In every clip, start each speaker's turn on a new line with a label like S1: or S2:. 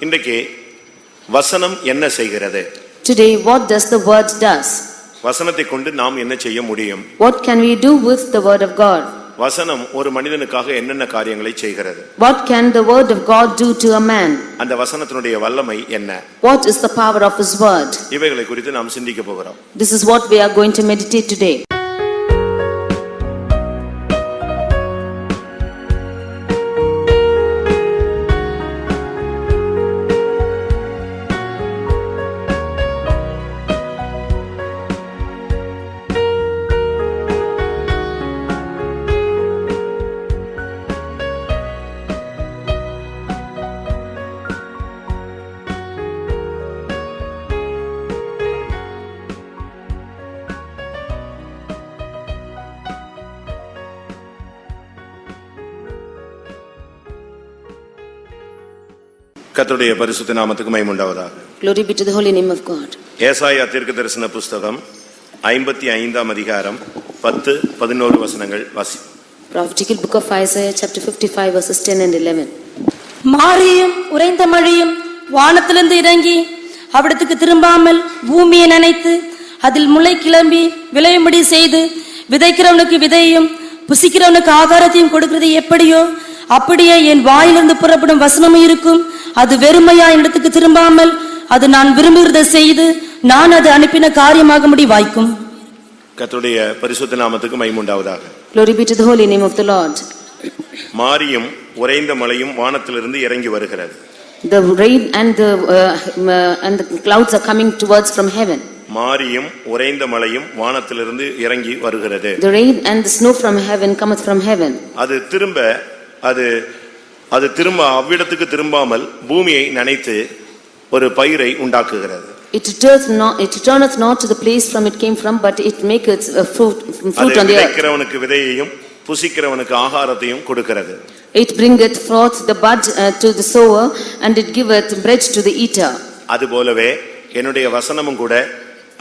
S1: இன்றைக்கு வசனம் என்ன செய்கிறது?
S2: Today, what does the word does?
S1: வசனத்தை கொண்டு நாம் என்ன செய்ய முடியும்?
S2: What can we do with the word of God?
S1: வசனம் ஒரு மனிதனுக்காக என்னென்ன காரியங்களை செய்கிறது?
S2: What can the word of God do to a man?
S1: அந்த வசனத்தினுடைய வல்லமை என்ன?
S2: What is the power of his word?
S1: இவைகளை குறித்து நாம் சிந்திக்க போகிறோம்.
S2: This is what we are going to meditate today.
S1: கர்த்தருடைய பரிசுத்த நாமத்துக்கு மகிமை உண்டாவதாக.
S2: Glory be to the holy name of God.
S1: ஏசாயா தீர்க்கதரிசன புத்தகம் 55ஆம் அதிகாரம் 10-11 வசனங்கள் வாசி.
S2: Prophetical book of Isaiah chapter 55 verses 10 and 11.
S3: மாரியும் உறைந்த மழையும் வானத்திலிருந்து இறங்கி அவிடத்துக்கு திரும்பாமல் பூமியை நனைத்து அதில் முளை கிளம்பி விளையும்படி செய்து விதைக்கிறவனுக்கு விதையும் புசிக்கிறவனுக்கு ஆகாரத்தையும் கொடுக்கிறது எப்படியோ அப்படியே என் வாயிலிருந்து புறப்படும் வசனமும் இருக்கும். அது வெறுமையா இடத்துக்கு திரும்பாமல் அது நான் விரும்புகிறதை செய்து நான் அது அனுப்பின காரியமாகும்படி வாய்க்கும்.
S1: கர்த்தருடைய பரிசுத்த நாமத்துக்கு மகிமை உண்டாவதாக.
S2: Glory be to the holy name of the Lord.
S1: மாரியும் உறைந்த மழையும் வானத்திலிருந்து இறங்கி வருகிறது.
S2: The rain and the clouds are coming towards from heaven.
S1: மாரியும் உறைந்த மழையும் வானத்திலிருந்து இறங்கி வருகிறது.
S2: The rain and the snow from heaven cometh from heaven. அது திரும்ப அவ்விடத்துக்கு திரும்பாமல் பூமியை நனைத்து ஒரு பயிரை உண்டாக்குகிறது. It returneth not to the place from it came from, but it maketh fruit on the earth.
S1: விதைக்கிறவனுக்கு விதையையும் புசிக்கிறவனுக்கு ஆகாரத்தையும் கொடுக்கிறது.
S2: It bringeth forth the bud to the sower, and it giveth bread to the eater.
S1: அதுபோலவே என்னுடைய வசனமும் கூட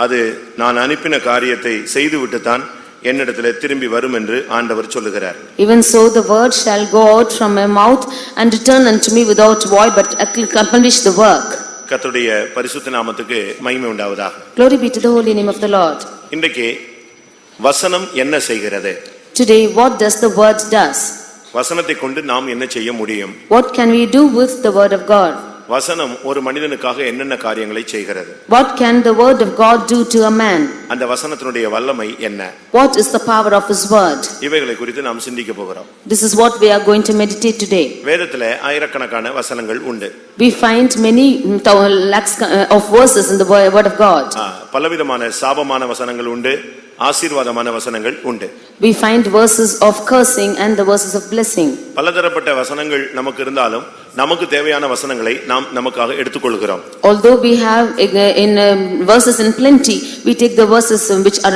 S1: அது நான் அனுப்பின காரியத்தை செய்துவிட்டு தான் என்னிடத்திலே திரும்பி வரும் என்று ஆண்டவர் சொல்லுகிறார்.
S2: Even so the word shall go out from my mouth and return unto me without void, but accomplish the work.
S1: கர்த்தருடைய பரிசுத்த நாமத்துக்கு மகிமை உண்டாவதாக.
S2: Glory be to the holy name of the Lord.
S1: இன்றைக்கு வசனம் என்ன செய்கிறது?
S2: Today, what does the word does?
S1: வசனத்தை கொண்டு நாம் என்ன செய்ய முடியும்?
S2: What can we do with the word of God?
S1: வசனம் ஒரு மனிதனுக்காக என்னென்ன காரியங்களை செய்கிறது?
S2: What can the word of God do to a man?
S1: அந்த வசனத்தினுடைய வல்லமை என்ன?
S2: What is the power of his word?
S1: இவைகளை குறித்து நாம் சிந்திக்க போகிறோம்.
S2: This is what we are going to meditate today.
S1: வேதத்திலே ஆயிரக்கணக்கான வசனங்கள் உண்டு.
S2: We find many lakhs of verses in the word of God.
S1: பலவிதமான சாபமான வசனங்கள் உண்டு, ஆசீர்வாதமான வசனங்கள் உண்டு.
S2: We find verses of cursing and the verses of blessing.
S1: பலதரப்பட்ட வசனங்கள் நமக்கு இருந்தாலும் நமக்கு தேவையான வசனங்களை நாம் நமக்காக எடுத்துக்கொள்கிறோம்.
S2: Although we have in verses in plenty, we take the verses which are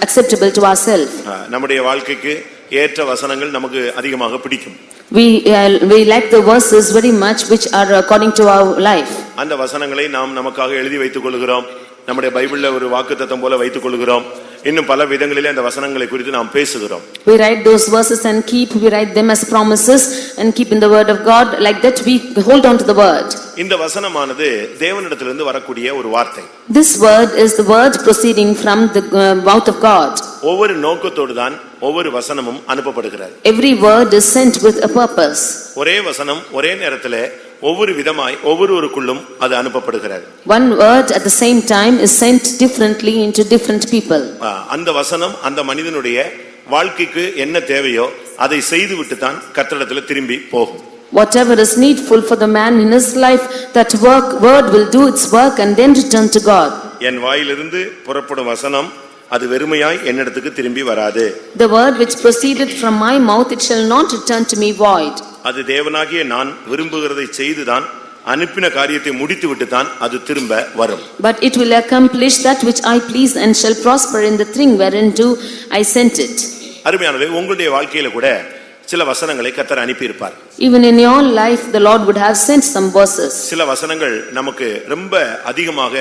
S2: acceptable to ourselves.
S1: நம்முடைய வாழ்க்கைக்கு ஏற்ற வசனங்கள் நமக்கு அதிகமாக பிடிக்கும்.
S2: We like the verses very much which are according to our life.
S1: அந்த வசனங்களை நாம் நமக்காக எழுதி வைத்துக் கொள்கிறோம். நம்முடைய பைபிள்ல ஒரு வாக்குத்தத்தம் போல வைத்துக் கொள்கிறோம். இன்னும் பல விதங்களிலே அந்த வசனங்களை குறித்து நாம் பேசுகிறோம்.
S2: We write those verses and we write them as promises and keep in the word of God. Like that we hold on to the word.
S1: இந்த வசனமானது தேவனிடத்திலிருந்து வரக்கூடிய ஒரு வார்த்தை.
S2: This word is the word proceeding from the mouth of God.
S1: ஒவ்வொரு நோக்கத்தோடு தான் ஒவ்வொரு வசனமும் அனுப்பப்படுகிறது.
S2: Every word is sent with a purpose.
S1: ஒரே வசனம் ஒரே நேரத்திலே ஒவ்வொரு விதமாய் ஒவ்வொருவருக்குள்ளும் அது அனுப்பப்படுகிறது.
S2: One word at the same time is sent differently into different people.
S1: அந்த வசனம் அந்த மனிதனுடைய வாழ்க்கைக்கு என்ன தேவையோ அதை செய்துவிட்டு தான் கர்த்தரிடத்தில் திரும்பி போகும்.
S2: Whatever is needful for the man in his life, that word will do its work and then return to God.
S1: என் வாயிலிருந்து புறப்படும் வசனம் அது வெறுமையாய் என்னிடத்துக்கு திரும்பி வராது.
S2: The word which proceeded from my mouth, it shall not return to me void.
S1: அது தேவனாகிய நான் விரும்புகிறதை செய்துதான் அனுப்பின காரியத்தை முடித்துவிட்டு தான் அது திரும்ப வரும்.
S2: But it will accomplish that which I please and shall prosper in the thing whereunto I sent it.
S1: அருமையானவர்களே, உங்களுடைய வாழ்க்கையில கூட சில வசனங்களை கர்த்தர் அனுப்பி இருப்பார்.
S2: Even in your life the Lord would have sent some verses.
S1: சில வசனங்கள் நமக்கு ரொம்ப அதிகமாக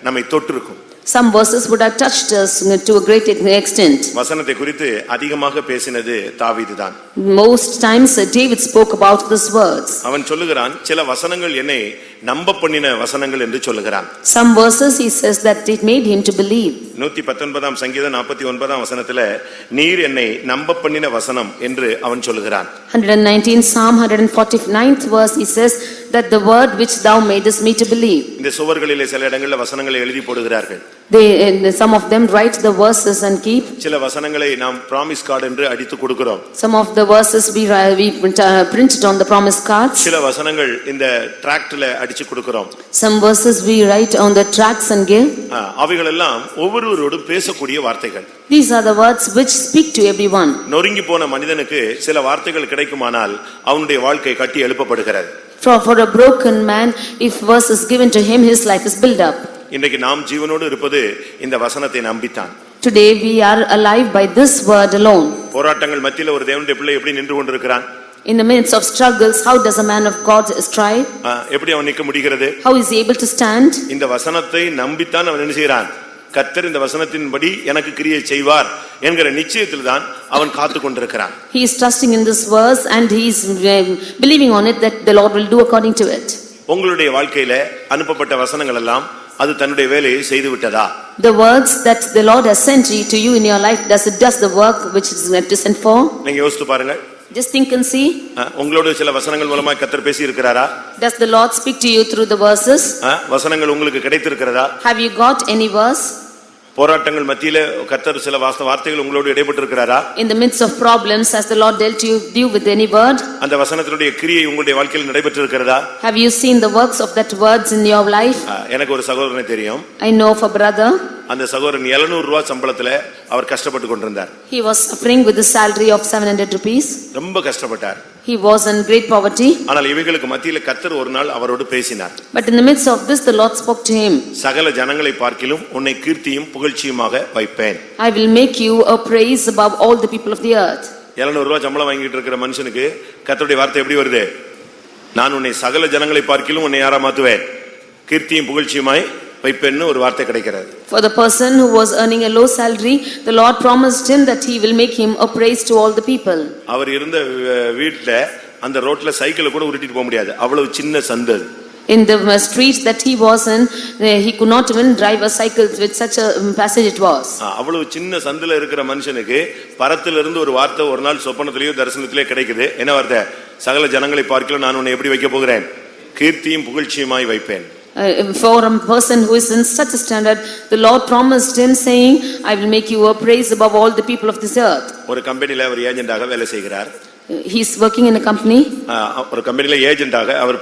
S1: நம்மை தொட்டிருக்கும்.
S2: Some verses would have touched us to a great extent.
S1: வசனத்தை குறித்து அதிகமாக பேசினது தாவீதுதான்.
S2: Most times David spoke about these words.
S1: அவன் சொல்லுகிறான், சில வசனங்கள் என்னை நம்ப பண்ணின வசனங்கள் என்று சொல்லுகிறான்.
S2: Some verses he says that it made him to believe.
S1: 119 சங்கீதம் 49 வசனத்திலே நீர் என்னை நம்ப பண்ணின வசனம் என்று அவன் சொல்லுகிறான்.
S2: 119 Psalm 149th verse he says that the word which thou madest me to believe.
S1: இந்த சுவர்களிலே சில இடங்களில் வசனங்களை எழுதி போடுகிறார்கள்.
S2: Some of them write the verses and keep.
S1: சில வசனங்களை நாம் promise card என்று அடித்து கொடுக்கிறோம்.
S2: Some of the verses we print it on the promise cards.
S1: சில வசனங்கள் இந்த tract-ல அடிச்சு கொடுக்கிறோம்.
S2: Some verses we write on the tracts and give.
S1: அவைகள் எல்லாம் ஒவ்வொருவரோடும் பேசக்கூடிய வார்த்தைகள்.
S2: These are the words which speak to everyone.
S1: நொறுங்கி போன மனிதனுக்கு சில வார்த்தைகள் கிடைக்குமானால் அவனுடைய வாழ்க்கை கட்டி எழுப்பப்படுகிறது.
S2: For a broken man, if verse is given to him, his life is built up.
S1: இன்றைக்கு நாம் ஜீவனோடு இருப்பது இந்த வசனத்தை நம்பித்தான்.
S2: Today we are alive by this word alone.
S1: போராட்டங்கள் மத்தியில ஒரு தேவனுடைய பிள்ளை எப்படி நின்று கொண்டிருக்கிறான்?
S2: In the midst of struggles, how does a man of God strive?
S1: எப்படி அவன் நிற்க முடிகிறது?
S2: How is he able to stand?
S1: இந்த வசனத்தை நம்பித்தான் அவன் என்ன செய்கிறான்? கர்த்தர் இந்த வசனத்தின்படி எனக்கு கிரியை செய்வார் என்கிற நிச்சயத்தில் தான் அவன் காத்து கொண்டிருக்கிறான்.
S2: He is trusting in this verse and he is believing on it that the Lord will do according to it.
S1: உங்களுடைய வாழ்க்கையில அனுப்பப்பட்ட வசனங்கள் எல்லாம் அது தன்னுடைய வேலையை செய்து விட்டதா?
S2: The words that the Lord has sent to you in your life, does the work which is sent for?
S1: நீங்க யோசித்து பாருங்க.
S2: Just think and see.
S1: உங்களோட சில வசனங்கள் மூலமா கர்த்தர் பேசி இருக்கிறாரா?
S2: Does the Lord speak to you through the verses?
S1: வசனங்கள் உங்களுக்கு கிடைத்திருக்கிறதா?
S2: Have you got any verse?
S1: போராட்டங்கள் மத்தியில கர்த்தர் சில வார்த்தைகள் உங்களோடு இடைப்பட்டு இருக்கிறாரா?
S2: In the midst of problems, has the Lord dealt you with any word?
S1: அந்த வசனத்தினுடைய கிரியை உங்களுடைய வாழ்க்கையில் நடைபெற்று இருக்கிறதா?
S2: Have you seen the works of that words in your life?
S1: எனக்கு ஒரு சகோதரனை தெரியும்.
S2: I know of a brother.
S1: அந்த சகோதரன் 700 ரூபாய் சம்பளத்துல அவர் கஷ்டப்பட்டு கொண்டிருந்தார்.
S2: He was suffering with a salary of 700 rupees.
S1: ரொம்ப கஷ்டப்பட்டார்.
S2: He was in great poverty.
S1: ஆனால் இவைகளுக்கு மத்தியில கர்த்தர் ஒரு நாள் அவரோடு பேசினார்.
S2: But in the midst of this, the Lord spoke to him.
S1: சகல ஜனங்களை பார்க்கிலும் உன்னை கீர்த்தியும் புகழ்ச்சியுமாக வைப்பேன்.
S2: I will make you a praise above all the people of the earth.
S1: 700 ரூபாய் சம்பளம் வாங்கிட்டு இருக்கிற மனுஷனுக்கு கர்த்தருடைய வார்த்தை எப்படி வருது? நான் உன்னை சகல ஜனங்களை பார்க்கிலும் உன்னை யாரா மாத்துவேன்? கீர்த்தியும் புகழ்ச்சியுமாய் வைப்பேன்னு ஒரு வார்த்தை கிடைக்கிறது.
S2: For the person who was earning a low salary, the Lord promised him that he will make him a praise to all the people.
S1: அவர் இருந்த வீட்ல அந்த ரோட்ல சைக்கிளை கூட உருட்டிட்டு போக முடியாது. அவ்வளவு சின்ன சந்து.
S2: In the street that he was in, he could not even drive a cycle with such a passage it was.
S1: அவ்வளவு சின்ன சந்துல இருக்கிற மனுஷனுக்கு பரத்துல இருந்து ஒரு வார்த்தை ஒரு நாள் சொப்பனத்திலேயோ தரிசனத்திலேயோ கிடைக்குது. என்ன வார்த்தை? சகல ஜனங்களை பார்க்கலாம் நான் உன்னை எப்படி வைக்க போகிறேன்? கீர்த்தியும் புகழ்ச்சியுமாய் வைப்பேன்.
S2: For a person who is in such a standard, the Lord promised him saying, I will make you a praise above all the people of this earth.
S1: ஒரு கம்பெனில அவர் ஏஜென்ட்டாக வேலை செய்கிறார்.
S2: He is working in a company.
S1: ஒரு கம்பெனில ஏஜென்ட்டாக அவர்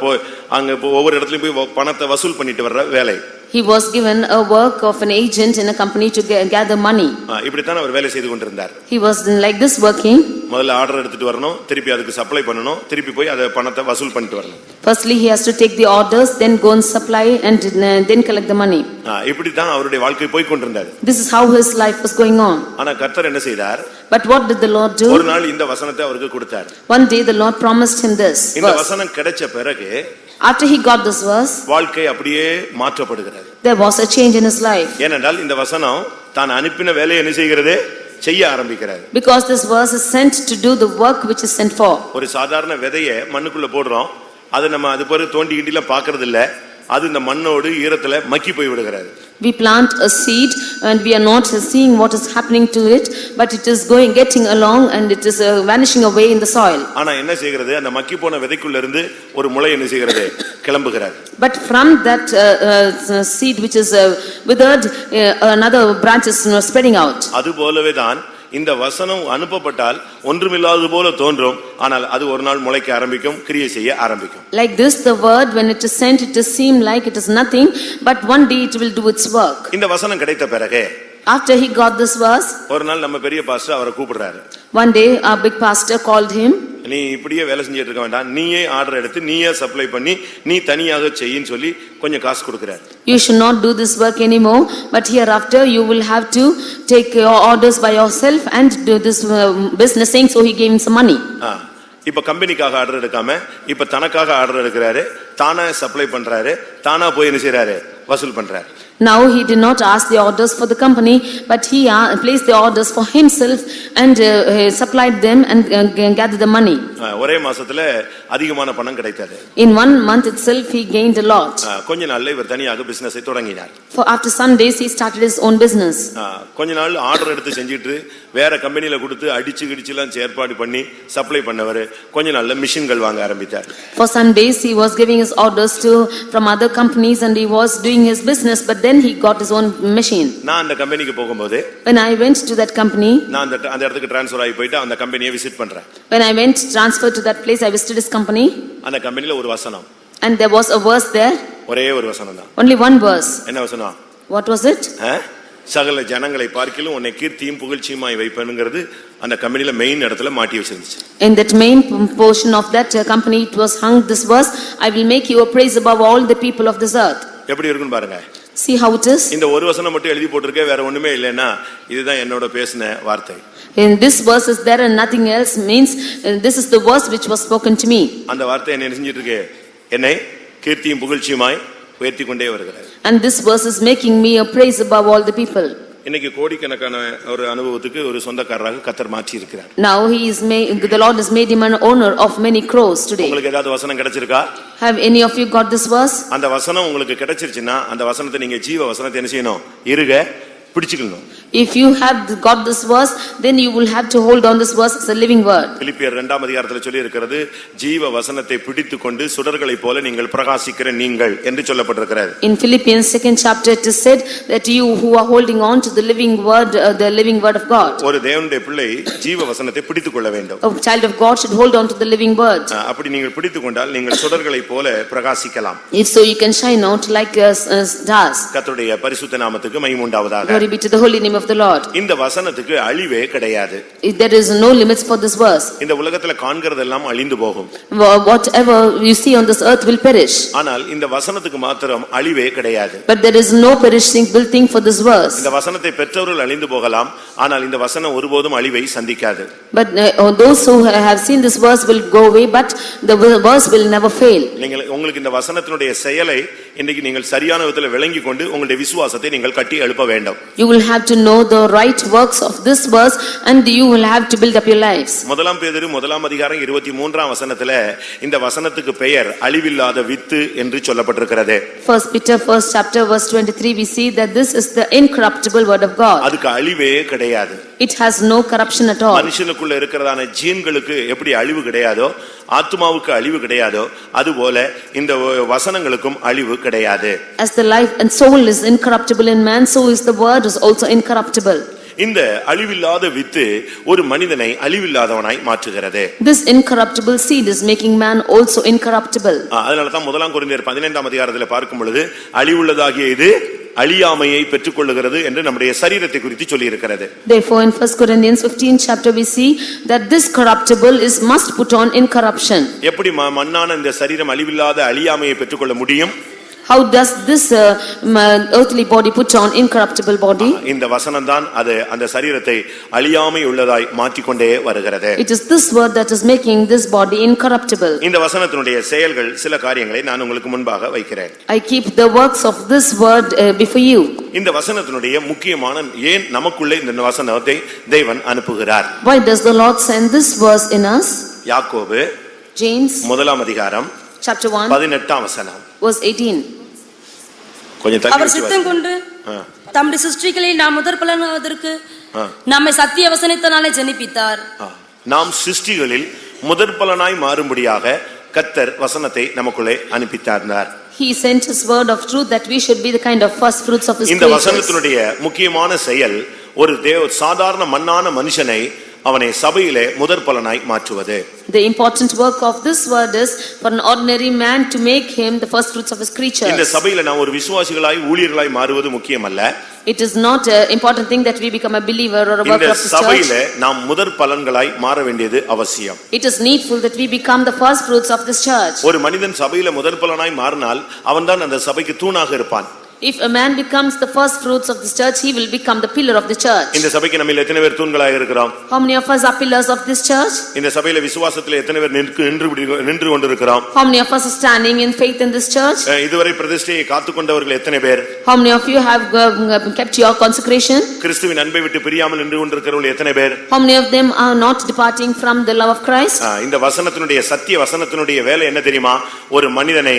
S1: அங்க ஒவ்வொரு இடத்துலயும் போய் பணத்தை வசூல் பண்ணிட்டு வர்ற வேலை.
S2: He was given a work of an agent in a company to gather money.
S1: இப்படி தான் அவர் வேலை செய்து கொண்டிருந்தார்.
S2: He was like this working.
S1: முதல்ல ஆர்டர் எடுத்துட்டு வரணும், திருப்பி அதுக்கு சப்ளை பண்ணணும், திருப்பி போய் அத பணத்தை வசூல் பண்ணிட்டு வரணும்.
S2: Firstly he has to take the orders, then go and supply and then collect the money.
S1: இப்படி தான் அவருடைய வாழ்க்கை போய் கொண்டிருந்தது.
S2: This is how his life was going on.
S1: ஆனா கர்த்தர் என்ன செய்தார்?
S2: But what did the Lord do?
S1: ஒரு நாள் இந்த வசனத்தை அவருக்கு கொடுத்தார்.
S2: One day the Lord promised him this.
S1: இந்த வசனம் கிடைச்ச பிறகு
S2: after he got this verse,
S1: வாழ்க்கை அப்படியே மாற்றப்படுகிறது.
S2: There was a change in his life.
S1: ஏனென்றால் இந்த வசனம் தான் அனுப்பின வேலையை என்ன செய்கிறது? செய்ய ஆரம்பிக்கிறார்.
S2: Because this verse is sent to do the work which is sent for.
S1: ஒரு சாதாரண விதையை மண்ணுக்குள்ள போடுறோம். அது நம்ம அது பிறகு தோண்டி கிண்டில பார்க்கிறது இல்ல. அது இந்த மண்ணோடு ஈரத்துல மக்கி போய் விடுகிறது.
S2: We plant a seed and we are not seeing what is happening to it, but it is getting along and it is vanishing away in the soil.
S1: ஆனா என்ன செய்கிறது? அந்த மக்கி போன விதைக்குள்ள இருந்து ஒரு முளை என்ன செய்கிறது? கிளம்புகிறது.
S2: But from that seed which is withered, another branch is spreading out.
S1: அது போலவே தான் இந்த வசனம் அனுப்பப்பட்டால் ஒன்றுமில்லாதது போல தோன்றும், ஆனால் அது ஒரு நாள் முளைக்க ஆரம்பிக்கும், கிரியை செய்ய ஆரம்பிக்கும்.
S2: Like this, the word when it is sent, it is seem like it is nothing, but one day it will do its work.
S1: இந்த வசனம் கிடைத்த பிறகு
S2: after he got this verse,
S1: ஒரு நாள் நம்ம பெரிய பாஸ்டர் அவரை கூப்பிடுறாரு.
S2: one day our big pastor called him.
S1: நீ இப்படியே வேலை செஞ்சிட்டு இருக்க வேண்டாம், நீயே ஆர்டர் எடுத்து நீயே சப்ளை பண்ணி நீ தனியாக செய்யின்னு சொல்லி கொஞ்சம் காசு கொடுக்கிறார்.
S2: You should not do this work anymore, but hereafter you will have to take your orders by yourself and do this business thing. So he gave him some money.
S1: இப்ப கம்பெனிக்காக ஆர்டர் எடுக்காம இப்ப தனக்காக ஆர்டர் எடுக்கிறாரு, தானா supply பண்றாரு, தானா போய் என்ன செய்யறாரு? வசூல் பண்றாரு.
S2: Now he did not ask the orders for the company, but he placed the orders for himself and supplied them and gathered the money.
S1: ஒரே மாசத்துல அதிகமான பணம் கிடைத்தது.
S2: In 1 month itself he gained a lot.
S1: கொஞ்ச நாள்ல இவர் தனியாக பிசினஸை தொடங்கினார்.
S2: For after some days he started his own business.
S1: கொஞ்ச நாள் ஆர்டர் எடுத்து செஞ்சிட்டு வேற கம்பெனில கொடுத்து அடிச்சு கிடிச்சுலாம் ஏற்பாடு பண்ணி சப்ளை பண்ணவர் கொஞ்ச நாள்ல மிஷின்கள் வாங்க ஆரம்பித்தார்.
S2: For some days he was giving his orders to from other companies and he was doing his business, but then he got his own machine.
S1: நான் அந்த கம்பெனிக்கு போகும்போது
S2: When I went to that company,
S1: நான் அந்த இடத்துக்கு transfer ஆகி போயிட்டு அந்த கம்பெனியை விசிட் பண்றேன்.
S2: when I went transferred to that place, I visited his company
S1: அந்த கம்பெனில ஒரு வசனம்.
S2: and there was a verse there.
S1: ஒரே ஒரு வசனம் தான்.
S2: Only one verse.
S1: என்ன வசனம்?
S2: What was it?
S1: சகல ஜனங்களை பார்க்கிலும் உன்னை கீர்த்தியும் புகழ்ச்சியுமாய் வைப்பேன்ங்கிறது அந்த கம்பெனில மெயின் இடத்துல மாட்டி வச்சிருந்துச்சு.
S2: In that main portion of that company it was hung this verse, I will make you a praise above all the people of this earth.
S1: எப்படி இருக்குன்னு பாருங்க.
S2: See how it is.
S1: இந்த ஒரு வசனம் மட்டும் எழுதி போட்டுருக்கே, வேற ஒண்ணுமே இல்லைன்னா இதுதான் என்னோட பேசின வார்த்தை.
S2: In this verse is there and nothing else means this is the verse which was spoken to me.
S1: அந்த வார்த்தை என்ன செஞ்சிட்டு இருக்கு? என்னை கீர்த்தியும் புகழ்ச்சியுமாய் உயர்த்தி கொண்டே வருகிறது.
S2: And this verse is making me a praise above all the people.
S1: இன்னைக்கு கோடிக்கணக்கான ஒரு அனுபவத்துக்கு ஒரு சொந்தக்காரராக கர்த்தர் மாற்றி இருக்கிறார்.
S2: Now the Lord has made him an owner of many crores today.
S1: உங்களுக்கு ஏதாவது வசனம் கிடைச்சிருக்கா?
S2: Have any of you got this verse?
S1: அந்த வசனம் உங்களுக்கு கிடைச்சிருச்சுன்னா அந்த வசனத்தை நீங்க ஜீவ வசனத்தை என்ன செய்யணும்? இருக பிடிச்சுக்கணும்.
S2: If you have got this verse, then you will have to hold on this verse as a living word.
S1: பிலிப்பியர் 2ஆம் அதிகாரத்தில் சொல்லி இருக்கிறது, ஜீவ வசனத்தை பிடித்துக்கொண்டு சுடர்களைப் போல நீங்கள் பிரகாசிக்கிற நீங்கள் என்று சொல்லப்பட்டிருக்கிறது.
S2: In Philippians 2nd chapter it is said that you who are holding on to the living word of God.
S1: ஒரு தேவனுடைய பிள்ளை ஜீவ வசனத்தை பிடித்துக்கொள்ள வேண்டும்.
S2: A child of God should hold on to the living word.
S1: அப்படி நீங்கள் பிடித்துக்கொண்டால் நீங்கள் சுடர்களைப் போல பிரகாசிக்கலாம்.
S2: If so you can shine out like stars.
S1: கர்த்தருடைய பரிசுத்த நாமத்துக்கு மகிமை உண்டாவதாக.
S2: Glory be to the holy name of the Lord.
S1: இந்த வசனத்துக்கு அழிவே கிடையாது.
S2: There is no limits for this verse.
S1: இந்த உலகத்துல காண்கிறதெல்லாம் அழிந்து போகும்.
S2: Whatever you see on this earth will perish.
S1: ஆனால் இந்த வசனத்துக்கு மாத்திரம் அழிவே கிடையாது.
S2: But there is no perishing thing for this verse.
S1: இந்த வசனத்தை பெற்றவர்கள் அழிந்து போகலாம், ஆனால் இந்த வசனம் ஒருபோதும் அழிவை சந்திக்காது.
S2: But those who have seen this verse will go away, but the verse will never fail.
S1: நீங்கள் உங்களுக்கு இந்த வசனத்தினுடைய செயலை இன்னைக்கு நீங்கள் சரியான விதத்தில் விளங்கிக் கொண்டு உங்களுடைய விசுவாசத்தை நீங்கள் கட்டி எழுப்ப வேண்டும்.
S2: You will have to know the right works of this verse and you will have to build up your lives.
S1: முதலாம் பேதுரு 1ஆம் அதிகாரம் 23ஆம் வசனத்துல இந்த வசனத்துக்கு பெயர் அழிவில்லாத வித்து என்று சொல்லப்பட்டிருக்கிறது.
S2: First Peter 1st chapter verse 23 we see that this is the incorruptible word of God.
S1: அதுக்கு அழிவே கிடையாது.
S2: It has no corruption at all.
S1: மனுஷனுக்குள்ள இருக்கிறதான ஜீன்களுக்கு எப்படி அழிவு கிடையாதோ, ஆத்துமாவுக்கு அழிவு கிடையாதோ, அதுபோல இந்த வசனங்களுக்கும் அழிவு கிடையாது.
S2: As the life and soul is incorruptible in man, so is the word is also incorruptible.
S1: இந்த அழிவில்லாத வித்து ஒரு மனிதனை அழிவில்லாதவனாய் மாற்றுகிறது.
S2: This incorruptible seed is making man also incorruptible.
S1: அதனால தான் முதலாம் கொரிந்தியர் 15ஆம் அதிகாரத்தில் பார்க்கும் பொழுது அழிவுள்ளதாகிய இது அழியாமையை பெற்றுக்கொள்ளுகிறது என்று நம்முடைய சரீரத்தை குறித்து சொல்லி இருக்கிறது.
S2: Therefore in 1 Corinthians 15 chapter we see that this corruptible is must put on incorruption.
S1: எப்படி மண்ணான இந்த சரீரம் அழிவில்லாத அழியாமையை பெற்றுக்கொள்ள முடியும்?
S2: How does this earthly body put on incorruptible body?
S1: இந்த வசனம் தான் அது அந்த சரீரத்தை அழியாமை உள்ளதாய் மாற்றிக்கொண்டே வருகிறது.
S2: It is this word that is making this body incorruptible.
S1: இந்த வசனத்தினுடைய செயல்கள் சில காரியங்களை நான் உங்களுக்கு முன்பாக வைக்கிறேன்.
S2: I keep the works of this word before you.
S1: இந்த வசனத்தினுடைய முக்கியமான ஏன் நமக்குள்ளே இந்த வசனத்தை தேவன் அனுப்புகிறார்?
S2: Why does the Lord send this verse in us?
S1: யாக்கோபு
S2: James
S1: 1ஆம் அதிகாரம்
S2: chapter 1
S1: 18ஆம் வசனம்
S2: verse 18.
S1: கொஞ்சம்
S3: அவர் சித்தம் கொண்டு தம்முடைய சிருஷ்டிகளில் நாம் முதற் பலனாவதற்கு நம்மை சத்திய வசனத்தினாலே ஜெனிப்பித்தார்.
S1: நாம் சிருஷ்டிகளில் முதற் பலனாய் மாறும்படியாக கர்த்தர் வசனத்தை நமக்குள்ளே அனுப்பித்தார்.
S2: He sent his word of truth that we should be the kind of first fruits of his
S1: இந்த
S2: creatures.
S1: வசனத்தினுடைய முக்கியமான செயல் ஒரு சாதாரண மண்ணான மனுஷனை அவனை சபையிலே முதற் பலனாய் மாற்றுவது.
S2: The important work of this word is for an ordinary man to make him the first fruits of his creatures.
S1: இந்த சபையில நாம் ஒரு விசுவாசிகளாய் ஊழியர்களாய் மாறுவது முக்கியமல்ல.
S2: It is not an important thing that we become a believer or a worker of the church.
S1: இந்த சபையிலே நாம் முதற் பலன்களாய் மாற வேண்டியது அவசியம்.
S2: It is needful that we become the first fruits of this church.
S1: ஒரு மனிதன் சபையில முதற் பலனாய் மாறினால் அவன்தான் அந்த சபைக்கு தூணாக இருப்பான்.
S2: If a man becomes the first fruits of this church, he will become the pillar of the church.
S1: இந்த சபைக்கு நம்மில் எத்தனை பேர் தூண்களாக இருக்கிறோம்?
S2: How many of us are pillars of this church?
S1: இந்த சபையில விசுவாசத்திலே எத்தனை பேர் நின்று கொண்டிருக்கிறோம்?
S2: How many of us are standing in faith in this church?
S1: இதுவரை பிரதிஷ்டையை காத்துக்கொண்டவர்கள் எத்தனை பேர்?
S2: How many of you have kept your consecration?
S1: கிறிஸ்துவின் அன்பை விட்டு பிரியாமல் நின்று கொண்டிருக்கிறவர்கள் எத்தனை பேர்?
S2: How many of them are not departing from the love of Christ?
S1: இந்த வசனத்தினுடைய சத்திய வசனத்தினுடைய வேலை என்ன தெரியுமா? ஒரு மனிதனை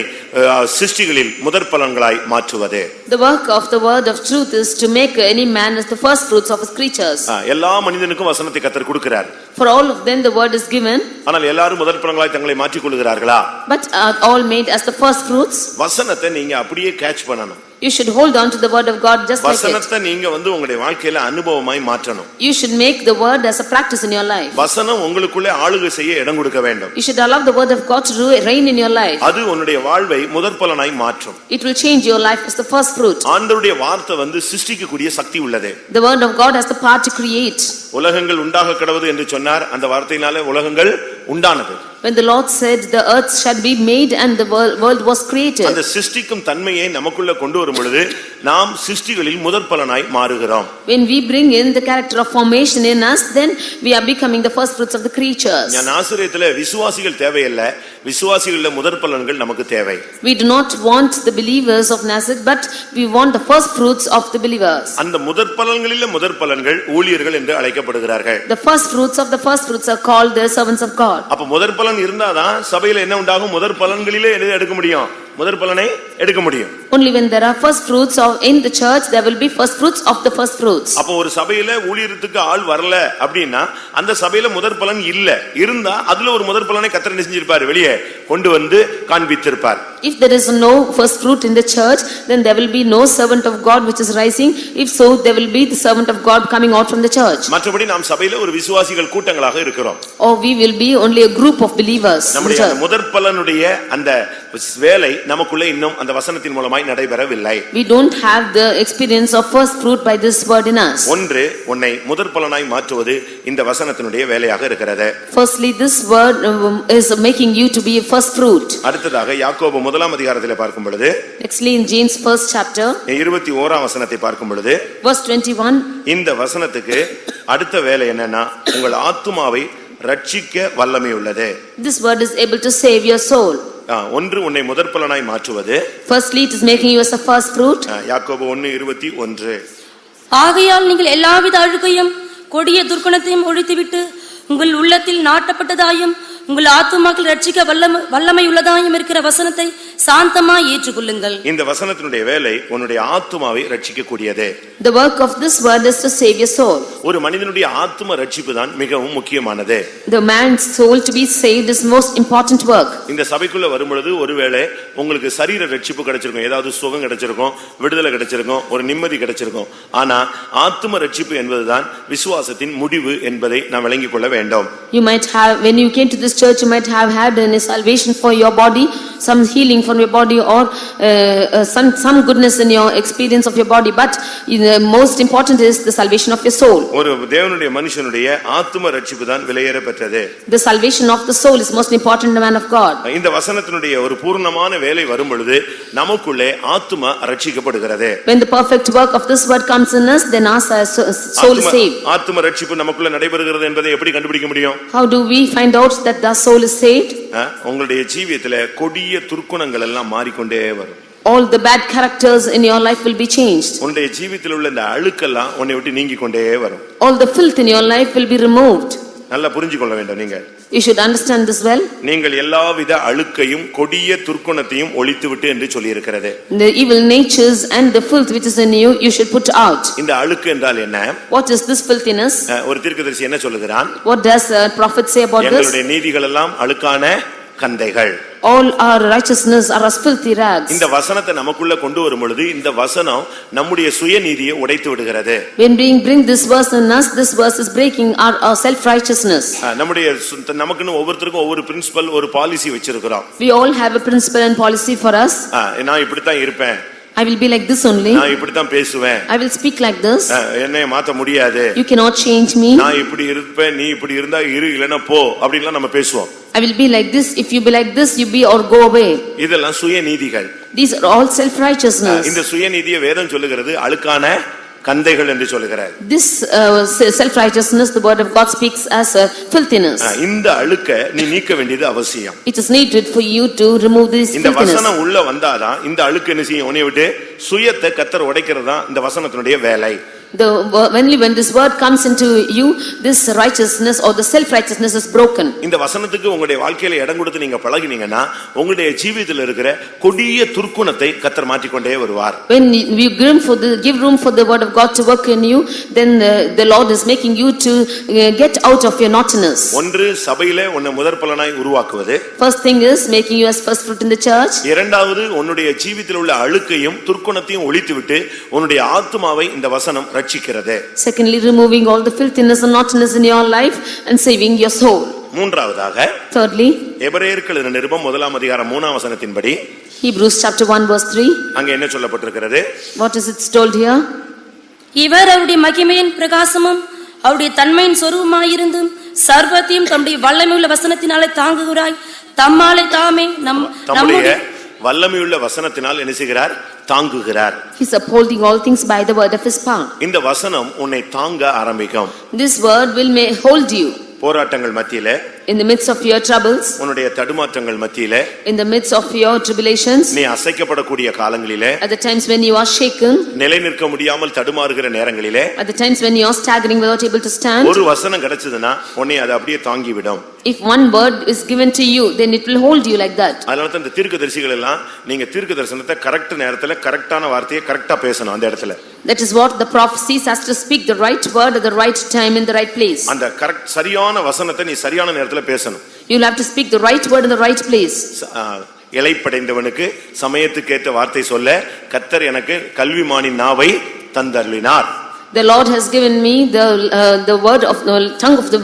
S1: சிருஷ்டிகளில் முதற் பலன்களாய் மாற்றுவது.
S2: The work of the word of truth is to make any man as the first fruits of his creatures.
S1: எல்லா மனிதனுக்கும் வசனத்தை கர்த்தர் கொடுக்கிறார்.
S2: For all of them the word is given.
S1: ஆனால் எல்லாரும் முதற் பலன்களாய் தங்களை மாற்றிக் கொள்கிறார்களா?
S2: But are all made as the first fruits?
S1: வசனத்தை நீங்க அப்படியே கேட்ச் பண்ணணும்.
S2: You should hold on to the word of God just like it.
S1: வசனத்தை நீங்க உங்களுடைய வாழ்க்கையில அனுபவமாய் மாற்றணும்.
S2: You should make the word as a practice in your life.
S1: வசனம் உங்களுக்குள்ளே ஆளுகை செய்ய இடம் கொடுக்க வேண்டும்.
S2: You should allow the word of God to reign in your life.
S1: அது உன்னுடைய வாழ்வை முதற் பலனாய் மாற்றும்.
S2: It will change your life as the first fruit.
S1: ஆண்டவருடைய வார்த்தை சிருஷ்டிக்கக்கூடிய சக்தி உள்ளது.
S2: The word of God has the power to create.
S1: உலகங்கள் உண்டாக கடவுது என்று சொன்னார். அந்த வார்த்தையினாலே உலகங்கள் உண்டானது.
S2: When the Lord said the earth shall be made and the world was created.
S1: அந்த சிருஷ்டிக்கும் தன்மையை நமக்குள்ள கொண்டு வரும் பொழுது நாம் சிருஷ்டிகளில் முதற் பலனாய் மாறுகிறோம்.
S2: When we bring in the character of formation in us, then we are becoming the first fruits of the creatures.
S1: நான் ஆசிரியத்திலே விசுவாசிகள் தேவையில்லை, விசுவாசிகளில் முதற் பலன்கள் நமக்கு தேவை.
S2: We do not want the believers of Nazareth, but we want the first fruits of the believers.
S1: அந்த முதற் பலன்களில் முதற் பலன்கள் ஊழியர்கள் என்று அழைக்கப்படுகிறார்கள்.
S2: The first fruits of the first fruits are called the servants of God.
S1: அப்ப முதற் பலன் இருந்தாதான் சபையில என்ன உண்டாகும்? முதற் பலன்களிலே எது எடுக்க முடியும்? முதற் பலனை எடுக்க முடியும்.
S2: Only when there are first fruits in the church, there will be first fruits of the first fruits.
S1: அப்ப ஒரு சபையில ஊழியத்துக்கு ஆள் வரல அப்படின்னா அந்த சபையில முதற் பலன் இல்ல. இருந்தா அதுல ஒரு முதற் பலனை கர்த்தர் செஞ்சிருப்பார், வெளியே கொண்டு வந்து காண்பித்திருப்பார்.
S2: If there is no first fruit in the church, then there will be no servant of God which is rising. If so, there will be the servant of God coming out from the church.
S1: மற்றபடி நாம் சபையில ஒரு விசுவாசிகள் கூட்டங்களாக இருக்கிறோம்.
S2: Or we will be only a group of believers.
S1: நம்முடைய முதற் பலனுடைய அந்த வேலை நமக்குள்ள இன்னும் அந்த வசனத்தின் மூலமாய் நடைபெறவில்லை.
S2: We don't have the experience of first fruit by this word in us.
S1: ஒன்று, உன்னை முதற் பலனாய் மாற்றுவது இந்த வசனத்தினுடைய வேலையாக இருக்கிறது.
S2: Firstly, this word is making you to be a first fruit.
S1: அடுத்ததாக யாக்கோபு முதலாம் அதிகாரத்திலே பார்க்கும் பொழுது,
S2: Nextly in James first chapter,
S1: 21ஆம் வசனத்தை பார்க்கும் பொழுது,
S2: verse 21,
S1: இந்த வசனத்துக்கு அடுத்த வேலை என்னன்னா, உங்கள் ஆத்துமாவை ரட்சிக்க வல்லமை உள்ளது.
S2: this word is able to save your soul.
S1: ஒன்று, உன்னை முதற் பலனாய் மாற்றுவது.
S2: Firstly, it is making you as a first fruit.
S1: யாக்கோபு 1:21.
S3: ஆகையால் நீங்கள் எல்லாவித அழுகையும் கொடிய துர்க்குணத்தையும் ஒழித்துவிட்டு உங்கள் உள்ளத்தில் நாட்டப்பட்டதாயும் உங்கள் ஆத்துமாக்கள் ரட்சிக்க வல்லமை உள்ளதாயும் இருக்கிற வசனத்தை சாந்தமாய் ஏற்றுக்கொள்ளுங்கள்.
S1: இந்த வசனத்தினுடைய வேலை உன்னுடைய ஆத்துமாவை ரட்சிக்க கூடியது.
S2: The work of this word is to save your soul.
S1: ஒரு மனிதனுடைய ஆத்தும ரட்சிப்பு தான் மிகவும் முக்கியமானது.
S2: The man's soul to be saved is most important work.
S1: இந்த சபைக்குள்ள வரும்பொழுது ஒருவேளை உங்களுக்கு சரீர ரட்சிப்பு கிடைச்சிருக்கும், ஏதாவது சுகம் கிடைச்சிருக்கும், விடுதலை கிடைச்சிருக்கும், ஒரு நிம்மதி கிடைச்சிருக்கும். ஆனா ஆத்தும ரட்சிப்பு என்பதுதான் விசுவாசத்தின் முடிவு என்பதை நாம் விளங்கிக் கொள்ள வேண்டும்.
S2: You might have, when you came to this church, you might have had a salvation for your body, some healing from your body, or some goodness in your experience of your body, but the most important is the salvation of your soul.
S1: ஒரு தேவனுடைய மனுஷனுடைய ஆத்தும ரட்சிப்பு தான் விலையேற பெற்றது.
S2: The salvation of the soul is most important in the man of God.
S1: இந்த வசனத்தினுடைய ஒரு பூர்ணமான வேலை வரும் பொழுது நமக்குள்ளே ஆத்தும ரட்சிக்கப்படுகிறது.
S2: When the perfect work of this word comes in us, then our soul is saved.
S1: ஆத்தும ரட்சிப்பு நமக்குள்ள நடைபெறுகிறது என்பதை எப்படி கண்டுபிடிக்க முடியும்?
S2: How do we find out that the soul is saved?
S1: உங்களுடைய ஜீவியத்திலே கொடிய துர்க்குணங்கள் எல்லாம் மாறிக்கொண்டே வரும்.
S2: All the bad characters in your life will be changed.
S1: உன்னுடைய ஜீவியத்தில் உள்ள இந்த அழுக்கெல்லாம் உன்னை விட்டு நீங்கிக் கொண்டே வரும்.
S2: All the filth in your life will be removed.
S1: நல்லா புரிஞ்சுக்கொள்ள வேண்டும். நீங்கள்
S2: You should understand this well.
S1: நீங்கள் எல்லாவித அழுக்கையும் கொடிய துர்க்குணத்தையும் ஒழித்துவிட்டு என்று சொல்லி இருக்கிறது.
S2: The evil natures and the filth which is in you, you should put out.
S1: இந்த அழுக்கு என்றால் என்ன?
S2: What is this filthiness?
S1: ஒரு தீர்க்கதரிசி என்ன சொல்லுகிறான்?
S2: What does a prophet say about this?
S1: எங்களுடைய நீதிகள் எல்லாம் அழுக்கான கந்தைகள்.
S2: All our righteousness are as filthy rags.
S1: இந்த வசனத்தை நமக்குள்ள கொண்டு வரும் பொழுது இந்த வசனம் நம்முடைய சுயநீதியை உடைத்து விடுகிறது.
S2: When we bring this verse in us, this verse is breaking our self righteousness.
S1: நம்முடைய நமக்குன்னு ஒவ்வொருத்தருக்கும் ஒவ்வொரு பிரின்சிபல், ஒரு பாலிசி வச்சிருக்கிறோம்.
S2: We all have a principle and policy for us.
S1: நான் இப்படி தான் இருப்பேன்,
S2: I will be like this only.
S1: நான் இப்படித்தான் பேசுவேன்,
S2: I will speak like this.
S1: என்னை மாத்த முடியாது,
S2: You cannot change me.
S1: நான் இப்படி இருப்பேன், நீ இப்படி இருந்தா இரு, இல்லனா போ அப்படிலாம் நம்ம பேசுவோம்.
S2: I will be like this, if you be like this, you be or go away.
S1: இதெல்லாம் சுயநீதிகள்.
S2: These are all self-righteousness.
S1: இந்த சுயநீதியை வேதம் சொல்லுகிறது அழுக்கான கந்தைகள் என்று சொல்லுகிறார்.
S2: This self-righteousness, the word of God speaks as filthiness.
S1: இந்த அழுக்க நீ நீக்க வேண்டியது அவசியம்.
S2: It is needed for you to remove this
S1: இந்த
S2: filthiness.
S1: வசனம் உள்ள வந்தாதான் இந்த அழுக்கு என்ன செய்யும், உன்னை விட்டு சுயத்தை கர்த்தர் உடைக்கிறது தான் இந்த வசனத்தினுடைய வேலை.
S2: When this word comes into you, this righteousness or the self-righteousness is broken.
S1: இந்த வசனத்துக்கு உங்களுடைய வாழ்க்கையில இடம் கொடுத்து நீங்க பழகினீங்கன்னா உங்களுடைய ஜீவிதத்தில் இருக்கிற கொடிய துர்க்குணத்தை கர்த்தர் மாற்றிக்கொண்டே வருவார்.
S2: When you give room for the word of God to work in you, then the Lord is making you to get out of your naughtiness.
S1: ஒன்று சபையிலே உன்னை முதற்பலனாய் உருவாக்குவது.
S2: First thing is making you as first fruit in the church.
S1: இரண்டாவது உன்னுடைய ஜீவிதத்தில் உள்ள அழுக்கையும் துர்க்குணத்தையும் ஒழித்துவிட்டு உன்னுடைய ஆத்துமாவை இந்த வசனம் ரட்சிக்கிறது.
S2: Secondly, removing all the filthiness and naughtiness in your life and saving your soul.
S1: மூன்றாவதாக,
S2: thirdly,
S1: எபிரேயருக்கு எழுதின நிருபம் 1 அதிகாரம் 3 வசனத்தின்படி
S2: Hebrews chapter 1 verse 3.
S1: அங்க என்ன சொல்லப்பட்டிருக்கிறது?
S2: What is it told here?
S3: இவர் அவருடைய மகிமையின் பிரகாசமும் அவருடைய தன்மையின் சொரூபமாயிருந்து சர்வத்தையும் தம்முடைய வல்லமையுள்ள வசனத்தினாலே தாங்குகிறாய், தம்மாலே தாமே நம்முடைய
S1: வல்லமையுள்ள வசனத்தினால் என்ன செய்கிறார்? தாங்குகிறார்.
S2: He is upholding all things by the word of his power.
S1: இந்த வசனம் உன்னை தாங்க ஆரம்பிக்கும்.
S2: This word will hold you.
S1: போராட்டங்கள் மத்தியிலே,
S2: in the midst of your troubles,
S1: உன்னுடைய தடுமாற்றங்கள் மத்தியிலே,
S2: in the midst of your tribulations,
S1: நீ அசைக்கப்படக்கூடிய காலங்களிலே,
S2: at the times when you are shaken,
S1: நிலை நிற்க முடியாமல் தடுமாறுகிற நேரங்களிலே,
S2: at the times when you are staggering without able to stand,
S1: ஒரு வசனம் கிடைச்சதுனா உன்னை அது அப்படியே தாங்கி விடும்.
S2: If one word is given to you, then it will hold you like that.
S1: அதனால தான் இந்த தீர்க்கதரிசிகள் எல்லாம் நீங்க தீர்க்க தரிசனத்தை கரெக்ட் நேரத்துல கரெக்ட்டான வார்த்தையை கரெக்ட்டா பேசணும் அந்த இடத்துல.
S2: That is what the prophecies has to speak the right word at the right time in the right place.
S1: அந்த கரெக்ட் சரியான வசனத்தை நீ சரியான நேரத்துல பேசணும்.
S2: You will have to speak the right word in the right place.
S1: இளைப்படைந்தவனுக்கு சமயத்துக்கேற்ற வார்த்தை சொல்ல கர்த்தர் எனக்கு கல்விமானின் நாவை தந்தருளினார்.
S2: The Lord has given me the word of the tongue of the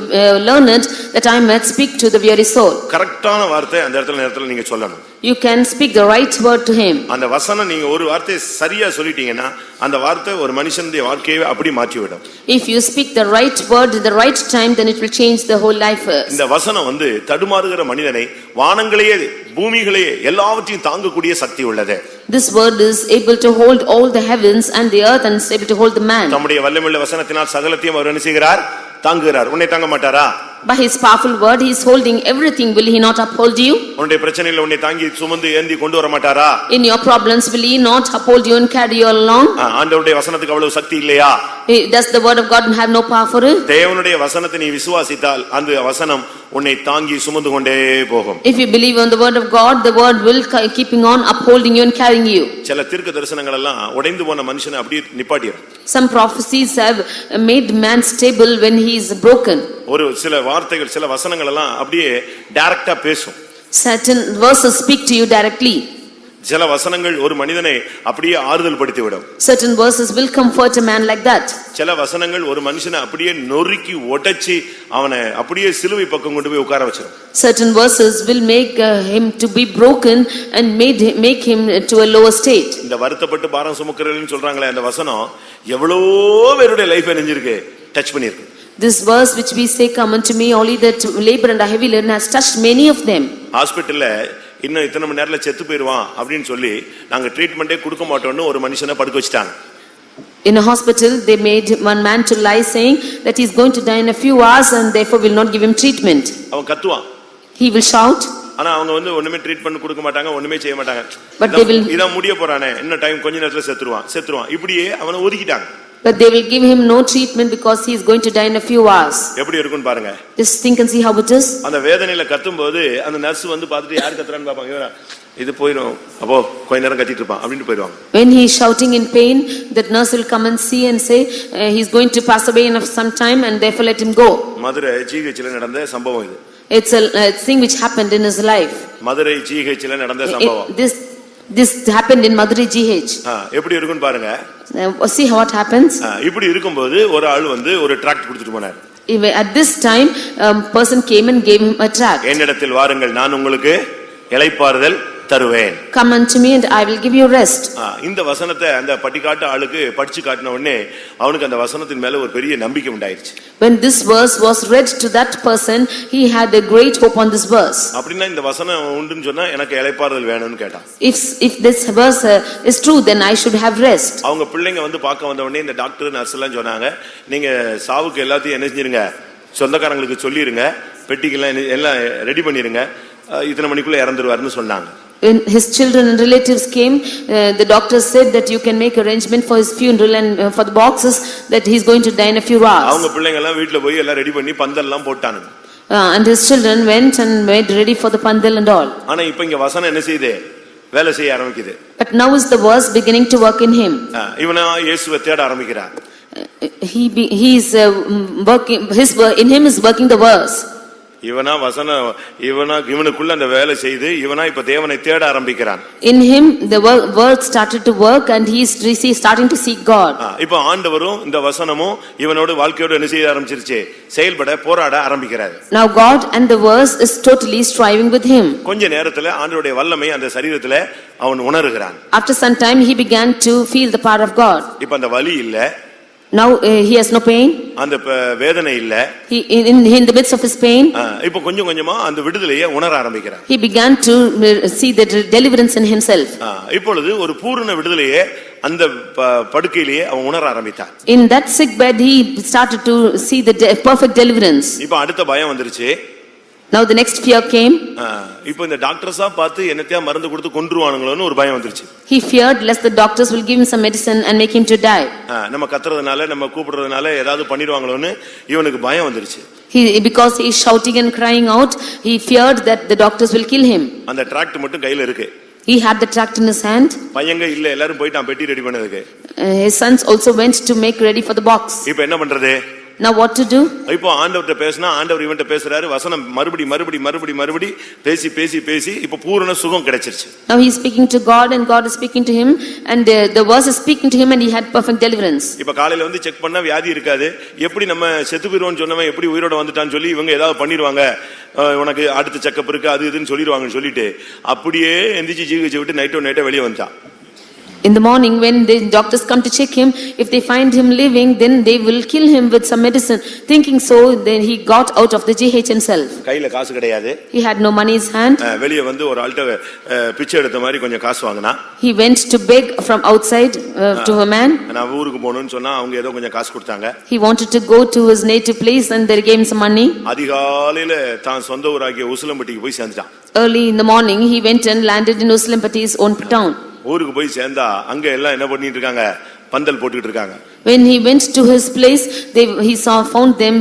S2: learned, that I might speak to the weary soul.
S1: கரெக்ட்டான வார்த்தை அந்த நேரத்துல நீங்க சொல்லணும்.
S2: You can speak the right word to him.
S1: அந்த வசனம் நீங்க ஒரு வார்த்தை சரியா சொல்லிட்டீங்கன்னா அந்த வார்த்தை ஒரு மனுஷனுடைய வாழ்க்கையை அப்படி மாற்றி விடும்.
S2: If you speak the right word at the right time, then it will change the whole life.
S1: இந்த வசனம் தடுமாறுகிற மனிதனை வானங்களையே பூமிகளையே எல்லாவற்றையும் தாங்கக்கூடிய சக்தி உள்ளது.
S2: This word is able to hold all the heavens and the earth and is able to hold the man.
S1: நம்முடைய வல்லமையுள்ள வசனத்தினால் சகலத்தையும் அவர் என்ன செய்கிறார்? தாங்குகிறார். உன்னை தாங்க மாட்டாரா?
S2: By his powerful word he is holding everything. Will he not uphold you?
S1: உன்னுடைய பிரச்சனையில உன்னை தாங்கி சுமந்து ஏந்தி கொண்டு வர மாட்டாரா?
S2: In your problems will he not uphold you and carry you along?
S1: ஆண்டவருடைய வசனத்துக்கு அவ்வளவு சக்தி இல்லையா?
S2: Does the word of God have no power for it?
S1: தேவனுடைய வசனத்தை நீ விசுவாசித்தால் அந்த வசனம் உன்னை தாங்கி சுமந்து கொண்டே போகும்.
S2: If you believe on the word of God, the word will keeping on upholding you and carrying you.
S1: சில தீர்க்க தரிசனங்கள் எல்லாம் உடைந்து போன மனுஷனை அப்படியே நிப்பாட்டிரும்.
S2: Some prophecies have made man stable when he is broken.
S1: ஒரு சில வார்த்தைகள் சில வசனங்கள் எல்லாம் அப்படியே டைரக்டா பேசும்.
S2: Certain verses speak to you directly.
S1: சில வசனங்கள் ஒரு மனிதனை அப்படியே ஆறுதல் படுத்தி விடும்.
S2: Certain verses will comfort a man like that.
S1: சில வசனங்கள் ஒரு மனுஷனை அப்படியே நொறுக்கி உடைச்சி அவனை அப்படியே சிலுவை பக்கம் கொண்டு போய் உட்கார வச்சிரும்.
S2: Certain verses will make him to be broken and make him to a lower state.
S1: இந்த வருத்தப்பட்டு பாரம் சுமக்கிறவர்கள்னு சொல்றாங்களே அந்த வசனம் எவ்வளவு பேருடைய லைஃப் நெஞ்சிருக்கு, டச் பண்ணிருக்கு.
S2: This verse which we say, come unto me all ye that labor and are heavy laden, has touched many of them.
S1: ஹாஸ்பிடல்ல இன்னும் இத்தனை மணி நேரத்துல செத்து போயிடுவான் அப்படின்னு சொல்லி நாங்க ட்ரீட்மெண்டே கொடுக்க மாட்டோம்னு ஒரு மனுஷனை படுக்க வச்சிட்டாங்க.
S2: In a hospital they made one man to lie saying that he is going to die in a few hours and therefore will not give him treatment.
S1: அவன் கத்துவான்.
S2: He will shout.
S1: ஆனா அவங்க ஒண்ணுமே ட்ரீட்மெண்ட் கொடுக்க மாட்டாங்க, ஒண்ணுமே செய்ய மாட்டாங்க.
S2: But they will,
S1: இதான் முடிய போறானே, இன்னும் டைம் கொஞ்ச நேரத்துல செத்துருவான் இப்படியே அவனை ஒதுக்கிட்டாங்க.
S2: But they will give him no treatment because he is going to die in a few hours.
S1: எப்படி இருக்குன்னு பாருங்க.
S2: Just think and see how it is.
S1: அந்த வேதனையில கத்தும்போது அந்த நர்ஸ் பார்த்துட்டு யார் கத்துறான்னு பாப்பாங்க. இது போயிடும், அப்போ கொஞ்ச நேரம் கத்திட்டு இருப்பான் அப்படினு போயிடுவாங்க.
S2: When he is shouting in pain, that nurse will come and see and say he is going to pass away in some time and therefore let him go.
S1: Madurai ஜிஹெச்ல நடந்த சம்பவம் இது.
S2: It's a thing which happened in his life.
S1: Madurai ஜிஹெச்ல நடந்த சம்பவம்.
S2: This happened in Madurai GH.
S1: எப்படி இருக்குன்னு பாருங்க.
S2: See what happens.
S1: இப்படி இருக்கும்போது ஒரு ஆள் ஒரு ட்ராக்ட் கொடுத்துட்டு போனார்.
S2: At this time person came and gave him a tract.
S1: என்னிடத்தில் வாருங்கள் நான் உங்களுக்கு இளைப்பாறுதல் தருவேன்.
S2: Come unto me and I will give you rest.
S1: இந்த வசனத்தை அந்த பட்டிக்காட்டு ஆளுக்கு படிச்சு காட்டின உடனே அவனுக்கு அந்த வசனத்தின் மேல ஒரு பெரிய நம்பிக்கை உண்டாயிருச்சு.
S2: When this verse was read to that person, he had a great hope on this verse.
S1: அப்படினா இந்த வசனம் உண்டுன்னு சொன்னா எனக்கு இளைப்பாறுதல் வேணும்னு கேட்டான்.
S2: If this verse is true, then I should have rest.
S1: அவங்க பிள்ளைங்க வந்து பார்க்க வந்த உடனே இந்த டாக்டர் நர்ஸ் எல்லாம் சொன்னாங்க, நீங்க சாவுக்கு எல்லாத்தையும் என்ன செஞ்சிருங்க, சொந்தக்காரங்களுக்கு சொல்லிருங்க, பெட்டிக்கெல்லாம் எல்லாம் ரெடி பண்ணிருங்க, இத்தனை மணிக்குள்ள இறந்துருவாருன்னு சொன்னாங்க.
S2: When his children and relatives came, the doctor said that you can make arrangement for his funeral and for the boxes that he is going to die in a few hours.
S1: அவங்க பிள்ளைங்க எல்லாம் வீட்ல போய் எல்லாம் ready பண்ணி பந்தல்லாம் போட்டானுங்க.
S2: And his children went and made ready for the pandal and all.
S1: ஆனா இப்போ இங்க வசனம் என்ன செய்யுது, வேலை செய்ய ஆரம்பிக்குது.
S2: But now is the verse beginning to work in him.
S1: இவனா இயேசுவை தேட ஆரம்பிக்கிறான்.
S2: He is working, in him is working the verse.
S1: இவனுக்குள்ள அந்த வேலை செய்து இவனா இப்ப தேவனை தேட ஆரம்பிக்கிறான்.
S2: In him the word started to work and he is starting to seek God.
S1: இப்ப ஆண்டவரும் இந்த வசனமும் இவனோட வாழ்க்கையோட என்ன செய்ய ஆரம்பிச்சிருச்சு, செயல்பட போராட ஆரம்பிக்கிறார்.
S2: Now God and the verse is totally striving with him.
S1: கொஞ்ச நேரத்துல ஆண்டவருடைய வல்லமை அந்த சரீரத்துல அவன் உணர்கிறான்.
S2: After some time he began to feel the power of God.
S1: இப்ப அந்த வலி இல்ல.
S2: Now he has no pain.
S1: அந்த வேதனை இல்ல.
S2: He in the midst of his pain.
S1: இப்ப கொஞ்சம் கொஞ்சமா அந்த விடுதலையை உணர ஆரம்பிக்கிறான்.
S2: He began to see the deliverance in himself.
S1: இப்பொழுது ஒரு பூரண விடுதலையை அந்த படுக்கையிலேயே அவன் உணர ஆரம்பித்தான்.
S2: In that sick bed he started to see the perfect deliverance.
S1: இப்ப அடுத்த பயம் வந்துருச்சு.
S2: Now the next fear came.
S1: இப்போ இந்த டாக்டர்ஸா பார்த்து என்னத்தையா மருந்து கொடுத்து கொன்றுவானுங்களோன்னு ஒரு பயம் வந்துருச்சு.
S2: He feared lest the doctors will give him some medicine and make him to die.
S1: நம்ம கத்துறதுனால நம்ம கூப்பிடுறதுனால ஏதாவது பண்ணிடுவாங்களோன்னு இவனுக்கு பயம் வந்துருச்சு.
S2: Because he is shouting and crying out, he feared that the doctors will kill him.
S1: அந்த டிராக்ட் மட்டும் கையில இருக்கு.
S2: He had the tract in his hand.
S1: பையங்க இல்ல, எல்லாரும் போய்ட்டான் பெட்டி ரெடி பண்ணதுக்கு.
S2: His sons also went to make ready for the box.
S1: இப்போ என்ன பண்றது?
S2: Now what to do?
S1: இப்போ ஆண்டவர்ட்ட பேசினா ஆண்டவர் இவன்ட்ட பேசுறாரு, வசனம் மறுபடி பேசி இப்போ பூரண சுகம் கிடைச்சிருச்சு.
S2: Now he is speaking to God and God is speaking to him and the verse is speaking to him and he had perfect deliverance.
S1: இப்போ காலையில வந்து செக் பண்ணா வியாதி இருக்காது. எப்படி நம்ம செத்து போயிரோன்னு சொன்னவன் எப்படி உயிரோட வந்துட்டான்னு சொல்லி இவங்க ஏதாவது பண்ணிடுவாங்க, உனக்கு அடுத்த செக்கப் இருக்கு அது இதுன்னு சொல்லிடுவாங்கன்னு சொல்லிட்டு அப்படியே எந்திரிச்சு ஜீவிச்சு விட்டு நைட்டோ வெளியே வந்துட்டான்.
S2: In the morning when the doctors come to check him, if they find him living, then they will kill him with some medicine. Thinking so, then he got out of the GH himself.
S1: கையில காசு கிடையாது.
S2: He had no money in his hand.
S1: வெளியே வந்து ஒரு ஆள்கிட்ட பிச்சை எடுத்த மாதிரி கொஞ்சம் காசு வாங்கினா.
S2: He went to beg from outside to a man.
S1: நான் ஊருக்கு போகணும்னு சொன்னா அவங்க ஏதோ கொஞ்சம் காசு கொடுத்தாங்க.
S2: He wanted to go to his native place and they gave him some money.
S1: அதிகாலையில தான் சொந்த ஊராகிய உசிலம்பட்டிக்கு போய் சேர்ந்துட்டான்.
S2: Early in the morning he went and landed in Usilampati's own town.
S1: ஊருக்கு போய் சேர்ந்தா அங்க எல்லாம் என்ன பண்ணிட்டு இருக்காங்க, பந்தல் போட்டுட்டு இருக்காங்க.
S2: When he went to his place, he found them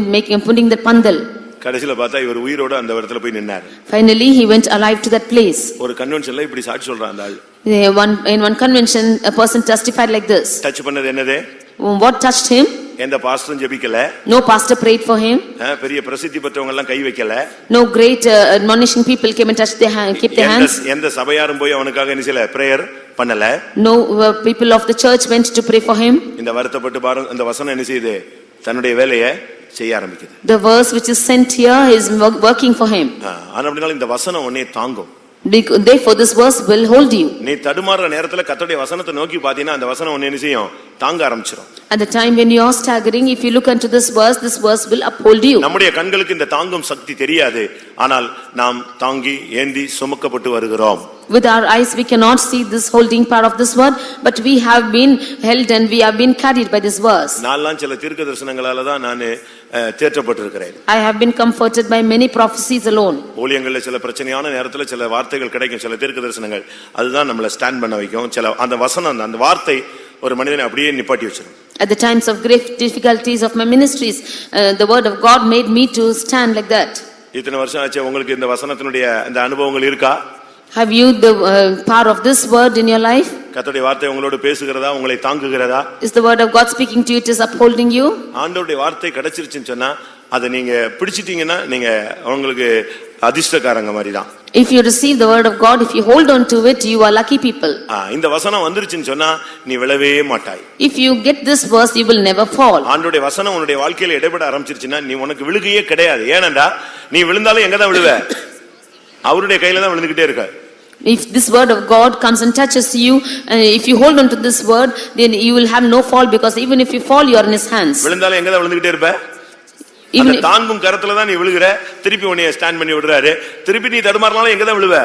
S2: putting the pandal.
S1: கடைசில பார்த்தா இவர் உயிரோட அந்த இடத்துல போய் நின்னார்.
S2: Finally he went alive to that place.
S1: ஒரு கன்வென்ஷன்ல இப்படி சாட்சி சொல்றான் அந்த ஆள்.
S2: In one convention a person testified like this.
S1: Touch பண்ணது என்னது?
S2: What touched him?
S1: எந்த பாஸ்டரும் ஜெபிக்கல.
S2: No pastor prayed for him.
S1: பெரிய பிரசித்தி பெற்றவங்க எல்லாம் கை வைக்கல.
S2: No great admonishing people came and touched their hand, kept their hands.
S1: எந்த சபையாரும் போய் அவனுக்காக என்ன செய்யல, பிரேயர் பண்ணல.
S2: No people of the church went to pray for him.
S1: இந்த வருத்தப்பட்டு பாரு அந்த வசனம் என்ன செய்யுது, தன்னுடைய வேலையை செய்ய ஆரம்பிக்குது.
S2: The verse which is sent here is working for him.
S1: ஆனா அப்படினால இந்த வசனம் உன்னை தாங்கும்.
S2: Therefore this verse will hold you.
S1: நீ தடுமாறுற நேரத்துல கர்த்தருடைய வசனத்தை நோக்கி பாத்தீனா அந்த வசனம் உன்னை என்ன செய்யும், தாங்க ஆரம்பிச்சிரும்.
S2: At the time when you are staggering, if you look into this verse will uphold you.
S1: நம்முடைய கண்களுக்கு இந்த தாங்கும் சக்தி தெரியாது, ஆனால் நாம் தாங்கி ஏந்தி சுமக்கப்பட்டு வருகிறோம்.
S2: With our eyes we cannot see this holding power of this word, but we have been held and we have been carried by this verse.
S1: நான்லாம் சில தீர்க்கதரிசனங்களால தான் நான் தேற்றப்பட்டிருக்கிறேன்.
S2: I have been comforted by many prophecies alone.
S1: ஊழியங்கள்ல சில பிரச்சனையான நேரத்துல சில வார்த்தைகள் கிடைக்கும், சில தீர்க்கதரிசனங்கள் அதுதான் நம்மள ஸ்டாண்ட் பண்ண வைக்கும். சில அந்த வசனம் அந்த வார்த்தை ஒரு மனிதனை அப்படியே நிப்பாட்டி வச்சிரும்.
S2: At the times of great difficulties of my ministries, the word of God made me to stand like that.
S1: இத்தனை வருஷம் ஆச்சு, உங்களுக்கு இந்த வசனத்தினுடைய அந்த அனுபவங்கள் இருக்கா?
S2: Have you the power of this word in your life?
S1: கர்த்தருடைய வார்த்தை உங்களோட பேசுகிறதா, உங்களை தாங்குகிறதா?
S2: Is the word of God speaking to you, it is upholding you?
S1: ஆண்டவருடைய வார்த்தை கிடைச்சிருச்சுன்னு சொன்னா அதை நீங்க பிடிச்சிட்டீங்கன்னா நீங்க உங்களுக்கு அதிர்ஷ்டக்காரங்க மாதிரி தான்.
S2: If you receive the word of God, if you hold on to it, you are lucky people.
S1: இந்த வசனம் வந்துருச்சுன்னு சொன்னா நீ விழவே மாட்டாய்.
S2: If you get this verse, you will never fall.
S1: ஆண்டவருடைய வசனம் உன்னுடைய வாழ்க்கையில இடைபட ஆரம்பிச்சிருச்சுன்னா நீ உனக்கு விழுகையே கிடையாது. ஏனென்றா நீ விழுந்தாலும் எங்க தான் விழுவ? அவருடைய கையில தான் விழுந்துகிட்டே இருக்க.
S2: If this word of God comes and touches you, and if you hold on to this word, then you will have no fall, because even if you fall, you are in his hands.
S1: விழுந்தாலும் எங்க தான் விழுந்துகிட்டே இருப்ப?
S2: Even
S1: அந்த தாங்கும் கரத்துல தான் நீ விழுகிற. திருப்பி உன்னை ஸ்டாண்ட் பண்ணி விடுறாரு. திருப்பி நீ தடுமாறினாலும் எங்க தான் விழுவ?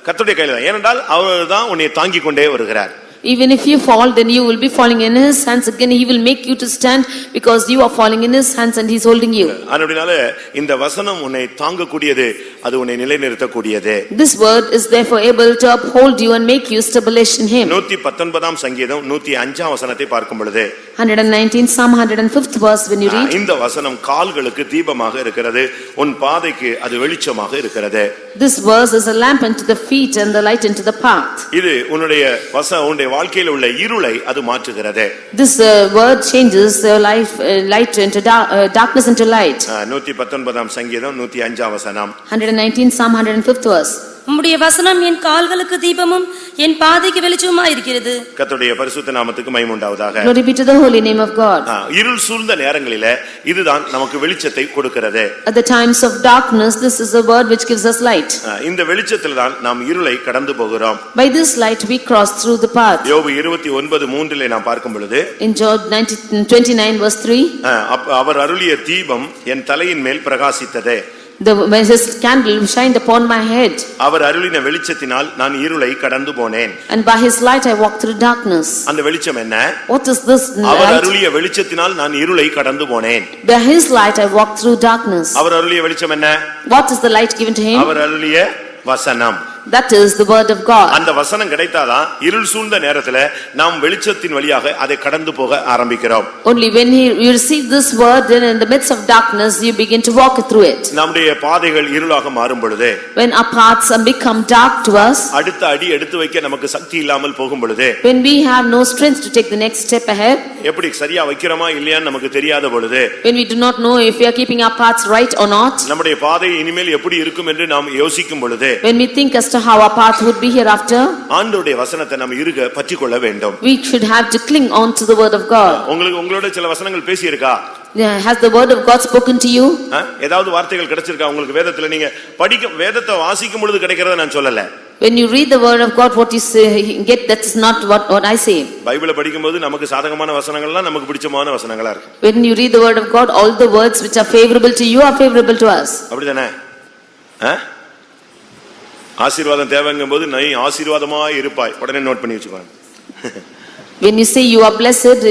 S1: கர்த்தருடைய கையில தான். ஏனென்றால் அவர் தான் உன்னை தாங்கிக் கொண்டே வருகிறார்.
S2: Even if you fall, then you will be falling in his hands again. He will make you to stand, because you are falling in his hands and he is holding you.
S1: அப்படினால இந்த வசனம் உன்னை தாங்கக்கூடியது, அது உன்னை நிலைநிறுத்தக்கூடியது.
S2: This word is therefore able to uphold you and make you established in him.
S1: 119 சங்கீதம் 105 வசனத்தை பார்க்கும் பொழுது
S2: 119 Psalm 105th verse when you read,
S1: இந்த வசனம் கால்களுக்கு தீபமாக இருக்கிறது, உன் பாதைக்கு அது வெளிச்சமாக இருக்கிறது.
S2: this verse is a lamp unto the feet and the light unto the path.
S1: இது உன்னுடைய உன்னுடைய வாழ்க்கையில் உள்ள இருளை அது மாற்றுகிறது.
S2: This word changes life, light into darkness into light.
S1: 119 சங்கீதம் 105 வசனம்.
S2: 119 Psalm 105th verse.
S3: உம்முடைய வசனம் என் கால்களுக்கு தீபமும் என் பாதைக்கு வெளிச்சமுமாய் இருக்கிறது.
S1: கர்த்தருடைய பரிசுத்த நாமத்துக்கு மகிமை உண்டாவதாக.
S2: Glory be to the holy name of God.
S1: இருள் சூழ்ந்த நேரங்களிலே இதுதான் நமக்கு வெளிச்சத்தை கொடுக்கிறது.
S2: At the times of darkness, this is the word which gives us light.
S1: இந்த வெளிச்சத்தில் தான் நாம் இருளை கடந்து போகிறோம்.
S2: By this light we cross through the path.
S1: யோபு 29:3 நாம் பார்க்கும் பொழுது,
S2: In Job 29 verse 3,
S1: அவர் அருளிய தீபம் என் தலையின் மேல் பிரகாசித்ததே.
S2: his candle shined upon my head.
S1: அவர் அருளின வெளிச்சத்தினால் நான் இருளை கடந்து போனேன்.
S2: And by his light I walked through darkness.
S1: அந்த வெளிச்சம் என்ன?
S2: What is this
S1: our
S2: light?
S1: அருளிய வெளிச்சத்தினால் நான் இருளை கடந்து போனேன்.
S2: By his light I walked through darkness.
S1: அவர் அருளிய வெளிச்சம் என்ன?
S2: What is the light given to him?
S1: அவர் அருளிய வசனம்.
S2: That is the word of God.
S1: அந்த வசனம் கிடைத்தாதான் இருள் சூழ்ந்த நேரத்துல நாம் வெளிச்சத்தின் வழியாக அதை கடந்து போக ஆரம்பிக்கிறோம்.
S2: Only when you receive this word, then in the midst of darkness you begin to walk through it.
S1: நம்முடைய பாதைகள் இருளாக மாறும் பொழுது,
S2: When our paths become dark to us,
S1: அடுத்த அடி எடுத்து வைக்க நமக்கு சக்தி இல்லாமல் போகும் பொழுது,
S2: when we have no strength to take the next step ahead,
S1: எப்படி சரியா வைக்கிறோமா இல்லையான்னு நமக்கு தெரியாத பொழுது,
S2: when we do not know if we are keeping our paths right or not,
S1: நம்முடைய பாதை இனிமேல் எப்படி இருக்கும் என்று நாம் யோசிக்கும் பொழுது,
S2: when we think as to how our path would be hereafter,
S1: ஆண்டவருடைய வசனத்தை நாம் இருக பற்றிக்கொள்ள வேண்டும்.
S2: we should have to cling on to the word of God.
S1: உங்களோட சில வசனங்கள் பேசி இருக்கா?
S2: Has the word of God spoken to you?
S1: ஏதாவது வார்த்தைகள் கிடைச்சிருக்கா உங்களுக்கு? வேதத்துல நீங்க படிக்க வேதத்தை வாசிக்கும் பொழுது கிடைக்கிறத நான் சொல்லல.
S2: When you read the word of God, what you say, get, that's not what I say.
S1: பைபிளை படிக்கும்போது நமக்கு சாதகமான வசனங்கள்லாம் நமக்கு பிடிச்சமான வசனங்களா இருக்கு.
S2: When you read the word of God, all the words which are favorable to you are favorable to us.
S1: அப்படிதானே? ஆசீர்வாதம் தேவைங்கும்போது நீ ஆசீர்வாதமாய் இருப்பாய், உடனே நோட் பண்ணி வச்சுக்கோங்க.
S2: When you say you are blessed,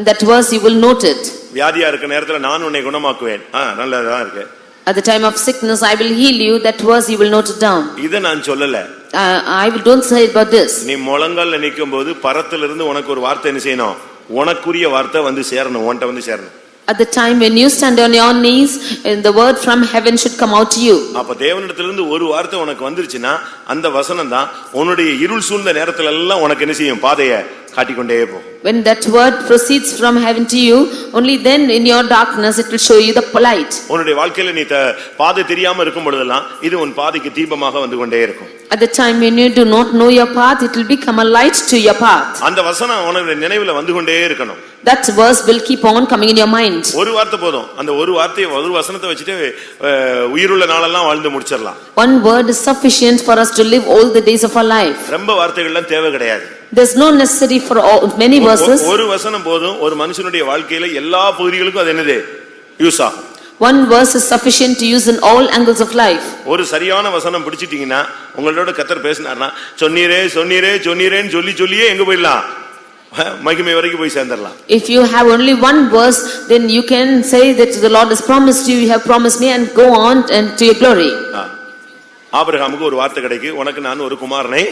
S2: that verse you will note it.
S1: வியாதியா இருக்க நேரத்துல நான் உன்னை குணமாக்குவேன், நல்லதா இருக்கு.
S2: At the time of sickness I will heal you, that verse you will note it down.
S1: இத நான் சொல்லல.
S2: Don't say about this.
S1: நீ முழங்கால்ல நிக்கும்போது பரத்திலிருந்து உனக்கு ஒரு வார்த்தை என்ன செய்யணும்? உனக்குரிய வார்த்தை வந்து சேரணும், உன்கிட்ட வந்து சேரணும்.
S2: At the time when you stand on your knees, the word from heaven should come out to you.
S1: அப்ப தேவனிடத்திலிருந்து ஒரு வார்த்தை உனக்கு வந்துருச்சுனா அந்த வசனம் தான் உன்னுடைய இருள் சூழ்ந்த நேரத்துல எல்லாம் உனக்கு என்ன செய்யும்? பாதையை காட்டிக்கொண்டே போகும்.
S2: When that word proceeds from heaven to you, only then in your darkness it will show you the light.
S1: உன்னுடைய வாழ்க்கையில நீ பாதை தெரியாம இருக்கும் பொழுதெல்லாம் இது உன் பாதைக்கு தீபமாக வந்து கொண்டே இருக்கும்.
S2: At the time when you do not know your path, it will become a light to your path.
S1: அந்த வசனம் உன்னுடைய நினைவுல வந்து கொண்டே இருக்கணும்.
S2: That verse will keep on coming in your mind.
S1: ஒரு வார்த்தை போதும். அந்த ஒரு வார்த்தையை ஒரு வசனத்தை வச்சிட்டு உயிருள்ள நாளெல்லாம் வாழ்ந்து முடிச்சிரலாம்.
S2: One word is sufficient for us to live all the days of our life.
S1: ரொம்ப வார்த்தைகள்லாம் தேவை கிடையாது.
S2: There's no necessity for many verses.
S1: ஒரு வசனம் போதும் ஒரு மனுஷனுடைய வாழ்க்கையில எல்லா பகுதிகளுக்கும் அது என்னது? யூஸ் ஆகும்.
S2: One verse is sufficient to use in all angles of life.
S1: ஒரு சரியான வசனம் பிடிச்சிட்டீங்கன்னா உங்களோட கர்த்தர் பேசினார்னா சொன்னீரே சொன்னீரே சொன்னீரேன்னு சொல்லியே எங்க போயிடலாம்? மகிமை வரைக்கும் போய் சேர்ந்துடலாம்.
S2: If you have only one verse, then you can say that the Lord has promised you have promised me, and go on and to your glory.
S1: ஆபிரகாமுக்கு ஒரு வார்த்தை கிடைக்கு, உனக்கு நான் ஒரு குமாரனை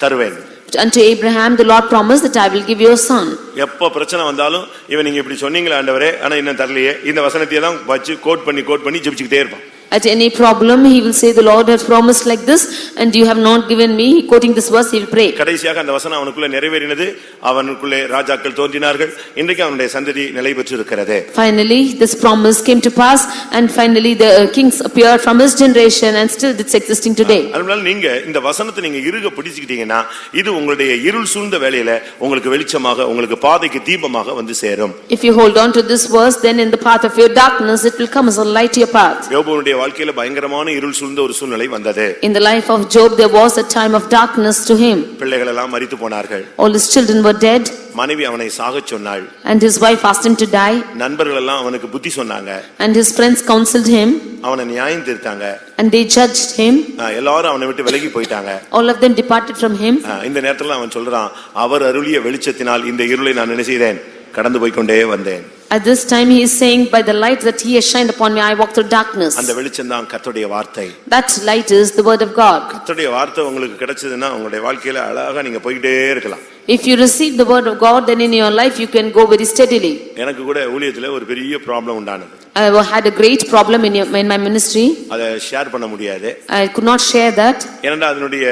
S1: தருவேன்.
S2: Unto Abraham the Lord promised that I will give you a son.
S1: எப்ப பிரச்சனை வந்தாலும் இவன் நீங்க இப்படி சொன்னீங்களா ஆண்டவரே, ஆனா இன்னும் தரலையே, இந்த வசனத்தை தான் வச்சு கோட் பண்ணி ஜெபிச்சுக்கிட்டே இருப்பான்.
S2: At any problem he will say the Lord has promised like this and you have not given me. Quoting this verse he will pray.
S1: கடைசியாக அந்த வசனம் அவனுக்குள்ள நிறைவேறினது. அவனுக்குள்ளே ராஜாக்கள் தோன்றினார்கள். இன்றைக்கு அவனுடைய சந்ததி நிலை பெற்று இருக்கிறது.
S2: Finally this promise came to pass and finally the kings appeared from his generation and still it's existing today.
S1: அதனால நீங்க இந்த வசனத்தை நீங்க இறுக பிடிச்சிட்டீங்கன்னா இது உங்களுடைய இருள் சூழ்ந்த வேளையில உங்களுக்கு வெளிச்சமாக, உங்களுக்கு பாதைக்கு தீபமாக வந்து சேரும்.
S2: If you hold on to this verse, then in the path of your darkness it will come as a light to your path.
S1: யோபுவுடைய வாழ்க்கையில பயங்கரமான இருள் சூழ்ந்த ஒரு சூழ்நிலை வந்தது.
S2: In the life of Job there was a time of darkness to him.
S1: பிள்ளைகள் எல்லாம் மரித்து போனார்கள்.
S2: All his children were dead.
S1: மனைவி அவனை சாகச் சொன்னாள்.
S2: And his wife asked him to die.
S1: நண்பர்கள் எல்லாம் அவனுக்கு புத்தி சொன்னாங்க.
S2: And his friends counseled him.
S1: அவனை நியாயம் தீர்த்தாங்க.
S2: And they judged him.
S1: எல்லாரும் அவனை விட்டு விலகி போயிட்டாங்க.
S2: All of them departed from him.
S1: இந்த நேரத்துல அவன் சொல்றான், அவர் அருளிய வெளிச்சத்தினால் இந்த இருளை நான் என்ன செய்தேன், கடந்து போய் கொண்டே வந்தேன்.
S2: At this time he is saying, by the light that he has shined upon me I walk through darkness.
S1: அந்த வெளிச்சம் தான் கர்த்தருடைய வார்த்தை.
S2: That light is the word of God.
S1: கர்த்தருடைய வார்த்தை உங்களுக்கு கிடைச்சதுன்னா உங்களுடைய வாழ்க்கையில அழகா நீங்க போயிட்டே இருக்கலாம்.
S2: If you receive the word of God, then in your life you can go very steadily.
S1: எனக்கு கூட ஊழியத்துல ஒரு பெரிய ப்ராப்ளம் உண்டானது.
S2: I had a great problem in my ministry.
S1: அதை ஷேர் பண்ண முடியாது.
S2: I could not share that.
S1: ஏன்னா அதனுடைய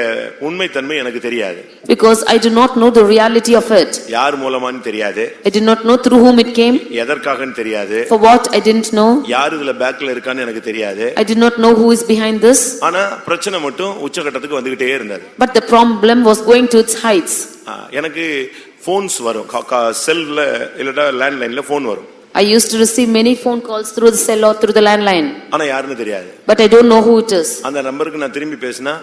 S1: உண்மை தன்மை எனக்கு தெரியாது.
S2: Because I do not know the reality of it.
S1: யார் மூலமான்னு தெரியாது.
S2: I did not know through whom it came.
S1: எதற்காகன்னு தெரியாது.
S2: For what I didn't know.
S1: யார் இதுல பேக்ல இருக்கான்னு எனக்கு தெரியாது.
S2: I did not know who is behind this.
S1: ஆனா பிரச்சனை மட்டும் உச்சகட்டத்துக்கு வந்துகிட்டே இருந்தது.
S2: But the problem was going to its heights.
S1: எனக்கு போன்ஸ் வரும், செல்ல இல்லடா லேண்ட்லைன்ல போன் வரும்.
S2: I used to receive many phone calls through the cell or through the landline.
S1: ஆனா யாருன்னு தெரியாது.
S2: But I don't know who it is.
S1: அந்த நம்பருக்கு நான் திரும்பி பேசினா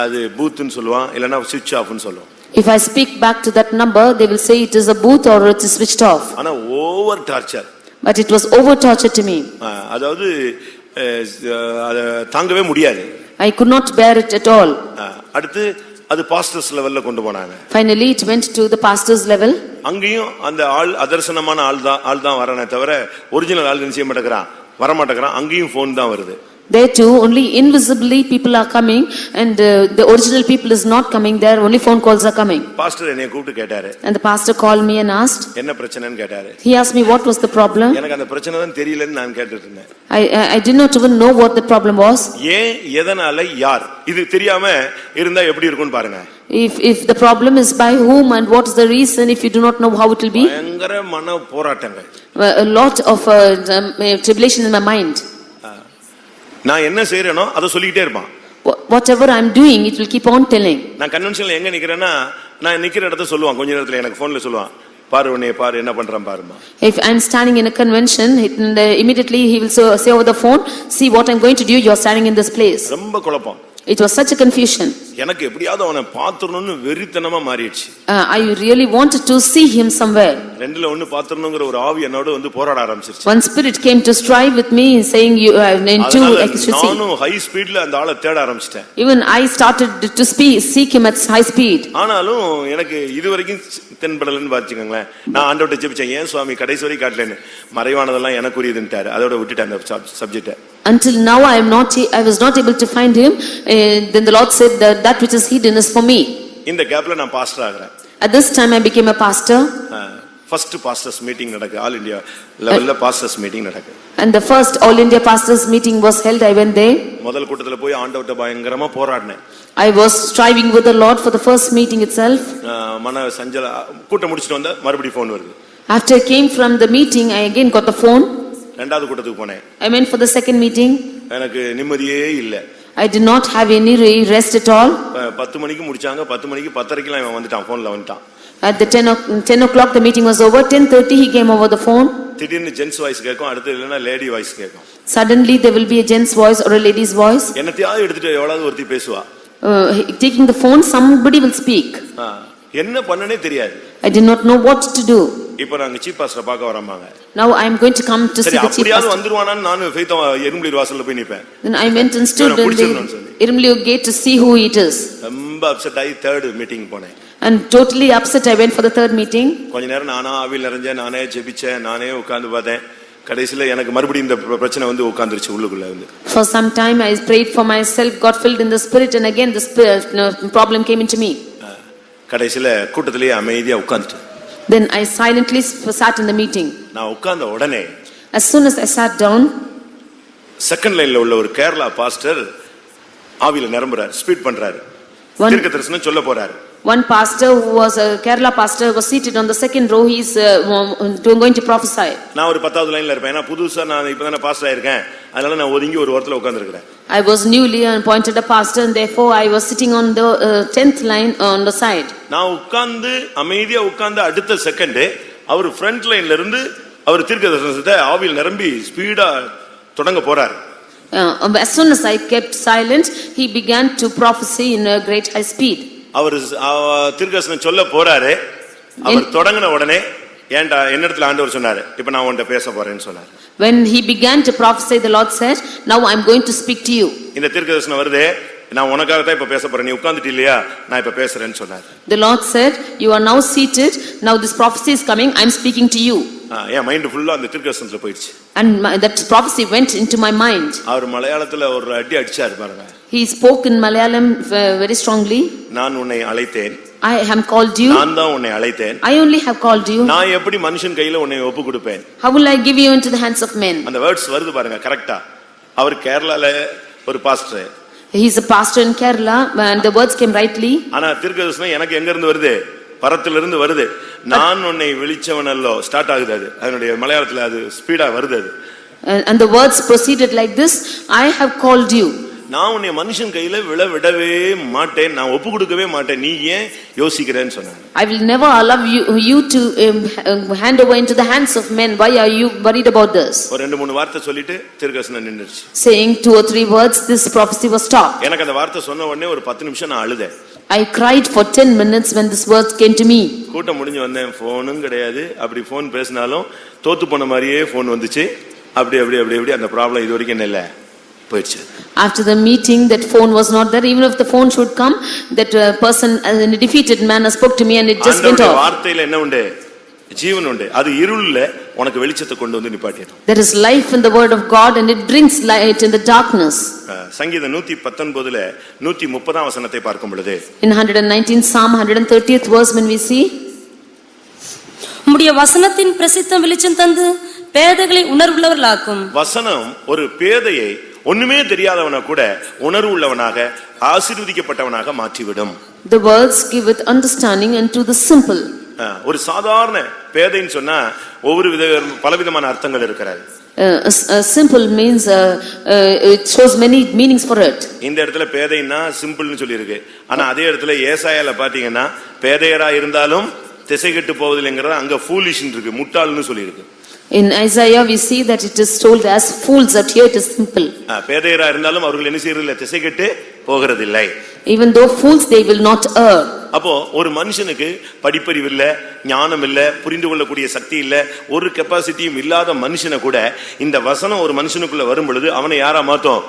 S1: அது பூத்னு சொல்லுவான், இல்லனா ஸ்விட்ச் ஆஃப்னு சொல்லுவான்.
S2: If I speak back to that number, they will say it is a booth or it is switched off.
S1: ஆனா over torture.
S2: But it was over torture to me.
S1: அதாவது அத தாங்கவே முடியாது.
S2: I could not bear it at all.
S1: அடுத்து அது pastors லெவல்ல கொண்டு போனாங்க.
S2: Finally it went to the pastor's level.
S1: அங்கேயும் அந்த ஆள் அதர்சனமான ஆள் தான் வரனே தவிர ஒரிஜினல் ஆள் நிச்சயம் வர மாட்டேங்கறான். அங்கேயும் போன் தான் வருது.
S2: There too only invisibly people are coming and the original people is not coming there, only phone calls are coming.
S1: Pastor என்னைய கூப்பிட்டு கேட்டாரு.
S2: And the pastor called me and asked,
S1: என்ன பிரச்சனைன்னு கேட்டாரு.
S2: He asked me what was the problem.
S1: எனக்கு அந்த பிரச்சனை தான் தெரியலன்னு நான் கேட்டுட்டு இருந்தேன்.
S2: I did not even know what the problem was.
S1: ஏன் எதனால யார் இது தெரியாம இருந்தா எப்படி இருக்கும்னு பாருங்க.
S2: If the problem is by whom and what is the reason, if you do not know how it will be,
S1: பயங்கர மன போராட்டங்கள்.
S2: A lot of tribulation in my mind.
S1: நான் என்ன செய்றேனோ அத சொல்லிட்டே இருப்பான்.
S2: Whatever I am doing, it will keep on telling.
S1: நான் கன்வென்ஷன்ல எங்க நிக்கிறேன்னா நான் நிக்கிற இடத்தை சொல்லுவான். கொஞ்ச நேரத்துல எனக்கு போன்ல சொல்லுவான், பாரு உன்னை பாரு என்ன பண்றான் பாருமா.
S2: If I am standing in a convention, immediately he will say over the phone, see what I am going to do, you are standing in this place.
S1: ரொம்ப குழப்பம்.
S2: It was such a confusion.
S1: எனக்கு எப்படியாவது அவனை பாத்துறணும்னு வெறித்தனமா மாறிடுச்சு.
S2: I really wanted to see him somewhere.
S1: ரெண்டுல ஒன்னு பாத்துறணும்ங்கற ஒரு ஆவி என்னோட வந்து போராட ஆரம்பிச்சிருச்சு.
S2: One spirit came to strive with me saying you in two I should see.
S1: நானும் ஹை ஸ்பீட்ல அந்த ஆளை தேட ஆரம்பிச்சிட்டேன்.
S2: Even I started to seek him at high speed.
S1: ஆனாலும் எனக்கு இதுவரைக்கும் தென்படலன்னு பாத்துக்கங்களே. நான் ஆண்டவர்ட்ட ஜெபிச்சேன், ஏன் சுவாமி கடைசி வரை காட்டலன்னு. மறைவானதெல்லாம் எனக்குரியதுன்றாரு. அதோட விட்டுட்டேன் அந்த subject.
S2: Until now I was not able to find him. Then the Lord said that which is hidden is for me.
S1: இந்த கேப்ல நான் பாஸ்டர் ஆகிறேன்.
S2: At this time I became a pastor.
S1: First pastors meeting நடக்கு, all India லெவல்ல pastors meeting நடக்கு.
S2: And the first all India pastors meeting was held. I went there.
S1: முதல் கூட்டத்துல போய் ஆண்டவர்ட்ட பயங்கரமா போராடினேன்.
S2: I was striving with the Lord for the first meeting itself.
S1: மன சஞ்சல கூட்டம் முடிச்சிட்டு வந்தா மறுபடியும் ஃபோன் வருது.
S2: After I came from the meeting, I again got the phone.
S1: இரண்டாவது கூட்டத்துக்கு போனேன்.
S2: I went for the second meeting.
S1: எனக்கு நிம்மதியே இல்ல.
S2: I did not have any rest at all.
S1: 10 மணிக்கு முடிச்சாங்க. 10 மணிக்கு 10:30க்குலாம் இவன் வந்துட்டான், போன்ல வந்துட்டான்.
S2: At the 10 o'clock the meeting was over. 10:30 he came over the phone.
S1: திடீர்னு ஜென்ஸ் வாய்ஸ் கேட்கும், அடுத்து இல்லனா லேடி வாய்ஸ் கேட்கும்.
S2: Suddenly there will be a gent's voice or a lady's voice.
S1: என்னத்தையாவது எடுத்துட்டு எவ்வளவு ஒருத்தி பேசுவா.
S2: Taking the phone, somebody will speak.
S1: என்ன பண்ணனே தெரியாது.
S2: I did not know what to do.
S1: இப்போ நாங்க சீஃப் பாஸ்டர் பார்க்க வராமாங்க.
S2: Now I am going to come to see the chief pastor.
S1: அப்படியே வந்துருவானான்னு நான் ஃபெய்த் எறும்பலூர் வாசல்ல போய் நிப்பேன்.
S2: Then I went and stood in the Irumliur gate to see who it is.
S1: ரொம்ப upset ஆகி third meeting போனேன்.
S2: And totally upset I went for the third meeting.
S1: கொஞ்ச நேரம் நானா ஆவியில் நிறைஞ்சேன், நானே ஜெபிச்சேன், நானே உட்கார்ந்து பார்த்தேன். கடைசில எனக்கு மறுபடியும் இந்த பிரச்சனை வந்து உட்கார்ந்துருச்சு உள்ளுக்குள்ள வந்து.
S2: For some time I prayed for myself, got filled in the spirit, and again the problem came into me.
S1: கடைசில கூட்டத்திலேயே அமைதியா உட்கார்ந்துட்டேன்.
S2: Then I silently sat in the meeting.
S1: நான் உட்கார்ந்த உடனே
S2: as soon as I sat down,
S1: second லைன்ல உள்ள ஒரு Kerala pastor ஆவியில நிரம்புறார், speed பண்றாரு, தீர்க்கதரிசனம் சொல்ல போறாரு.
S2: One pastor who was a Kerala pastor was seated on the second row. He is going to prophesy.
S1: நான் ஒரு 10வது லைன்ல இருப்பேன். நான் புதுசா நான் இப்பதானே பாஸ்டர் ஆயிருக்கேன். அதனால நான் ஒதுங்கி ஒரு ஓரத்துல உட்கார்ந்திருக்கேன்.
S2: I was newly appointed a pastor and therefore I was sitting on the 10th line on the side.
S1: நான் உட்கார்ந்து அமைதியா உட்கார்ந்து அடுத்த செகண்ட் அவர் ஃப்ரண்ட் லைன்ல இருந்து அவர் தீர்க்கதரிசனத்தை ஆவியில் நிரம்பி ஸ்பீடா தொடங்க போறார்.
S2: As soon as I kept silent, he began to prophesy in a great high speed.
S1: அவர் தீர்க்கதரிசனம் சொல்ல போறாரு. அவர் தொடங்கின உடனே ஏன்டா என்னிடத்துல ஆண்டவர் சொன்னாரு, இப்ப நான் உன்கிட்ட பேச போறேன்னு சொன்னாரு.
S2: When he began to prophesy, the Lord said, now I am going to speak to you.
S1: இந்த தீர்க்கதரிசனம் வருது, நான் உனக்காக தான் இப்ப பேச போறேன், நீ உட்கார்ந்துட்டு இல்லையா, நான் இப்ப பேசுறேன்னு சொன்னாரு.
S2: The Lord said, you are now seated, now this prophecy is coming, I am speaking to you.
S1: N mind ஃபுல்லா அந்த தீர்க்கதரிசனத்துல போயிடுச்சு.
S2: And that prophecy went into my mind.
S1: அவர் மலையாளத்துல ஒரு அடி அடிச்சாரு பாருங்க.
S2: He spoke in Malayalam very strongly.
S1: நான் உன்னை அழைத்தேன்,
S2: I have called you.
S1: நான் தான் உன்னை அழைத்தேன்.
S2: I only have called you.
S1: நான் எப்படி மனுஷன் கையில உன்னை ஒப்பு கொடுப்பேன்?
S2: How will I give you into the hands of men?
S1: அந்த வேர்ட்ஸ் வருது பாருங்க கரெக்ட்டா. அவர் கேரளால ஒரு pastor.
S2: He is a pastor in Kerala and the words came rightly.
S1: ஆனா தீர்க்கதரிசனம் எனக்கு எங்க இருந்து வருது? பரத்திலிருந்து வருது. நான் உன்னை விழிச்சவனல்லோ ஸ்டார்ட் ஆகுது அது. அதனுடைய மலையாளத்துல அது ஸ்பீடா வருது அது.
S2: And the words proceeded like this, I have called you.
S1: நான் உன்னை மனுஷன் கையில விடவே மாட்டேன், நான் ஒப்பு கொடுக்கவே மாட்டேன், நீ ஏன் யோசிக்கிறேன்னு சொன்னாங்க.
S2: I will never allow you to hand over into the hands of men. Why are you worried about this?
S1: ஒரு ரெண்டு மூணு வார்த்தை சொல்லிட்டு தீர்க்கதரிசனம் நின்னுச்சு.
S2: Saying 2 or 3 words, this prophecy was stopped.
S1: எனக்கு அந்த வார்த்தை சொன்ன உடனே ஒரு 10 நிமிஷம் நான் அழுதேன்.
S2: I cried for 10 minutes when this words came to me.
S1: கூட்டம் முடிஞ்சு வந்தேன், போனும் கிடையாது, அப்படி போன் பேசினாலும் தோத்து போன மாதிரியே போன் வந்துச்சு. அப்படி அந்த ப்ராப்ளம் இது வரைக்கும் இல்ல போயிடுச்சு.
S2: After the meeting, that phone was not there. Even if the phone should come, that person, a defeated man, spoke to me and it just went off.
S1: அந்த வார்த்தையில என்ன உண்டு? ஜீவன் உண்டு. அது இருள்ல உனக்கு வெளிச்சத்தை கொண்டு வந்து நிப்பாட்டிடும்.
S2: There is life in the word of God and it brings light in the darkness.
S1: சங்கீதம் 119ல 130ஆம் வசனத்தை பார்க்கும் பொழுது,
S2: In 119 Psalm 130th verse, when we see,
S3: உம்முடைய வசனத்தின் பிரசித்தம் வெளிச்சம் தந்து பேதைகளை உணர்வுள்ளவர்களாக்கும்.
S1: வசனம் ஒரு பேதையை ஒண்ணுமே தெரியாதவன கூட உணர்வு உள்ளவனாக ஆசீர்வதிக்கப்பட்டவனாக மாற்றிவிடும்.
S2: The words giveth understanding unto the simple.
S1: ஒரு சாதாரண பேதைன்னு சொன்னா ஒவ்வொரு பலவிதமான அர்த்தங்கள் இருக்கிறது.
S2: Simple means it shows many meanings for it.
S1: இந்த இடத்துல பேதைன்னா சிம்பிள்னு சொல்லி இருக்கு. ஆனா அதே இடத்துல ஏசாயால பாத்தீங்கன்னா பேதையரா இருந்தாலும் திசை கெட்டு போவதில்லைங்கற அங்க ஃபூலிஷ்னு இருக்கு, முட்டாள்னு சொல்லி இருக்கு.
S2: In Isaiah we see that it is told as fools, that here it is simple.
S1: பேதையரா இருந்தாலும் அவர்கள் என்ன செய்யறதில்லை, திசை கெட்டு போகிறதில்லை.
S2: Even though fools, they will not err.
S1: அப்போ ஒரு மனுஷனுக்கு படிப்பறிவு இல்ல, ஞானம் இல்ல, புரிந்து கொள்ளக்கூடிய சக்தி இல்ல, ஒரு கெப்பாசிட்டியும் இல்லாத மனுஷனை கூட இந்த வசனம் ஒரு மனுஷனுக்குள்ள வரும் பொழுது அவனை யாரா மாத்தும்?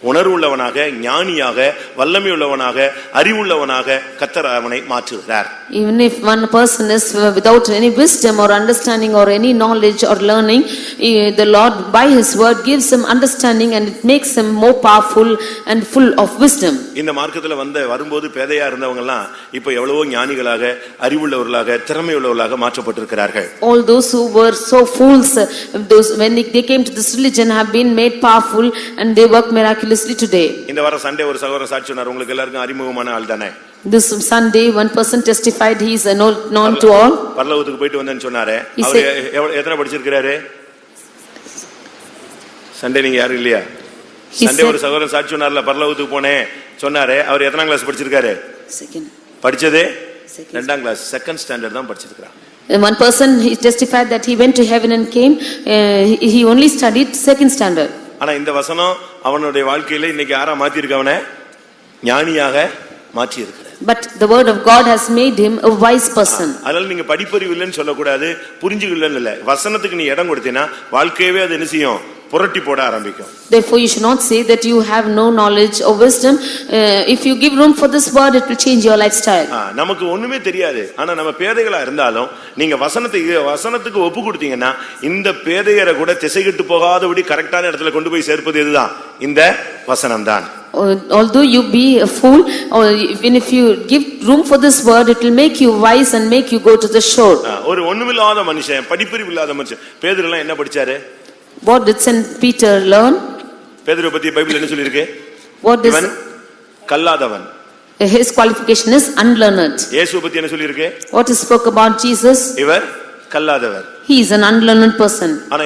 S1: உணர்வுள்ளவனாக, ஞானியாக, வல்லமையுள்ளவனாக, அறிவுள்ளவனாக கர்த்தர் அவனை மாற்றுகிறார்.
S2: Even if one person is without any wisdom or understanding or any knowledge or learning, the Lord by his word gives him understanding and it makes him more powerful and full of wisdom.
S1: இந்த மார்க்கத்துல வரும்போது பேதையா இருந்தவங்க எல்லாம் இப்ப எவ்வளவோ ஞானிகளாக, அறிவுள்ளவர்களாக, திறமையுள்ளவர்களாக மாற்றப்பட்டிருக்கிறார்கள்.
S2: All those who were so fools, those when they came to this religion have been made powerful and they work miraculously today.
S1: இந்த வாரம் Sunday ஒரு சகோதரர் சாட்சி சொன்னார், உங்களுக்கு எல்லாருக்கும் அறிமுகமான ஆள் தானே.
S2: This Sunday one person testified he is known to all.
S1: பரலோகத்துக்கு போயிட்டு வந்தேன்னு சொன்னாரே, அவர் எத்தனை படிச்சிருக்காரு? சண்டே நீங்க யாரும் இல்லையா? சண்டே ஒரு சகோதரர் சாட்சி சொன்னார்ல, பரலோகத்துக்கு போனேன் சொன்னாரே, அவர் எத்தனாம் கிளாஸ் படிச்சிருக்காரு? படிச்சதே 2ஆம் கிளாஸ், செகண்ட் ஸ்டாண்டர்ட் தான் படிச்சிருக்காரு.
S2: One person he testified that he went to heaven and came, he only studied 2nd standard.
S1: ஆனா இந்த வசனம் அவனுடைய வாழ்க்கையில இன்னைக்கு யாரா மாத்தி இருக்கவனே ஞானியாக மாற்றி இருக்கிறார்.
S2: But the word of God has made him a wise person.
S1: அதனால நீங்க படிப்பறிவு இல்லைன்னு சொல்லக்கூடாது, புரிஞ்சுக்கலன்னு இல்ல. வசனத்துக்கு நீ இடம் கொடுத்தீனா வாழ்க்கையவே அது என்ன செய்யும்? புரட்டி போட ஆரம்பிக்கும்.
S2: Therefore you should not say that you have no knowledge or wisdom. If you give room for this word, it will change your lifestyle.
S1: நமக்கு ஒண்ணுமே தெரியாது, ஆனா நம்ம பேதைகளா இருந்தாலும் நீங்க வசனத்துக்கு ஒப்பு கொடுத்தீங்கன்னா இந்த பேதையரை கூட திசைகெட்டு போகாதபடி கரெக்டான இடத்துல கொண்டு போய் சேர்ப்பது எதுதான்? இந்த வசனம் தான்.
S2: Although you be a fool, or even if you give room for this word, it will make you wise and make you go to the shore.
S1: ஒரு ஒண்ணுமில்லாத மனுஷன், படிப்பறிவு இல்லாத மனுஷன், பேதுரு எல்லாம் என்ன படிச்சாரு?
S2: What did Saint Peter learn?
S1: பேதுரு பத்தி பைபிள் என்ன சொல்லி இருக்கு?
S2: What is
S1: கல்லாதவன்.
S2: His qualification is unlearned.
S1: இயேசு பத்தி என்ன சொல்லி இருக்கு?
S2: What is spoke about Jesus?
S1: இவர் கல்லாதவர்.
S2: He is an unlearned person.
S1: ஆனா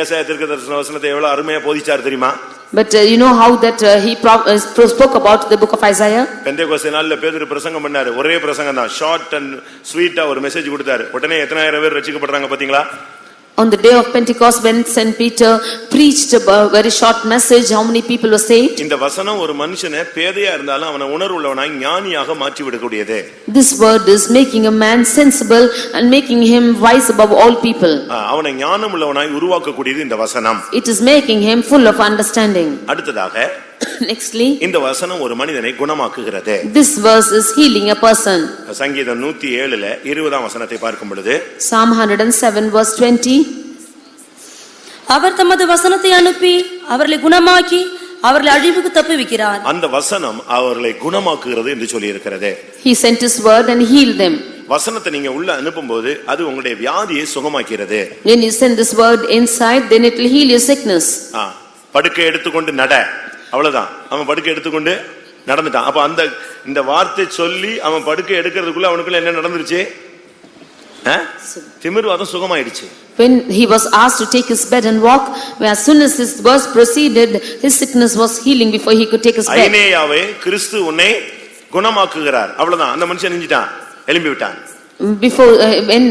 S1: ஏசாயா தீர்க்கதரிசன வசனத்தை எவ்வளவு அருமையா போதிச்சார் தெரியுமா?
S2: But you know how that he spoke about the book of Isaiah?
S1: Pentecost நாள்ல பேதுரு பிரசங்கம் பண்ணாரு. ஒரே பிரசங்கம் தான், ஷார்ட் அண்ட் ஸ்வீட்டா ஒரு மெசேஜ் கொடுத்தாரு. உடனே எத்தனாயிரம் பேர் ரட்சிக்கப்படுறாங்க பாத்தீங்களா?
S2: On the day of Pentecost, when Saint Peter preached a very short message, how many people were saved?
S1: இந்த வசனம் ஒரு மனுஷனை பேதையா இருந்தாலும் அவனை உணர்வுள்ளவனாய் ஞானியாக மாற்றி விடக்கூடியது.
S2: This word is making a man sensible and making him wise above all people.
S1: அவனை ஞானம் உள்ளவனாய் உருவாக்கக்கூடியது இந்த வசனம்.
S2: It is making him full of understanding.
S1: அடுத்ததாக
S2: Nextly,
S1: இந்த வசனம் ஒரு மனிதனை குணமாக்குகிறது.
S2: this verse is healing a person.
S1: சங்கீதம் 107ல 20ஆம் வசனத்தை பார்க்கும் பொழுது
S2: Psalm 107 verse 20.
S3: அவர் தமது வசனத்தை அனுப்பி அவர்களை குணமாக்கி அவர்களை அழிவுக்கு தப்புவிக்கிறார்.
S1: அந்த வசனம் அவர்களை குணமாக்குகிறது என்று சொல்லி இருக்கிறது.
S2: He sent his word and healed them.
S1: வசனத்தை நீங்க உள்ள அனுப்பும்போது அது உங்களுடைய வியாதியை சுகமாக்கிறது.
S2: When you send this word inside, then it will heal your sickness.
S1: படுக்கை எடுத்துக்கொண்டு நட, அவ்வளவுதான். அவன் படுக்கை எடுத்துக்கொண்டு நடந்துட்டான். அப்ப அந்த இந்த வார்த்தை சொல்லி அவன் படுக்கை எடுக்கிறதுக்குள்ள அவனுக்குள்ள என்ன நடந்துருச்சு? திமிர்வாதம் சுகமாயிடுச்சு.
S2: When he was asked to take his bed and walk, as soon as his verse proceeded, his sickness was healing before he could take his bed.
S1: ஐனேயாவே கிறிஸ்து உன்னை குணமாக்குகிறார், அவ்வளவுதான். அந்த மனுஷன் நிஞ்சிட்டான், எழும்பி விட்டான்.
S2: Before when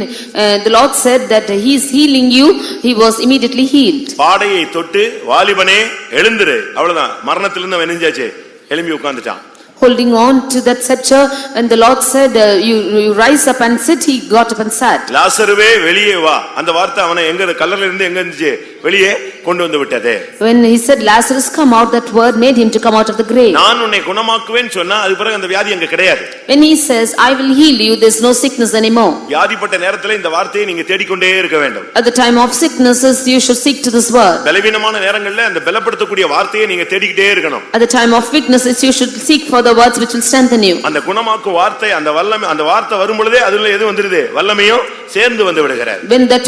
S2: the Lord said that he is healing you, he was immediately healed.
S1: பாடையை தொட்டு வாலிபனே எழுந்திரு, அவ்வளவுதான். மரணத்திலிருந்து அவன் நெஞ்சாச்சு, எழும்பி உட்கார்ந்துட்டான்.
S2: Holding on to that scepter, and the Lord said, you rise up and sit, he got up and sat.
S1: லாசருவே வெளியே வா, அந்த வார்த்தை அவனை எங்க கல்லறையில இருந்து எங்க இருந்துச்சு? வெளியே கொண்டு வந்து விட்டது.
S2: When he said Lazarus come out, that word made him to come out of the grave.
S1: நான் உன்னை குணமாக்குவேன் சொன்னா அது பிறகு அந்த வியாதி அங்க கிடையாது.
S2: When he says I will heal you, there is no sickness anymore.
S1: வியாதிப்பட்ட நேரத்துல இந்த வார்த்தையை நீங்க தேடிக்கொண்டே இருக்க வேண்டும்.
S2: At the time of sicknesses, you should seek to this word.
S1: பலவீனமான நேரங்கள்ல அந்த பலப்படுத்தக்கூடிய வார்த்தையை நீங்க தேடிக்கிட்டே இருக்கணும்.
S2: At the time of weaknesses, you should seek for the words which will strengthen you.
S1: அந்த குணமாக்கும் வார்த்தை, அந்த வல்லமை, அந்த வார்த்தை வரும் பொழுதே அதுல எது வந்துருது? வல்லமையும் சேர்ந்து வந்து விடுகிறது.
S2: When that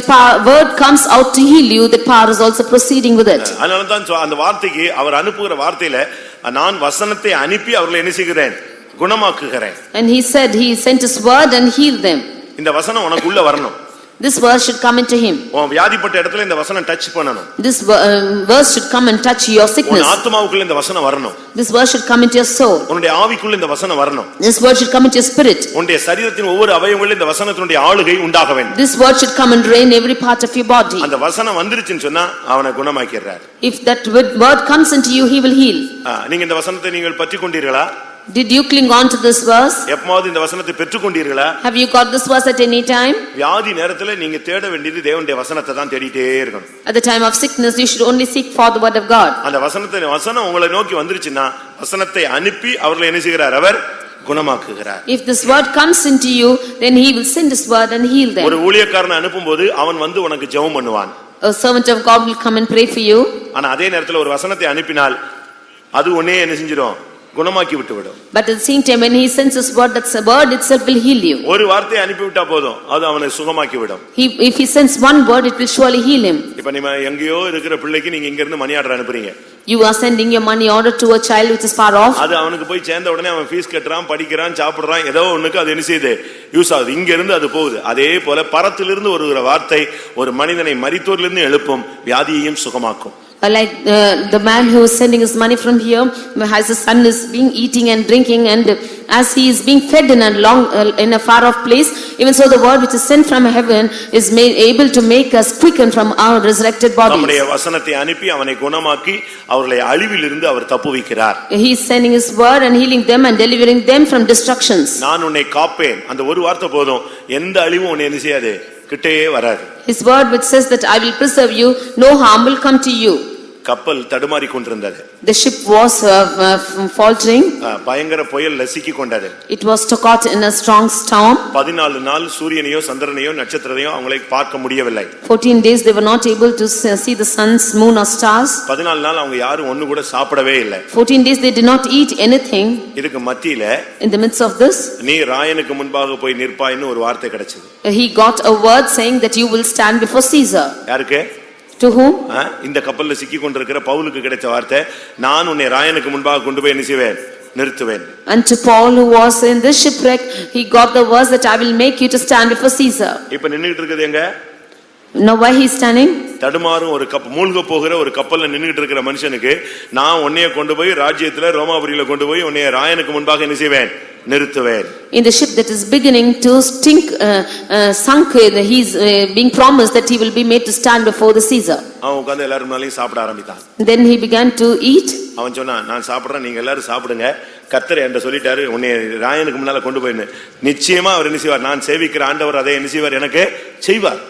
S2: word comes out to heal you, that power is also proceeding with it.
S1: அதனால தான் அந்த வார்த்தைக்கு அவர் அனுப்புகிற வார்த்தையில நான் வசனத்தை அனுப்பி அவர்களை என்ன செய்கிறேன்? குணமாக்குகிறேன்.
S2: And he said he sent his word and healed them.
S1: இந்த வசனம் உனக்குள்ள வரணும்.
S2: This verse should come into him.
S1: உன் வியாதிப்பட்ட இடத்துல இந்த வசனம் டச் பண்ணணும்.
S2: This verse should come and touch your sickness.
S1: உன் ஆத்மாவுக்குள்ள இந்த வசனம் வரணும்.
S2: This verse should come into your soul.
S1: உன்னுடைய ஆவிக்குள்ள இந்த வசனம் வரணும்.
S2: This word should come into your spirit.
S1: உன்னுடைய சரீரத்தின் ஒவ்வொரு அவயவங்களிலும் இந்த வசனத்தினுடைய ஆளுகை உண்டாக வேண்டும்.
S2: This word should come and reign every part of your body.
S1: அந்த வசனம் வந்துருச்சுன்னு சொன்னா அவனை குணமாக்கிடுறார்.
S2: If that word comes into you, he will heal.
S1: நீங்க இந்த வசனத்தை நீங்கள் பற்றி கொண்டீர்களா?
S2: Did you cling on to this verse?
S1: எப்பமாவது இந்த வசனத்தை பெற்று கொண்டீர்களா?
S2: Have you got this verse at any time?
S1: வியாதி நேரத்துல நீங்க தேட வேண்டியது தேவனுடைய வசனத்தை தான் தேடிட்டே இருக்கணும்.
S2: At the time of sickness, you should only seek for the word of God.
S1: அந்த வசனம் உங்களை நோக்கி வந்துருச்சுன்னா வசனத்தை அனுப்பி அவர்களை என்ன செய்கிறார்? அவர் குணமாக்குகிறார்.
S2: If this word comes into you, then he will send his word and heal them.
S1: ஒரு ஊழியக்காரனை அனுப்பும்போது அவன் வந்து உனக்கு ஜெபம் பண்ணுவான்.
S2: A servant of God will come and pray for you.
S1: ஆனா அதே நேரத்துல ஒரு வசனத்தை அனுப்பினால் அது உன்னையே என்ன செஞ்சிடும்? குணமாக்கி விட்டுவிடும்.
S2: But at the same time, when he sends his word, that word itself will heal you.
S1: ஒரு வார்த்தையை அனுப்பி விட்டா போதும், அது அவனை சுகமாக்கி விடும்.
S2: If he sends one word, it will surely heal him.
S1: இப்ப நீங்க எங்கேயோ இருக்கிற பிள்ளைக்கு நீங்க இங்க இருந்து மணி ஆர்டர் அனுப்புறீங்க.
S2: You are sending your money order to a child which is far off.
S1: அது அவனுக்கு போய் சேர்ந்த உடனே அவன் ஃபீஸ் கட்டறான், படிக்கிறான், சாப்பிடுறான், ஏதோ ஒண்ணுக்கு அது என்ன செய்யுது? யூஸ் ஆகுது. இங்க இருந்து அது போகுது. அதே போல பரத்திலிருந்து ஒரு வார்த்தை ஒரு மனிதனை மரித்தோரிலிருந்து எழுப்பும், வியாதியையும் சுகமாக்கும்.
S2: Like the man who is sending his money from here, as his son is being eating and drinking, and as he is being fed in a far off place, even so the word which is sent from heaven is able to make us quicken from our resurrected bodies.
S1: நம்முடைய வசனத்தை அனுப்பி அவனை குணமாக்கி அவர்களை அழிவிலிருந்து அவர் தப்புவிக்கிறார்.
S2: He is sending his word and healing them and delivering them from destructions.
S1: நான் உன்னை காப்பேன், அந்த ஒரு வார்த்தை போதும், எந்த அழிவும் உன்னை என்ன செய்யாது? கிட்டே வராது.
S2: His word which says that I will preserve you, no harm will come to you.
S1: கப்பல் தடுமாறி கொண்டிருந்தது.
S2: The ship was faltering.
S1: பயங்கர புயல்ல சிக்கிக் கொண்டது.
S2: It was caught in a strong storm.
S1: 14 நாள் சூரியனையோ சந்திரனையோ நட்சத்திரத்தையோ அவங்களை பார்க்க முடியவில்லை.
S2: 14 days they were not able to see the suns, moon or stars.
S1: 14 நாள் அவங்க யாரும் ஒண்ணு கூட சாப்பிடவே இல்லை.
S2: 14 days they did not eat anything.
S1: இதுக்கு மத்தியில
S2: In the midst of this,
S1: நீ ராயனுக்கு முன்பாக போய் நிற்பாய்ன்னு ஒரு வார்த்தை கிடைச்சது.
S2: he got a word saying that you will stand before Caesar.
S1: யாருக்கு?
S2: To whom?
S1: இந்த கப்பல்ல சிக்கி கொண்டிருக்கிற பவுலுக்கு கிடைச்ச வார்த்தை, நான் உன்னை ராயனுக்கு முன்பாக கொண்டு போய் என்ன செய்வேன்? நிறுத்துவேன்.
S2: And to Paul who was in this shipwreck, he got the words that I will make you to stand before Caesar.
S1: இப்ப நின்னுட்டு இருக்குது எங்க?
S2: Now why he is standing?
S1: தடுமாறும் ஒரு மூழ்க போகிற ஒரு கப்பல்ல நின்னுட்டு இருக்கிற மனுஷனுக்கு நான் உன்னைய கொண்டு போய் ராஜ்யத்துல ரோமாபுரியில கொண்டு போய் உன்னைய ராயனுக்கு முன்பாக என்ன செய்வேன்? நிறுத்துவேன்.
S2: In the ship that is beginning to sunk, he is being promised that he will be made to stand before the Caesar.
S1: அவன் உட்கார்ந்து எல்லாரும் முன்னாலயும் சாப்பிட ஆரம்பித்தான்.
S2: Then he began to eat.
S1: அவன் சொன்னான், நான் சாப்பிடுறேன், நீங்க எல்லாரும் சாப்பிடுங்க, கர்த்தர் என்கிட்ட சொல்லிட்டாரு உன்னை ராயனுக்கு முன்னால கொண்டு போயின்னு. நிச்சயமா அவர் என்ன செய்வார், நான் சேவிக்கிற ஆண்டவர் அதை என்ன செய்வார், எனக்கு செய்வார்.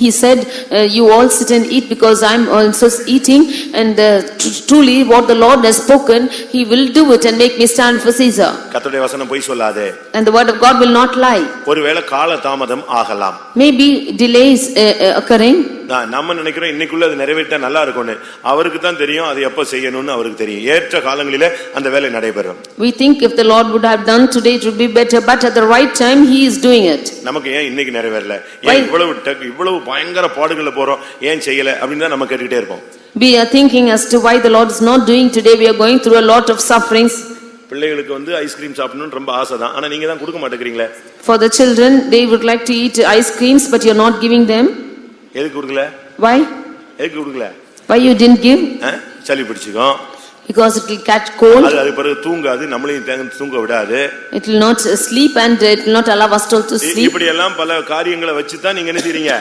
S2: He said, you all sit and eat because I am also eating, and truly what the Lord has spoken, he will do it and make me stand for Caesar.
S1: கர்த்தருடைய வசனம் பொய் சொல்லாதே.
S2: And the word of God will not lie.
S1: ஒருவேளை கால தாமதம் ஆகலாம்.
S2: Maybe delays occurring.
S1: நம்ம நினைக்கிறோம் இன்னைக்குள்ள அது நிறைவேற்றா நல்லா இருக்கும்னு. அவருக்கு தான் தெரியும் அது எப்ப செய்யணும்னு அவருக்கு தெரியும். ஏற்ற காலங்களிலே அந்த வேலை நடைபெறும்.
S2: We think if the Lord would have done today it would be better, but at the right time he is doing it.
S1: நமக்கு ஏன் இன்னைக்கு நிறைவேறல, ஏன் இவ்வளவு பயங்கர பாடுகள்ல போறோம், ஏன் செய்யல அப்படின்னு தான் நம்ம கேட்டுக்கிட்டே இருப்போம்.
S2: We are thinking as to why the Lord is not doing today. We are going through a lot of sufferings.
S1: பிள்ளைகளுக்கு வந்து ஐஸ்கிரீம் சாப்பிடணும்னு ரொம்ப ஆசை தான், ஆனா நீங்க தான் கொடுக்க மாட்டேங்கிறீங்களே.
S2: For the children, they would like to eat ice creams, but you are not giving them.
S1: எதுக்கு கொடுக்கல?
S2: Why?
S1: எதுக்கு கொடுக்கல?
S2: Why you didn't give?
S1: சளி பிடிச்சுக்கும்.
S2: Because it will catch cold.
S1: அது பிறகு தூங்காது, நம்மளையும் தூங்க விடாது.
S2: It will not sleep and it will not allow us to sleep.
S1: இப்படி எல்லாம் பல காரியங்களை வச்சு தான் நீங்க என்ன செய்றீங்க,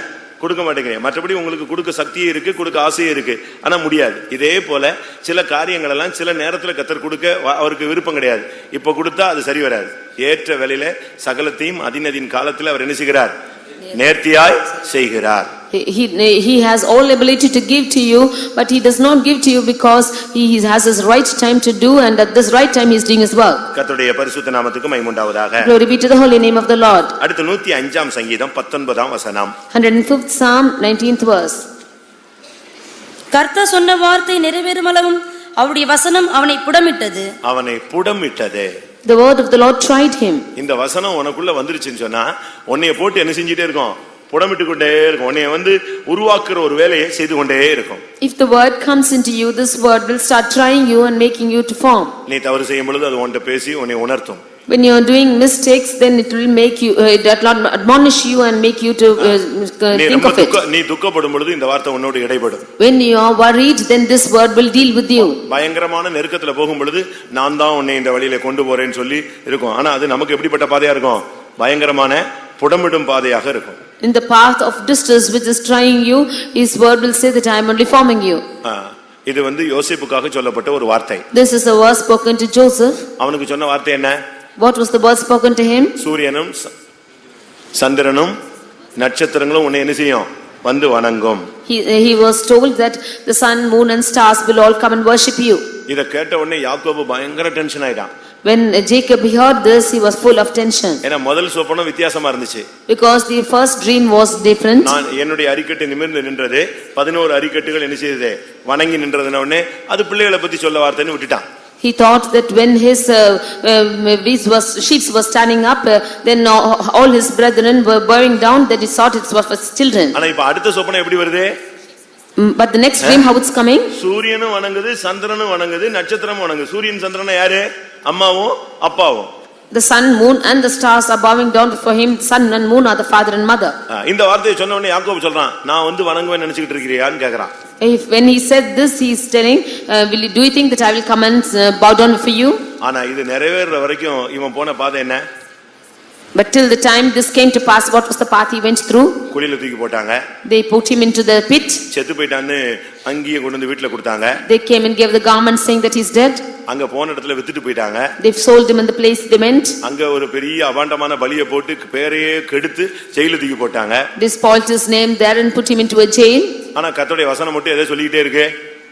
S1: கொடுக்க மாட்டேங்கிறீங்க. மற்றபடி உங்களுக்கு கொடுக்க சக்தியே இருக்கு, கொடுக்க ஆசையே இருக்கு, ஆனா முடியாது. இதே போல சில காரியங்கள் எல்லாம் சில நேரத்துல கர்த்தர் கொடுக்க அவருக்கு விருப்பம் கிடையாது. இப்ப கொடுத்தா அது சரி வராது. ஏற்ற வேளையில சகலத்தையும் அதினதின் காலத்துல அவர் என்ன செய்கிறார், நேர்த்தியாய் செய்கிறார்.
S2: He has all ability to give to you, but he does not give to you because he has his right time to do, and at this right time he is doing his work.
S1: கர்த்தருடைய பரிசுத்த நாமத்துக்கு மகிமை உண்டாவதாக.
S2: Glory be to the holy name of the Lord.
S1: அடுத்து 105ஆம் சங்கீதம் 19ஆம் வசனம்.
S2: 105th Psalm 19th verse.
S3: கர்த்தர் சொன்ன வார்த்தை நிறைவேறும் அளவும் அவருடைய வசனம் அவனை புடமிட்டது.
S1: அவனை புடமிட்டது.
S2: The word of the Lord tried him.
S1: இந்த வசனம் உனக்குள்ள வந்துருச்சுன்னு சொன்னா உன்னைய போட்டு என்ன செஞ்சிட்டே இருக்கும், புடமிட்டு கொண்டே இருக்கும். உன்னைய வந்து உருவாக்குற ஒரு வேலையை செய்து கொண்டே இருக்கும்.
S2: If the word comes into you, this word will start trying you and making you to form.
S1: நீ தவறு செய்யும் பொழுது அது உன்கிட்ட பேசி உன்னை உணர்த்தும்.
S2: When you are doing mistakes, then it will make you that will admonish you and make you to think of it.
S1: நீ துக்கப்படும் பொழுது இந்த வார்த்தை உன்னோடு இடைபடும்.
S2: When you are worried, then this word will deal with you.
S1: பயங்கரமான நெருக்கத்துல போகும் பொழுது நான் தான் உன்னை இந்த வழியில கொண்டு போறேன்னு சொல்லி இருக்கும். ஆனா அது நமக்கு எப்படிப்பட்ட பாதையா இருக்கும், பயங்கரமான புடமிடும் பாதையாக இருக்கும்.
S2: In the path of distress which is trying you, his word will say that I am only forming you.
S1: இது வந்து யோசேப்புக்காக சொல்லப்பட்ட ஒரு வார்த்தை.
S2: This is a word spoken to Joseph.
S1: அவனுக்கு சொன்ன வார்த்தை என்ன?
S2: What was the word spoken to him?
S1: சூரியனும் சந்திரனும் நட்சத்திரங்களும் உன்னை என்ன செய்யும், வந்து வணங்கும்.
S2: He was told that the sun, moon and stars will all come and worship you.
S1: இத கேட்ட உடனே யாக்கோபு பயங்கர டென்ஷன் ஆயிட்டான்.
S2: When Jacob heard this, he was full of tension.
S1: ஏன்னா முதல் சொப்பனம் வித்தியாசமா இருந்துச்சு.
S2: Because the first dream was different.
S1: நான் என்னுடைய அரிக்கட்டு நிமிர்ந்து நின்றது, 11 அரிக்கட்டுகள் என்ன செய்தது, வணங்கி நின்றதுன உடனே அது பிள்ளைகளை பத்தி சொல்ல வார்த்தைன்னு விட்டுட்டான்.
S2: He thought that when his sheep was standing up, then all his brethren were bowing down, that he thought it was for his children.
S1: ஆனா இப்ப அடுத்த சொப்பனம் எப்படி வருது?
S2: But the next dream, how it's coming?
S1: சூரியனும் வணங்குது, சந்திரனும் வணங்குது, நட்சத்திரமும் வணங்குது. சூரியன் சந்திரன் யாரு? அம்மாவும் அப்பாவும்.
S2: The sun, moon and the stars are bowing down before him. Sun and moon are the father and mother.
S1: இந்த வார்த்தையை சொன்ன உடனே யாக்கோபு சொல்றான், நான் வந்து வணங்குவேன்னு நினைச்சிட்டு இருக்கறியான்னு கேக்குறான்.
S2: When he said this, he is telling, do you think that I will come and bow down for you?
S1: ஆனா இது நிறைவேற வரைக்கும் இவன் போன பாதை என்ன?
S2: But till the time this came to pass, what was the path he went through?
S1: குழியில தூக்கி போட்டாங்க.
S2: They put him into the pit.
S1: செத்து போயிட்டான்னு அங்கியே கொண்டு வந்து வீட்ல கொடுத்தாங்க.
S2: They came and gave the garment saying that he is dead.
S1: அங்க போன இடத்துல வித்துட்டு போயிட்டாங்க.
S2: They sold him in the place they went.
S1: அங்க ஒரு பெரிய அபாண்டமான பலியை போட்டு பேரையே கெடுத்து ஜெயில தூக்கி போட்டாங்க.
S2: They spoiled his name there and put him into a jail.
S1: ஆனா கர்த்தருடைய வசனம் மட்டும் எதை சொல்லிட்டே இருக்கு?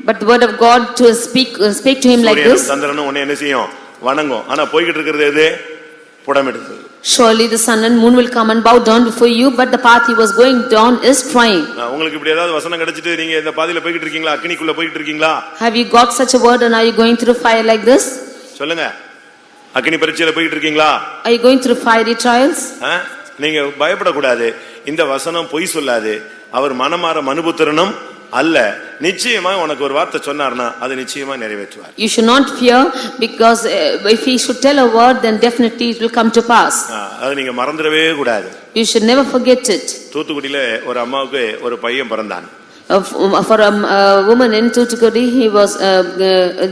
S2: But the word of God to speak to him like this.
S1: சந்திரனும் உன்னை என்ன செய்யும், வணங்கும். ஆனா போய்கிட்டு இருக்கிறது எது? புடமிடுது.
S2: Surely the sun and moon will come and bow down before you, but the path he was going down is trying.
S1: உங்களுக்கு இப்படி ஏதாவது வசனம் கிடைச்சிட்டு நீங்க இந்த பாதையில போயிட்டு இருக்கீங்களா, அக்கினிக்குள்ள போயிட்டு இருக்கீங்களா?
S2: Have you got such a word and are you going through fire like this?
S1: சொல்லுங்க, அக்கினி பரீட்சையில போயிட்டு இருக்கீங்களா?
S2: Are you going through fiery trials?
S1: நீங்க பயப்படக்கூடாது. இந்த வசனம் பொய் சொல்லாது. அவர் மனமாற மனுபுத்திரனும் அல்ல. நிச்சயமா உனக்கு ஒரு வார்த்தை சொன்னார்னா அது நிச்சயமா நிறைவேற்றுவார்.
S2: You should not fear, because if he should tell a word, then definitely it will come to pass.
S1: அது நீங்க மறந்துடவே கூடாது.
S2: You should never forget it.
S1: தூத்துக்குடியில ஒரு அம்மாவுக்கு ஒரு பையன் பிறந்தான்.
S2: For a woman in Tuticorin,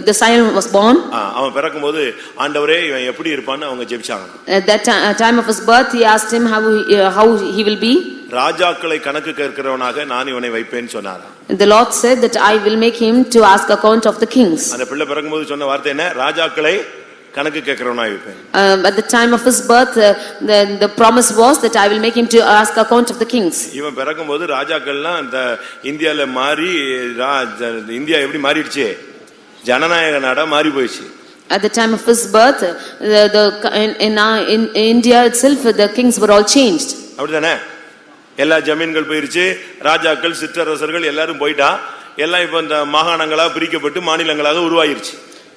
S2: the Zion was born.
S1: அவன் பிறக்கும்போது ஆண்டவரே இவன் எப்படி இருப்பான்னு அவங்க ஜெபிச்சாங்க.
S2: At that time of his birth, he asked him how he will be.
S1: ராஜாக்களை கணக்கு கேட்கிறவனாக நான் இவனை வைப்பேன்னு சொன்னார்.
S2: The Lord said that I will make him to ask account of the kings.
S1: அந்த பிள்ளை பிறக்கும்போது சொன்ன வார்த்தை என்ன? ராஜாக்களை கணக்கு கேட்கிறவனாக வைப்பேன்.
S2: At the time of his birth, the promise was that I will make him to ask account of the kings.
S1: இவன் பிறக்கும்போது ராஜாக்கள்லாம் அந்த இந்தியால மாறி இந்தியா எப்படி மாறிடுச்சு? ஜனநாயக நாடா மாறி போயிடுச்சு.
S2: At the time of his birth, in India itself, the kings were all changed.
S1: அப்படிதானே? எல்லா ஜமீன்கள் போயிருச்சு, ராஜாக்கள் சிற்றரசர்கள் எல்லாரும் போயிட்டா, எல்லாம் இப்ப இந்த மாகாணங்களாக பிரிக்கப்பட்டு மாநிலங்களாக உருவாயிருச்சு.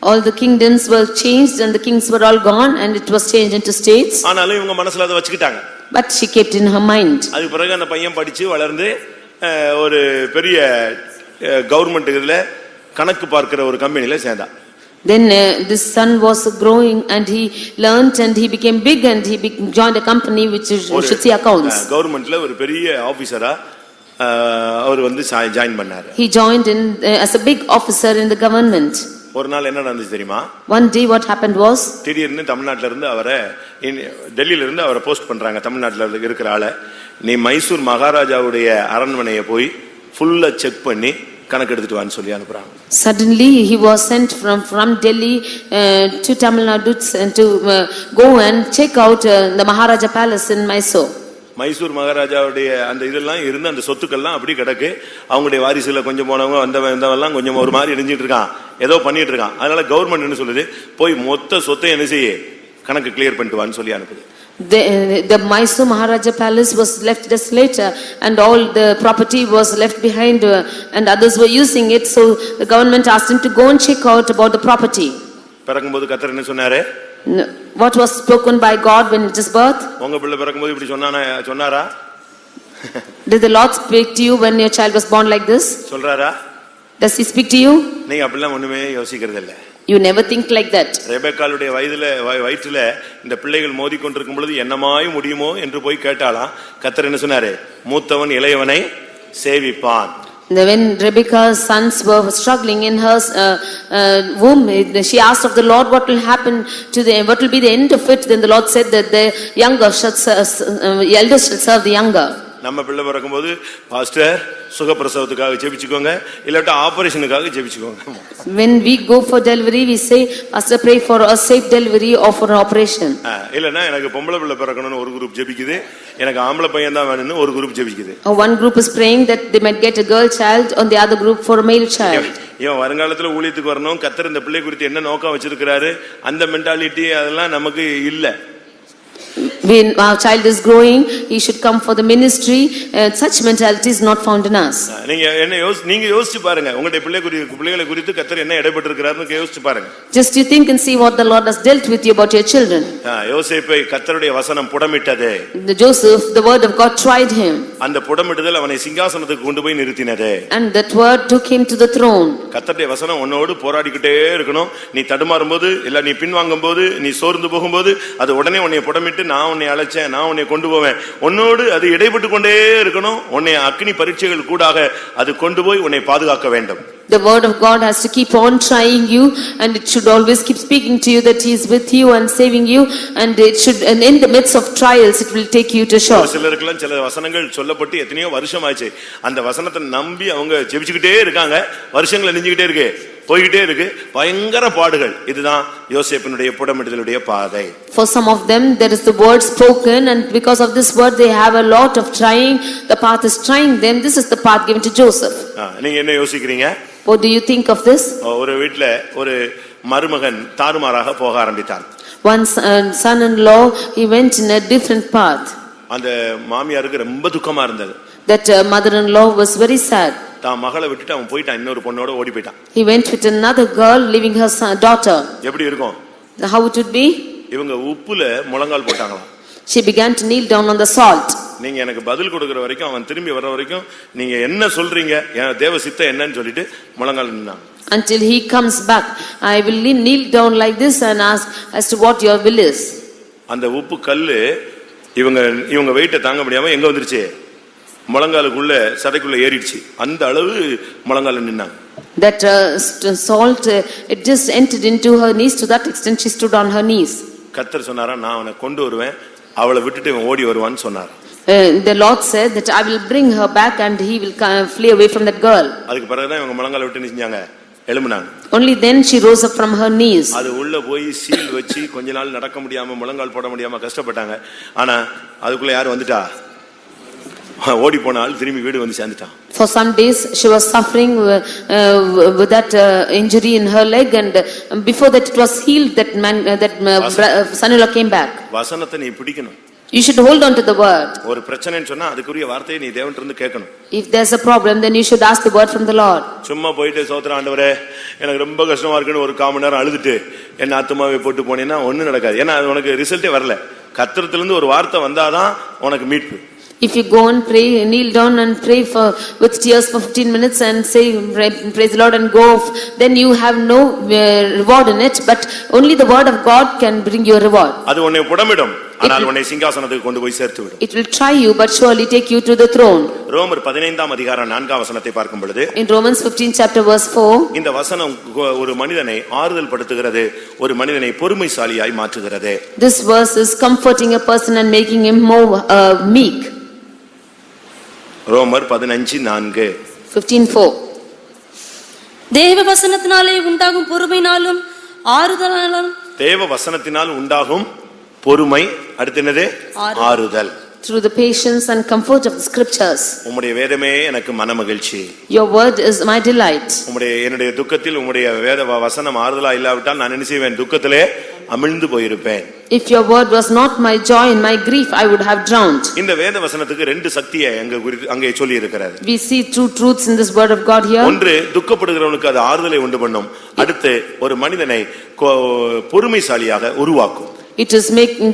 S2: All the kingdoms were changed and the kings were all gone and it was changed into states.
S1: ஆனாலும் இவங்க மனசுல அதை வச்சுக்கிட்டாங்க.
S2: But she kept in her mind.
S1: அதுக்கு பிறகு அந்த பையன் படிச்சு வளர்ந்து ஒரு பெரிய கவர்மெண்ட் இதுல கணக்கு பார்க்கிற ஒரு கம்பெனில சேர்ந்தான்.
S2: Then this son was growing and he learnt and he became big and he joined a company which should see accounts.
S1: கவர்மெண்ட்ல ஒரு பெரிய ஆபீசரா அவர் வந்து ஜாயின் பண்ணாரு.
S2: He joined in as a big officer in the government.
S1: ஒரு நாள் என்ன நடந்துச்சு தெரியுமா?
S2: One day what happened was,
S1: திடீர்னு தமிழ்நாட்டுல இருந்து அவரை டெல்லியில இருந்து அவரை போஸ்ட் பண்றாங்க. தமிழ்நாட்டுல இருக்கிற ஆளை நீ மைசூர் மகாராஜாவுடைய அரண்மனையை போய் ஃபுல்லா செக் பண்ணி கணக்கு எடுத்துட்டு வான்னு சொல்லி அனுப்புறாங்க.
S2: Suddenly he was sent from Delhi to Tamil Nadu to go and check out the Maharaja Palace in Mysore.
S1: Mysore மகாராஜாவுடைய அந்த இதெல்லாம் இருந்து அந்த சொத்துக்கள்லாம் அப்படி கிடக்கு. அவங்களுடைய வாரிசுல கொஞ்சம் போனவங்க வந்தவெல்லாம் கொஞ்சம் ஒரு மாதிரி இணைஞ்சிட்டு இருக்கான், ஏதோ பண்ணிட்டு இருக்கான். அதனால கவர்மெண்ட் என்ன சொல்லுது, போய் மொத்த சொத்தை என்ன செய்ய கணக்கு கிளியர் பண்ணிட்டு வான்னு சொல்லி அனுப்புது.
S2: The Mysore Maharaja Palace was left desolate and all the property was left behind and others were using it, so the government asked him to go and check out about the property.
S1: பிறக்கும்போது கர்த்தர் என்ன சொன்னாரு?
S2: What was spoken by God when it is birth?
S1: உங்க பிள்ளை பிறக்கும்போது இப்படி சொன்னாரா?
S2: Did the Lord speak to you when your child was born like this?
S1: சொல்றாரா?
S2: Does he speak to you?
S1: நீங்க அப்படிலாம் ஒண்ணுமே யோசிக்கிறது இல்ல.
S2: You never think like that.
S1: ரெபெக்காளுடைய வயிற்றுல இந்த பிள்ளைகள் மோதி கொண்டிருக்கும் பொழுது என்னமாய் முடியுமோ என்று போய் கேட்டாலாம். கர்த்தர் என்ன சொன்னாரு? மூத்தவன் இளையவனை சேவிப்பான்.
S2: When Rebekah's sons were struggling in her womb, she asked of the Lord what will happen to them, what will be the end of it. Then the Lord said that the elders shall serve the younger.
S1: நம்ம பிள்ளை பிறக்கும்போது pastor சுகப்பிரசவத்துக்காக ஜெபிச்சுக்கோங்க, இல்லாட்டா ஆபரேஷனுக்காக ஜெபிச்சுக்கோங்க.
S2: When we go for delivery, we say, Pastor, pray for a safe delivery or for an operation.
S1: இல்லனா எனக்கு பொம்பளை பிள்ளை பிறக்கணும்னு ஒரு group ஜெபிக்குது, எனக்கு ஆம்பளை பையன் தான் வேணும்னு ஒரு group ஜெபிக்குது.
S2: One group is praying that they might get a girl child, on the other group for a male child.
S1: இவன் வருங்காலத்துல ஊழியத்துக்கு வரணும், கர்த்தர் இந்த பிள்ளை குறித்து என்ன நோக்கம் வச்சிருக்கிறாரு, அந்த மென்டாலிட்டி அதெல்லாம் நமக்கு இல்ல.
S2: When our child is growing, he should come for the ministry. Such mentality is not found in us.
S1: நீங்க யோசிச்சு பாருங்க, உங்களுடைய பிள்ளைகளை குறித்து கர்த்தர் என்ன இடைப்பட்டிருக்கிறாருன்னு யோசிச்சு பாருங்க.
S2: Just you think and see what the Lord has dealt with you about your children.
S1: யோசேப்பை கர்த்தருடைய வசனம் புடமிட்டது.
S2: The Joseph, the word of God tried him.
S1: அந்த புடமிடுதல் அவனை சிங்காசனத்துக்கு கொண்டு போய் நிறுத்தினது.
S2: And that word took him to the throne.
S1: கர்த்தருடைய வசனம் உன்னோடு போராடிக்கிட்டே இருக்கணும். நீ தடுமாறும்போது இல்ல நீ பின்வாங்கும்போது நீ சோர்ந்து போகும்போது அது உடனே உன்னை புடமிட்டு நான் உன்னை அழைச்சேன், நான் உன்னை கொண்டு போவேன், உன்னோடு அது இடைப்பட்டு கொண்டே இருக்கணும். உன்னை அக்னி பரீட்சைகள் கூடாக அது கொண்டு போய் உன்னை பாதுகாக்க வேண்டும்.
S2: The word of God has to keep on trying you and it should always keep speaking to you that he is with you and saving you, and it should, and in the midst of trials it will take you to shore.
S1: சிலருக்குலாம் சில வசனங்கள் சொல்லப்பட்டு எத்தனையோ வருஷம் ஆச்சு, அந்த வசனத்தை நம்பி அவங்க ஜெபிச்சுக்கிட்டே இருக்காங்க, வருஷங்கள் நெஞ்சிக்கிட்டே இருக்கு, போய்கிட்டே இருக்கு, பயங்கர பாடுகள். இதுதான் யோசேப்பினுடைய புடமிடுதலுடைய பாதை.
S2: For some of them there is the word spoken and because of this word they have a lot of trying, the path is trying them. This is the path given to Joseph.
S1: நீங்க என்ன யோசிக்கிறீங்க?
S2: What do you think of this?
S1: ஒரு வீட்ல ஒரு மருமகன் தாறுமாறாக போக ஆரம்பித்தான்.
S2: One son-in-law, he went in a different path.
S1: அந்த மாமியாருக்கு ரொம்ப துக்கமா இருந்தது.
S2: That mother-in-law was very sad.
S1: தான் மகளை விட்டுட்டு அவன் போயிட்டான், இன்னொரு பொண்ணோட ஓடி போயிட்டான்.
S2: He went with another girl leaving her daughter.
S1: எப்படி இருக்கும்?
S2: How it would be?
S1: இவங்க உப்புல முழங்கால் போட்டாங்களாம்.
S2: She began to kneel down on the salt.
S1: நீங்க எனக்கு பதில் கொடுக்கிற வரைக்கும், அவன் திரும்பி வர வரைக்கும் நீங்க என்ன சொல்றீங்க, தேவ சித்தம் என்னன்னு சொல்லிட்டு முழங்கால் நின்னாங்க.
S2: Until he comes back, I will kneel down like this and ask as to what your will is.
S1: அந்த உப்பு கல்லு இவங்க வெயிட்ட தாங்க முடியாம எங்க வந்துருச்சு? முழங்காலுக்குள்ள சதைக்குள்ள ஏறிடுச்சு, அந்த அளவு முழங்கால நின்னாங்க.
S2: That salt, it just entered into her knees, to that extent she stood on her knees.
S1: கர்த்தர் சொன்னாரா, நான் அவனை கொண்டு வருவேன், அவளை விட்டுட்டு இவன் ஓடி வருவான்னு சொன்னார்.
S2: The Lord said that I will bring her back and he will flee away from that girl.
S1: அதுக்கு பிறகுதான் இவங்க முழங்கால விட்டு நின்னாங்க, எழும்பினாங்க.
S2: Only then she rose up from her knees.
S1: அது உள்ள போய் சீல் வச்சு கொஞ்ச நாள் நடக்க முடியாம முழங்கால் போட முடியாம கஷ்டப்பட்டாங்க. ஆனா அதுக்குள்ள யார் வந்துட்டா, ஓடி போனால் திரும்பி வீடு வந்து சேர்ந்துட்டான்.
S2: For some days she was suffering with that injury in her leg, and before that it was healed. That man, son-in-law came back.
S1: வசனத்தை நீ பிடிக்கணும்.
S2: You should hold on to the word.
S1: ஒரு பிரச்சனைன்னு சொன்னா அதுக்குரிய வார்த்தையை நீ தேவன்கிட்ட இருந்து கேட்கணும்.
S2: If there's a problem, then you should ask the word from the Lord.
S1: சும்மா போயிட்டு சோத்திரம் ஆண்டவரே எனக்கு ரொம்ப கஷ்டமா இருக்குன்னு ஒரு 1/4 மணி நேரம் அழுதுட்டு என்ன ஆத்துமாவே போட்டு போனேன்னா ஒண்ணும் நடக்காது. ஏன்னா அது உனக்கு ரிசல்ட்டே வரல. கர்த்தரத்துல இருந்து ஒரு வார்த்தை வந்தாதான் உனக்கு மீட்பு.
S2: If you go and pray, kneel down and pray with tears for 15 minutes and say praise the Lord and go off, then you have no reward in it, but only the word of God can bring you a reward.
S1: அது உன்னை புடமிடும், ஆனால் உன்னை சிங்காசனத்துக்கு கொண்டு போய் சேர்த்து விடும்.
S2: It will try you but surely take you to the throne.
S1: ரோமர் 15ஆம் அதிகாரம் 4ஆம் வசனத்தை பார்க்கும் பொழுது,
S2: In Romans 15 chapter verse 4,
S1: இந்த வசனம் ஒரு மனிதனை ஆறுதல் படுத்துகிறது, ஒரு மனிதனை பொறுமைசாலியாய் மாற்றுகிறது.
S2: this verse is comforting a person and making him more meek.
S1: ரோமர் 15:4.
S2: 15:4.
S3: தேவ வசனத்தினாலே உண்டாகும் பொறுமையினாலும் ஆறுதலாலும்,
S1: தேவ வசனத்தினால் உண்டாகும் பொறுமை, அடுத்து என்னது, ஆறுதல்.
S2: Through the patience and comfort of the scriptures.
S1: உம்முடைய வேதமே எனக்கு மனமகிழ்ச்சி.
S2: Your word is my delight.
S1: என்னுடைய துக்கத்தில் உம்முடைய வேத வசனம் ஆறுதலா இல்லாவிட்டால் நான் என்ன செய்வேன், துக்கத்திலே அமிழ்ந்து போயிருப்பேன்.
S2: If your word was not my joy in my grief, I would have drowned.
S1: இந்த வேத வசனத்துக்கு 2 சக்தியை அங்கே சொல்லி இருக்கிறார்.
S2: We see two truths in this word of God here.
S1: ஒன்று, துக்கப்படுகிறவனுக்கு அது ஆறுதலை உண்டு பண்ணும். அடுத்து, ஒரு மனிதனை பொறுமைசாலியாக உருவாக்கும்.
S2: It is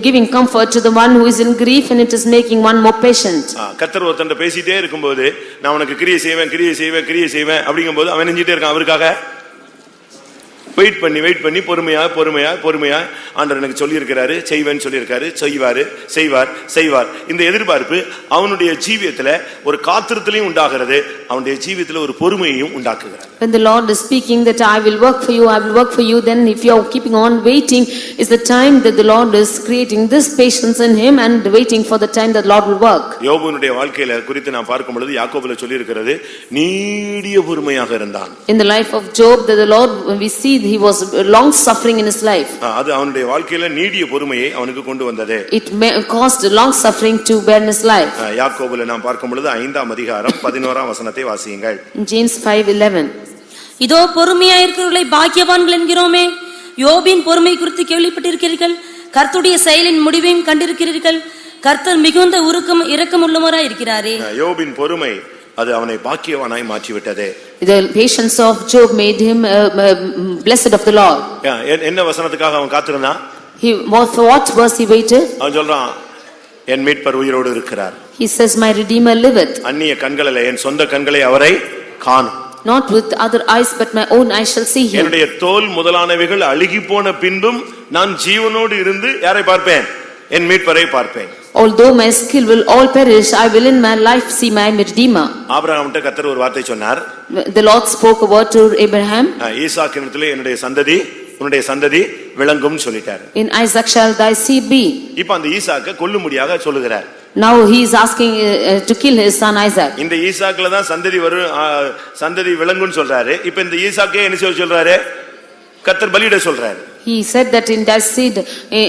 S2: giving comfort to the one who is in grief, and it is making one more patient.
S1: கர்த்தர் ஒருத்தன் பேசிட்டே இருக்கும்போது நான் உனக்கு கிரியை செய்வேன் அப்படிங்கும்போது அவன் நெஞ்சிட்டே இருக்கான். அவருக்காக வெயிட் பண்ணி பொறுமையா ஆண்டவர் எனக்கு சொல்லி இருக்கிறாரு, செய்வேன்னு சொல்லி இருக்காரு, செய்வார். இந்த எதிர்பார்ப்பு அவனுடைய ஜீவியத்துல ஒரு காத்திரத்திலையும் உண்டாகிறது, அவனுடைய ஜீவியத்துல ஒரு பொறுமையையும் உண்டாக்குகிறார்.
S2: When the Lord is speaking that I will work for you, then if you are keeping on waiting, is the time that the Lord is creating this patience in him and waiting for the time that the Lord will work.
S1: யோபுனுடைய வாழ்க்கையில குறித்து நான் பார்க்கும் பொழுது யாக்கோபுல சொல்லி இருக்கிறது, நீடிய பொறுமையாக இருந்தான்.
S2: In the life of Job, that the Lord, we see he was long suffering in his life.
S1: அது அவனுடைய வாழ்க்கையில நீடிய பொறுமையை அவனுக்கு கொண்டு வந்தது.
S2: It caused long suffering to bear in his life.
S1: யாக்கோபுல நாம் பார்க்கும் பொழுது 5ஆம் அதிகாரம் 11ஆம் வசனத்தை வாசியுங்கள்.
S2: James 5:11.
S3: இதோ பொறுமையா இருக்கிறவர்களை பாக்கியவான்கள் என்கிறோமே, யோபின் பொறுமை குறித்து கேள்விப்பட்டிருக்கிறீர்கள், கர்த்தருடைய செயலின் முடிவையும் கண்டிருக்கிறீர்கள், கர்த்தர் மிகுந்த இரக்கம் உள்ளவராய் இருக்கிறாரே.
S1: யோபின் பொறுமை அது அவனை பாக்கியவானாய் மாற்றிவிட்டது.
S2: The patience of Job made him blessed of the Lord.
S1: என்ன வசனத்துக்காக அவன் காத்திருந்தான்?
S2: For what verse he waited?
S1: அவன் சொல்றான், என் மீட்பர் உயிரோடு இருக்கிறார்.
S2: He says, my Redeemer liveth.
S1: அந்நிய கண்களிலே, என் சொந்த கண்களை அவரை காணும்.
S2: Not with other eyes, but my own eyes shall see him.
S1: என்னுடைய தோல் முதலானவைகள் அழுகி போன பின்பும் நான் ஜீவனோடு இருந்து யாரை பார்ப்பேன்? என் மீட்பரை பார்ப்பேன்.
S2: Although my skill will all perish, I will in my life see my Redeemer.
S1: ஆபிரகாம்கிட்ட கர்த்தர் ஒரு வார்த்தை சொன்னார்.
S2: The Lord spoke a word to Abraham.
S1: ஈசாக்கினிடத்திலே உன்னுடைய சந்ததி விளங்கும் சொல்லிட்டார்.
S2: In Isaac shall thy seed be.
S1: இப்ப அந்த ஈசாக்கை கொல்லும்படியாக சொல்லுகிறார்.
S2: Now he is asking to kill his son Isaac.
S1: இந்த ஈசாக்குல தான் சந்ததி விளங்குன்னு சொல்றாரு. இப்ப இந்த ஈசாக்கே என்ன சொல்றாரு? கர்த்தர் பலியிட சொல்றாரு.
S2: He said that in thy seed,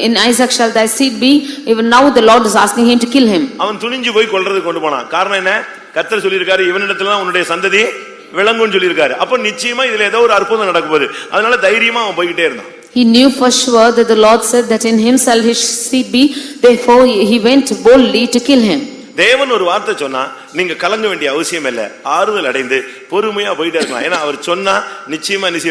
S2: in Isaac shall thy seed be. Even now the Lord is asking him to kill him.
S1: அவன் துணிஞ்சு போய் கொல்றதுக்கு கொண்டு போனான். காரணம் என்ன? கர்த்தர் சொல்லியிருக்காரு, இவனிடத்துல தான் உன்னுடைய சந்ததி விளங்குன்னு சொல்லியிருக்காரு. அப்ப நிச்சயமா இதுல ஏதோ ஒரு அற்புதம் நடக்க போகுது. அதனால தைரியமா அவன் போய்கிட்டே இருந்தான்.
S2: He knew for sure that the Lord said that in him shall his seed be. Therefore he went boldly to kill him.
S1: தேவன் ஒரு வார்த்தை சொன்னா நீங்க கலங்க வேண்டிய அவசியம் இல்ல. ஆறுதல் அடைந்து பொறுமையா போயிட்டே இருக்கலாம். ஏன்னா அவர் சொன்னா நிச்சயமா என்ன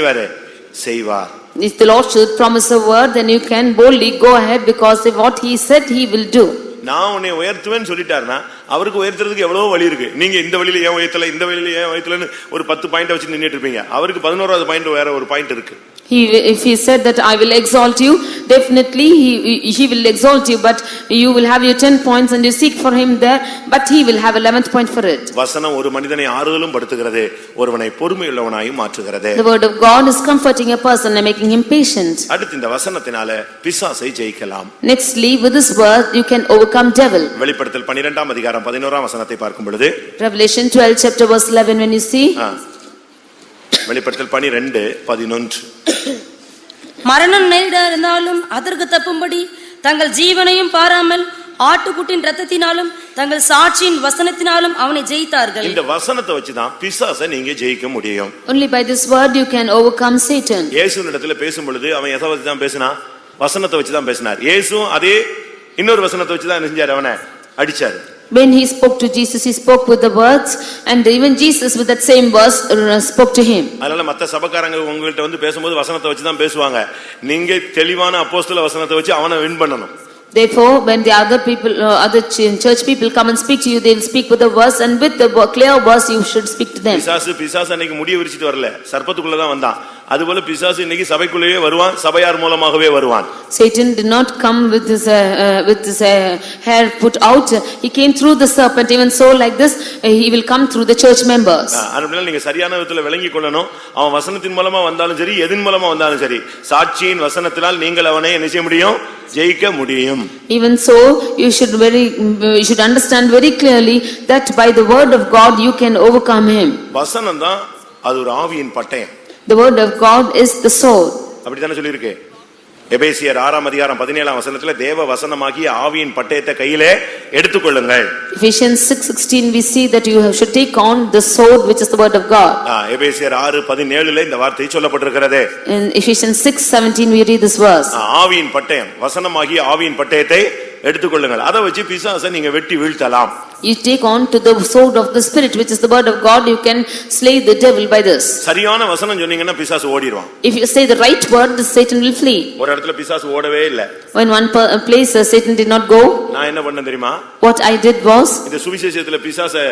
S1: செய்வார்.
S2: If the Lord should promise a word, then you can boldly go ahead, because if what he said he will do.
S1: நான் உன்னை உயர்த்துவேன்னு சொல்லிட்டாருன்னா அவருக்கு உயர்த்துறதுக்கு எவ்வளவு வழி இருக்கு. நீங்க இந்த வழியில ஏன் உயர்த்தல, இந்த வழியில ஏன் உயர்த்தலன்னு ஒரு 10 பாயிண்ட் வச்சு நின்னுட்டு இருப்பீங்க. அவருக்கு 11வது பாயிண்ட் வேற ஒரு பாயிண்ட் இருக்கு.
S2: If he said that I will exalt you, definitely he will exalt you, but you will have your 10 points and you seek for him there, but he will have 11th point for it.
S1: வசனம் ஒரு மனிதனை ஆறுதலும் படுத்துகிறது, ஒருவனை பொறுமையுள்ளவனாயும் மாற்றுகிறது.
S2: The word of God is comforting a person and making him patient.
S1: அடுத்து இந்த வசனத்தினால பிசாசை ஜெயிக்கலாம்.
S2: Nextly, with this word you can overcome devil.
S1: வெளிப்படுத்தல் 12ஆம் அதிகாரம் 11ஆம் வசனத்தை பார்க்கும் பொழுது,
S2: Revelation 12 chapter verse 11, when you see,
S1: வெளிப்படுத்தல் 12:11,
S3: மரணம் நேரிட இருந்தாலும் அதற்கு தப்பும்படி தங்கள் ஜீவனையும் பாராமல் ஆட்டுக்குட்டின் இரத்தத்தினாலும் தங்கள் சாட்சியின் வசனத்தினாலும் அவனை ஜெயித்தார்கள்.
S1: இந்த வசனத்தை வச்சுதான் பிசாசை நீங்க ஜெயிக்க முடியும்.
S2: only by this word you can overcome Satan.
S1: இயேசுவினிடத்துல பேசும் பொழுது அவன் எதை வச்சு தான் பேசினா? வசனத்தை வச்சு தான் பேசினார். இயேசுவும் அதே இன்னொரு வசனத்தை வச்சு தான் என்ன செஞ்சாரு? அவனை அடிச்சாரு.
S2: When he spoke to Jesus, he spoke with the words, and even Jesus with that same verse spoke to him.
S1: அதனால மத்த சபக்காரங்க உங்கள்ட்ட வந்து பேசும்போது வசனத்தை வச்சு தான் பேசுவாங்க. நீங்க தெளிவான அப்போஸ்தல வசனத்தை வச்சு அவனை வின் பண்ணணும்.
S2: Therefore, when the other people, other church people come and speak to you, they will speak with the verse, and with the clear verse you should speak to them.
S1: பிசாசு அன்னைக்கு முடிய விரிச்சிட்டு வரல, சர்ப்பத்துக்குள்ள தான் வந்தான். அதுபோல பிசாசு இன்னைக்கு சபைக்குள்ளேயே வருவான், சபையார் மூலமாகவே வருவான்.
S2: Satan did not come with his hair put out. He came through the serpent. Even so, like this, he will come through the church members.
S1: அதனால நீங்க சரியான விதத்துல விளங்கி கொள்ளணும். அவன் வசனத்தின் மூலமா வந்தாலும் சரி, எதின் மூலமா வந்தாலும் சரி, சாட்சியின் வசனத்தினால் நீங்கள் அவனை என்ன செய்ய முடியும்? ஜெயிக்க முடியும்.
S2: Even so, you should understand very clearly that by the word of God you can overcome him.
S1: வசனம் தான் அது ஒரு ஆவியின் பட்டயம்.
S2: The word of God is the sword.
S1: அப்படிதானே சொல்லி இருக்கு. எபேசியர் 6ஆம் அதிகாரம் 17ஆம் வசனத்துல தேவ வசனமாகிய ஆவியின் பட்டயத்தை கையிலே எடுத்துக்கொள்ளுங்கள்.
S2: Ephesians 6:16 we see that you should take on the sword which is the word of God.
S1: எபேசியர் 6:17ல இந்த வார்த்தை சொல்லப்பட்டிருக்கிறது.
S2: In Ephesians 6:17 we read this verse.
S1: ஆவியின் பட்டயம், வசனமாகிய ஆவியின் பட்டயத்தை எடுத்துக்கொள்ளுங்கள். அதை வச்சு பிசாசை நீங்க வெட்டி வீழ்த்தலாம்.
S2: You take on to the sword of the spirit which is the word of God, you can slay the devil by this.
S1: சரியான வசனம் சொன்னீங்கன்னா பிசாசு ஓடிடுவான்.
S2: If you say the right word, the Satan will flee.
S1: ஒரு இடத்துல பிசாசு ஓடவே இல்ல.
S2: When one place Satan did not go,
S1: நான் என்ன பண்ணேன் தெரியுமா?
S2: what I did was,
S1: இந்த சுவிசேஷத்துல பிசாசை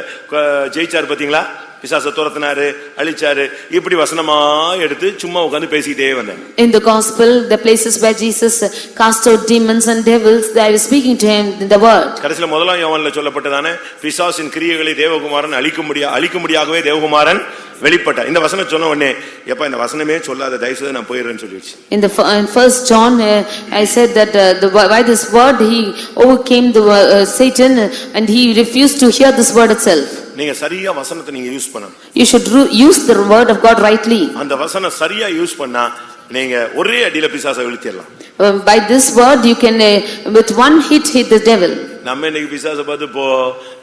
S1: ஜெயிச்சார் பாத்தீங்களா? பிசாசை துரத்தினாரு, அழிச்சாரு, இப்படி வசனமா எடுத்து சும்மா உட்கார்ந்து பேசிட்டே வந்தேன்.
S2: In the gospel, the places where Jesus cast out demons and devils, I was speaking to him in the word.
S1: கடைசில முதலாம் யோவான்ல சொல்லப்பட்டதானே பிசாசின் கிரியைகளை தேவகுமாரன் அழிக்கும்படியாகவே தேவகுமாரன் வெளிப்பட்டார். இந்த வசனம் சொன்ன உடனே எப்ப இந்த வசனமே சொல்லாத தயவு செய்து நான் போயிடுறேன்னு சொல்லிடுச்சு.
S2: In the first John, I said that by this word he overcame the Satan and he refused to hear this word itself.
S1: நீங்க சரியா வசனத்தை நீங்க யூஸ் பண்ணணும்.
S2: You should use the word of God rightly.
S1: அந்த வசனம் சரியா use பண்ணா நீங்க ஒரே அடியில பிசாசை வீழ்த்திடலாம்.
S2: By this word you can with one hit the devil.
S1: நம்ம இன்னைக்கு பிசாசை பார்த்து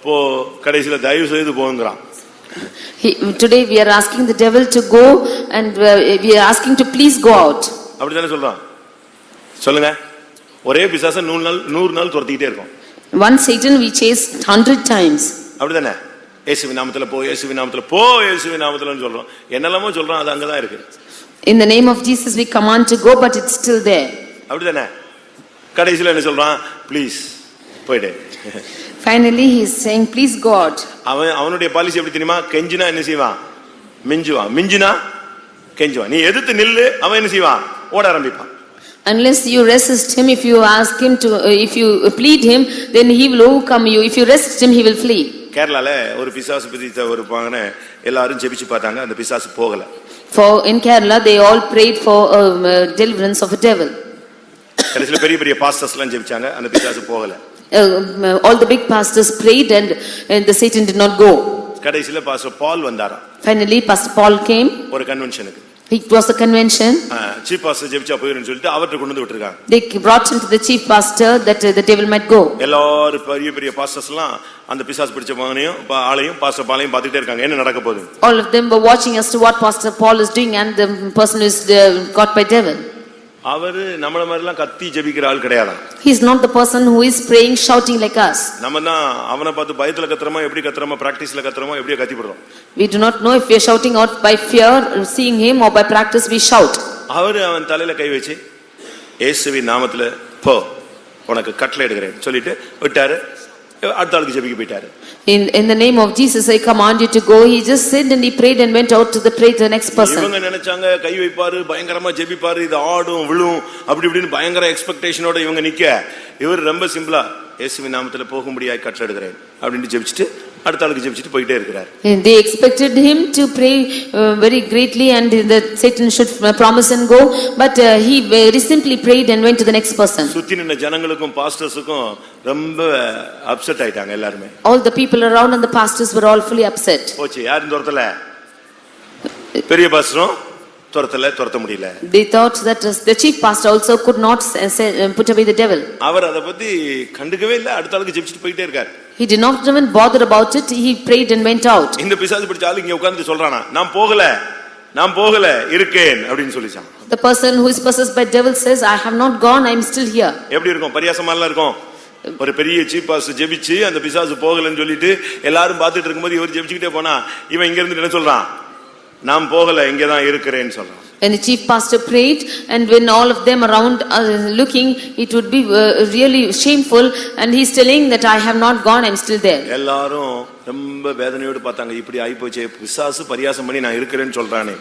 S1: போ கடைசில தயவு செய்து போங்கறான்.
S2: Today we are asking the devil to go and we are asking to please go out.
S1: அப்படிதானே சொல்றான். சொல்லுங்க. ஒரே பிசாசை 100 நாள் துரத்திட்டே இருக்கும்.
S2: One Satan we chase 100 times.
S1: அப்படிதானே? இயேசுவின் நாமத்துல போ, இயேசுவின் நாமத்துல போ, இயேசுவின் நாமத்துலன்னு சொல்றோம். என்னெல்லாமோ சொல்றோம், அது அங்கதான் இருக்கு.
S2: In the name of Jesus we command to go, but it's still there.
S1: அப்படிதானே? கடைசில என்ன சொல்றான்? ப்ளீஸ் போய்டு.
S2: Finally he is saying please God.
S1: அவனுடைய பாலிசி எப்படி தெரியுமா? கெஞ்சினா என்ன செய்வான்? மிஞ்சுவான். மிஞ்சினா கெஞ்சுவான். நீ எதிர்த்து நில்லு, அவன் என்ன செய்வான்? ஓட ஆரம்பிப்பான்.
S2: Unless you resist him, if you ask him to, if you plead him, then he will overcome you. If you resist him, he will flee.
S1: கேரளால ஒரு பிசாசு பிடித்த ஒரு பாங்கன எல்லாரும் ஜெபிச்சு பார்த்தாங்க, அந்த பிசாசு போகல.
S2: For in Kerala they all prayed for deliverance of a devil.
S1: கடைசில பெரிய பெரிய பாஸ்டர்ஸ்லாம் ஜெபிச்சாங்க, அந்த பிசாசு போகல.
S2: All the big pastors prayed and the Satan did not go.
S1: கடைசில பாஸ்டர் பால் வந்தாராம்.
S2: Finally Pastor Paul came.
S1: ஒரு கன்வென்ஷனுக்கு.
S2: It was a convention.
S1: Chief pastor ஜெபிச்சா போயிடுன்னு சொல்லிட்டு அவர்ட்ட கொண்டு வந்து விட்டுருக்காங்க.
S2: They brought him to the chief pastor that the devil might go.
S1: எல்லாரும் பெரிய பெரிய பாஸ்டர்ஸ்லாம் அந்த பிசாசு பிடிச்ச மகனையும் ஆளையும் பாஸ்டர் பாலையும் பார்த்துட்டே இருக்காங்க, என்ன நடக்க போகுது.
S2: All of them were watching as to what Pastor Paul is doing and the person is got by devil.
S1: அவரு நம்மள மாதிரி எல்லாம் கத்தி ஜெபிக்கிற ஆள் கிடையாது.
S2: He is not the person who is praying shouting like us.
S1: நம்ம தான் அவனை பார்த்து பயத்துல கத்துறோமா, எப்படி கத்துறோமா, பிராக்டீஸ்ல கத்துறோமா, எப்படியே கத்தி போடுறோம்.
S2: We do not know if we are shouting out by fear, seeing him, or by practice we shout.
S1: அவன் தலையில கை வச்சு இயேசுவின் நாமத்துல போ, உனக்கு கட்டளை எடுக்கிறேன் சொல்லிட்டு விட்டாரு. அடுத்த ஆளுக்கு ஜெபிக்க போயிட்டாரு.
S2: In the name of Jesus, I command you to go. He just said and he prayed and went out to pray to the next person.
S1: இவங்க நினைச்சாங்க கை வைப்பாரு, பயங்கரமா ஜெபிப்பாரு, இது ஆடும் விழும் அப்படி இப்படின்னு பயங்கர எக்ஸ்பெக்டேஷனோட இவங்க நிக்க, இவர் ரொம்ப சிம்பிளா இயேசுவின் நாமத்துல போகும்படியாய் கட்டளையிடுகிறேன் அப்படின்னு ஜெபிச்சுட்டு அடுத்த ஆளுக்கு ஜெபிச்சுட்டு போயிட்டே இருக்கிறார்.
S2: They expected him to pray very greatly and that Satan should promise and go, but he very simply prayed and went to the next person.
S1: சுத்தி நின்ன ஜனங்களுக்கும் பாஸ்டர்ஸுக்கும் ரொம்ப அப்செட் ஆயிட்டாங்க எல்லாரும்.
S2: All the people around and the pastors were all fully upset.
S1: போச்சு, யாரும் துரத்தல, பெரிய பாஸ்டரும் துரத்த முடியல.
S2: They thought that the chief pastor also could not put away the devil.
S1: அவர் அத பத்தி கண்டுக்கவே இல்ல, அடுத்த ஆளுக்கு ஜெபிச்சுட்டு போயிட்டே இருக்கார்.
S2: He did not even bother about it. He prayed and went out.
S1: இந்த பிசாசு பிடிச்ச ஆளு இங்க உட்கார்ந்து சொல்றானா, நான் போகல இருக்கேன் அப்படினு சொல்லிச்சான்.
S2: The person who is possessed by devil says, I have not gone, I am still here.
S1: எப்படி இருக்கும், பரியாசமா இருக்கும். ஒரு பெரிய சீஃப் பாஸ்டர் ஜெபிச்சு அந்த பிசாசு போகலன்னு சொல்லிட்டு எல்லாரும் பார்த்துட்டு இருக்கும்போது இவர் ஜெபிச்சுக்கிட்டே போனா இவன் இங்க இருந்து என்ன சொல்றான், நான் போகல இங்க தான் இருக்கிறேன்னு சொல்றான்.
S2: And the chief pastor prayed, and when all of them around looking, it would be really shameful, and he's telling that I have not gone, I'm still there.
S1: எல்லாரும் ரொம்ப வேதனையோடு பார்த்தாங்க, இப்படி ஆயிப்போச்சே, பிசாசு பரியாசம் பண்ணி நான் இருக்கிறேன்னு சொல்றானே.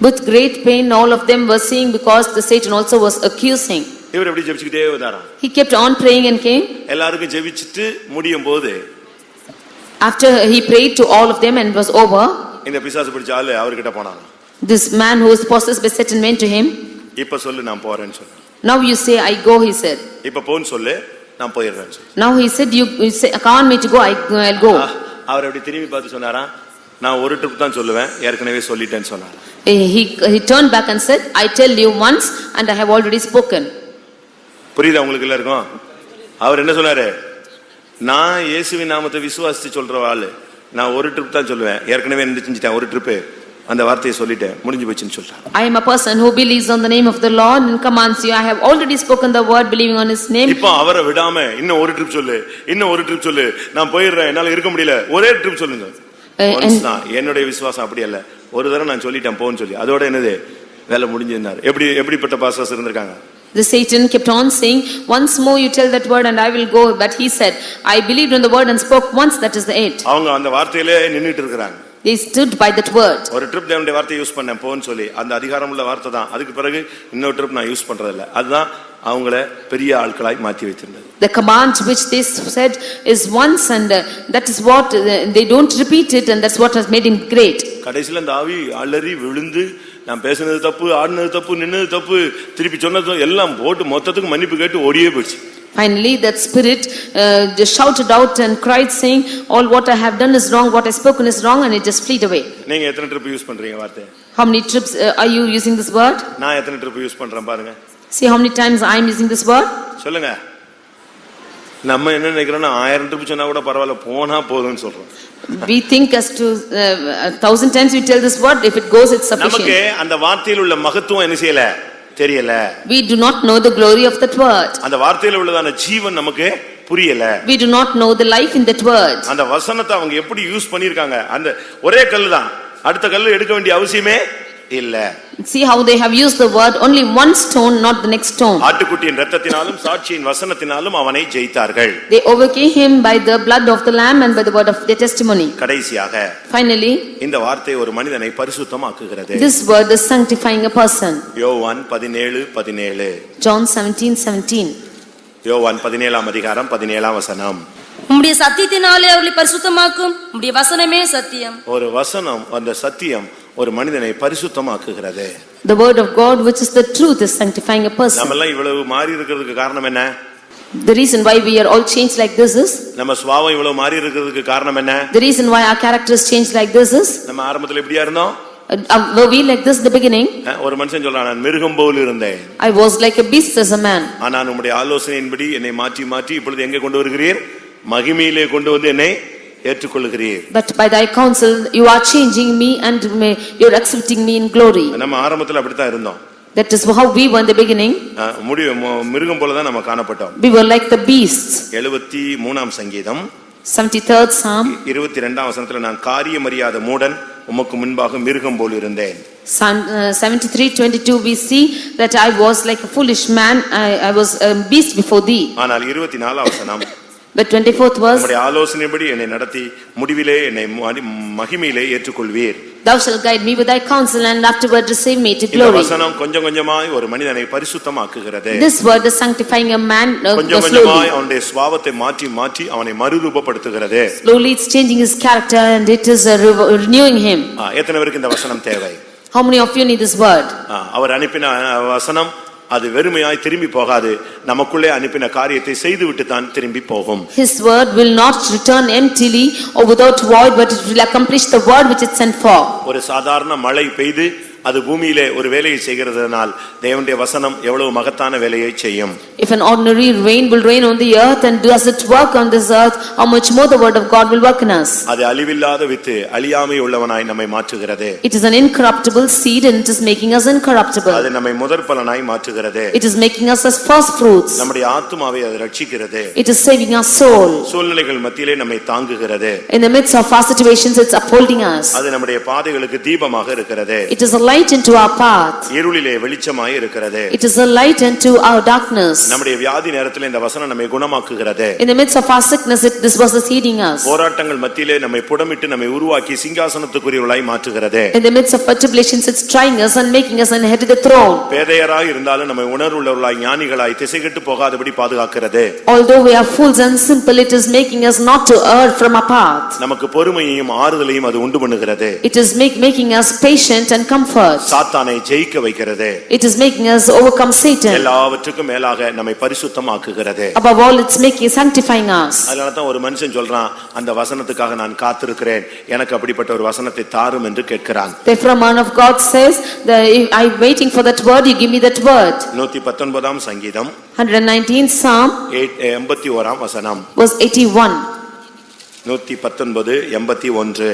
S2: With great pain all of them were seeing, because the Satan also was accusing.
S1: இவர் எப்படி ஜெபிச்சுக்கிட்டே வந்தாராம்.
S2: He kept on praying and came.
S1: எல்லாருக்கும் ஜெபிச்சிட்டு முடியும் போது
S2: after he prayed to all of them and was over,
S1: இந்த பிசாசு பிடிச்ச ஆளு அவர்கிட்ட போனான்.
S2: This man who was possessed by Satan went to him.
S1: இப்ப சொல்லு நான் போறேன்னு சொன்னான்.
S2: Now you say I go, he said.
S1: இப்ப போன்னு சொல்லு நான் போயிடுறேன்னு சொன்னான்.
S2: Now he said you say command me to go, I'll go.
S1: அவர் அப்படி திரும்பி பார்த்து சொன்னாரா, நான் ஒரு ட்ரிப் தான் சொல்லுவேன், ஏற்கனவே சொல்லிட்டேன்னு சொன்னார்.
S2: He turned back and said, I tell you once and I have already spoken.
S1: புரியுதா உங்களுக்கு எல்லாருக்கும்? அவர் என்ன சொன்னாரு, நான் இயேசுவின் நாமத்தை விசுவாசித்து சொல்ற ஆளு, நான் ஒரு ட்ரிப் தான் சொல்லுவேன், ஏற்கனவே என்ன செஞ்சிட்டேன், ஒரு ட்ரிப் அந்த வார்த்தையை சொல்லிட்டேன், முடிஞ்சு போச்சுன்னு சொல்றான்.
S2: I am a person who believes on the name of the Lord and commands you. I have already spoken the word believing on his name.
S1: இப்போ அவரை விடாம இன்னும் ஒரு ட்ரிப் சொல்லு, இன்னும் ஒரு ட்ரிப் சொல்லு, நான் போயிடுறேன், என்னால இருக்க முடியல, ஒரே ட்ரிப் சொல்லுங்க. என்னுடைய விசுவாசம் அப்படி அல்ல, ஒரு தடவை நான் சொல்லிட்டேன் போன்னு சொல்லி அதோட என்னது வேலை முடிஞ்சிருந்தார். எப்படிப்பட்ட பாஸ்டர்ஸ் இருந்திருக்காங்க.
S2: The Satan kept on saying, once more you tell that word and I will go, but he said, I believed on the word and spoke once, that is the it.
S1: அவங்க அந்த வார்த்தையிலே நின்னுட்டு இருக்காங்க.
S2: They stood by that word.
S1: ஒரு trip தேவனுடைய வார்த்தையை use பண்ணேன் போன்னு சொல்லி அந்த அதிகாரம் உள்ள வார்த்தை தான். அதுக்கு பிறகு இன்னொரு ட்ரிப் நான் யூஸ் பண்றது இல்ல. அதுதான் அவங்கள பெரிய ஆட்களாய் மாத்தி வைத்திருந்தது.
S2: The command which they said is once, and that is what they don't repeat it, and that's what has made him great.
S1: கடைசில அந்த ஆவி அலறி விழுந்து, நான் பேசினது தப்பு, ஆடினது தப்பு, நின்னது தப்பு, திருப்பி சொன்னது எல்லாம் போட்டு மொத்தத்துக்கு மன்னிப்பு கேட்டு ஓடியே போச்சு.
S2: Finally that spirit just shouted out and cried saying, all what I have done is wrong, what I spoken is wrong, and it just fled away.
S1: நீங்க எத்தனை ட்ரிப் யூஸ் பண்றீங்க வார்த்தை?
S2: How many trips are you using this word?
S1: நான் எத்தனை trip use பண்றேன் பாருங்க.
S2: See how many times I am using this word.
S1: சொல்லுங்க. நம்ம என்ன நினைக்கிறோம்னா 1000 ட்ரிப் சொன்னா கூட பரவாயில்ல, போனா போதும்னு சொல்றோம்.
S2: We think as to 1000 times we tell this word, if it goes it's sufficient.
S1: நமக்கு அந்த வார்த்தையில் உள்ள மகத்துவம் என்ன செய்யல, தெரியல.
S2: We do not know the glory of that word.
S1: அந்த வார்த்தையில் உள்ளதான ஜீவன் நமக்கு புரியல.
S2: We do not know the life in that word.
S1: அந்த வசனத்தை அவங்க எப்படி யூஸ் பண்ணிருக்காங்க, அந்த ஒரே கல்லு தான், அடுத்த கல்லு எடுக்க வேண்டிய அவசியமே இல்ல.
S2: See how they have used the word, only one stone, not the next stone.
S1: ஆட்டுக்குட்டியின் இரத்தத்தினாலும் சாட்சியின் வசனத்தினாலும் அவனை ஜெயித்தார்கள்.
S2: They overcame him by the blood of the lamb and by the word of their testimony.
S1: கடைசியாக
S2: Finally
S1: இந்த வார்த்தை ஒரு மனிதனை பரிசுத்தமாக்குகிறது.
S2: this word is sanctifying a person.
S1: யோவான் 17:17.
S2: John 17:17.
S1: யோவான் 17ஆம் அதிகாரம் 17ஆம் வசனம்.
S3: உம்முடைய சத்தியத்தினாலே அவர்களை பரிசுத்தமாக்கும், உம்முடைய வசனமே சத்தியம்.
S1: ஒரு வசனம், அந்த சத்தியம் ஒரு மனிதனை பரிசுத்தமாக்குகிறது.
S2: The word of God which is the truth is sanctifying a person.
S1: நம்ம எல்லாம் இவ்வளவு மாறி இருக்கிறதுக்கு காரணம் என்ன?
S2: The reason why we are all changed like this is,
S1: நம்ம சுபாவம் இவ்வளவு மாறி இருக்கிறதுக்கு காரணம் என்ன?
S2: the reason why our character is changed like this is,
S1: நம்ம ஆரம்பத்துல எப்படியா இருந்தோம்?
S2: were we like this in the beginning?
S1: ஒரு மனுஷன் சொல்றான், நான் மிருகம் போல இருந்தேன்,
S2: I was like a beast as a man.
S1: ஆனா உம்முடைய ஆலோசனையின்படி என்னை மாற்றி மாற்றி இப்பொழுது எங்கே கொண்டு வருகிறீர்? மகிமையிலே கொண்டு வந்து என்னை ஏற்றுக்கொள்கிறீர்.
S2: But by thy counsel you are changing me and you are accepting me in glory.
S1: நம்ம ஆரம்பத்துல அப்படித்தான் இருந்தோம்.
S2: That is how we were in the beginning.
S1: மிருகம் போல தான் நம்ம காணப்பட்டோம்.
S2: We were like the beasts.
S1: 73ஆம் சங்கீதம்
S2: 73rd Psalm
S1: 22ஆம் வசனத்துல, நான் காரியம் அறியாத மூடன் உமக்கு முன்பாக மிருகம் போல இருந்தேன்.
S2: Psalm 73:22 we see that I was like a foolish man, I was a beast before thee.
S1: ஆனால் 24ஆம் வசனம்,
S2: But 24th verse,
S1: உம்முடைய ஆலோசனைப்படி என்னை நடத்தி முடிவிலே என்னை மகிமையிலே ஏற்றுக்கொள்வீர்.
S2: thou shalt guide me with thy counsel and afterward receive me to
S1: இந்த
S2: glory.
S1: வசனம் கொஞ்சம் கொஞ்சமாய் ஒரு மனிதனை பரிசுத்தமாக்குகிறது.
S2: This word is sanctifying a man
S1: கொஞ்சம்
S2: slowly.
S1: கொஞ்சமாய் அவனுடைய சுபாவத்தை மாற்றி மாற்றி அவனை மறுரூபப்படுத்துகிறது.
S2: Slowly it's changing his character and it is renewing him.
S1: எத்தனை பேருக்கு இந்த வசனம் தேவை?
S2: How many of you need this word?
S1: அவர் அனுப்பின வசனம் அது வெறுமையாய் திரும்பி போகாது. நமக்குள்ளே அனுப்பின காரியத்தை செய்துவிட்டு தான் திரும்பி போகும்.
S2: His word will not return emptily or without void, but it will accomplish the word which it sent for.
S1: ஒரு சாதாரண மழை பெய்து அது பூமியிலே ஒரு வேலையை செய்கிறதுனால் தேவனுடைய வசனம் எவ்வளவு மகத்தான வேலையை செய்யும்.
S2: If an ordinary rain will rain on the earth and does it work on this earth, how much more the word of God will work in us.
S1: அது அழிவில்லாத வித்து அழியாமை உள்ளவனாய் நம்மை மாற்றுகிறது.
S2: It is an incorruptible seed and it is making us incorruptible.
S1: அது நம்மை முதற் பலனாய் மாற்றுகிறது.
S2: It is making us as first fruits.
S1: நம்முடைய ஆத்துமாவை அது ரட்சிக்கிறது.
S2: It is saving our soul.
S1: சூழ்நிலைகள் மத்தியிலே நம்மை தாங்குகிறது.
S2: In the midst of our situations, it's upholding us.
S1: அது நம்முடைய பாதைகளுக்கு தீபமாக இருக்கிறது.
S2: It is a light into our path.
S1: இருளிலே வெளிச்சமாய் இருக்கிறது.
S2: It is a light into our darkness.
S1: நம்முடைய வியாதி நேரத்தில் இந்த வசனம் நம்மை குணமாக்குகிறது.
S2: In the midst of our sickness, this verse is healing us.
S1: போராட்டங்கள் மத்தியிலே நம்மை புடமிட்டு நம்மை உருவாக்கி சிங்காசனத்துக்குரியவர்களாய் மாற்றுகிறது.
S2: In the midst of our tribulations, it's trying us and making us an head of the throne.
S1: பேதையராய் இருந்தாலும் நம்மை உணர்வுள்ளவர்களாய் ஞானிகளாய் திசைகெட்டு போகாதபடி பாதுகாக்கிறது.
S2: Although we are fools and simple, it is making us not to err from our path.
S1: நமக்கு பொறுமையையும் ஆறுதலையும் அது உண்டு பண்ணுகிறது.
S2: It is making us patient and comfort.
S1: சாத்தானை ஜெயிக்க வைக்கிறது.
S2: It is making us overcome Satan.
S1: எல்லாவற்றுக்கும் மேலாக நம்மை பரிசுத்தமாக்குகிறது.
S2: Above all, it's sanctifying us.
S1: அதனால தான் ஒரு மனுஷன் சொல்றான், அந்த வசனத்துக்காக நான் காத்திருக்கிறேன், எனக்கு அப்படிப்பட்ட ஒரு வசனத்தை தாரும் என்று கேட்கிறான்.
S2: Therefore a man of God says, I'm waiting for that word, you give me that word.
S1: 119 சங்கீதம்
S2: 119 Psalm
S1: 81 வசனம்
S2: verse 81.
S1: 119 81.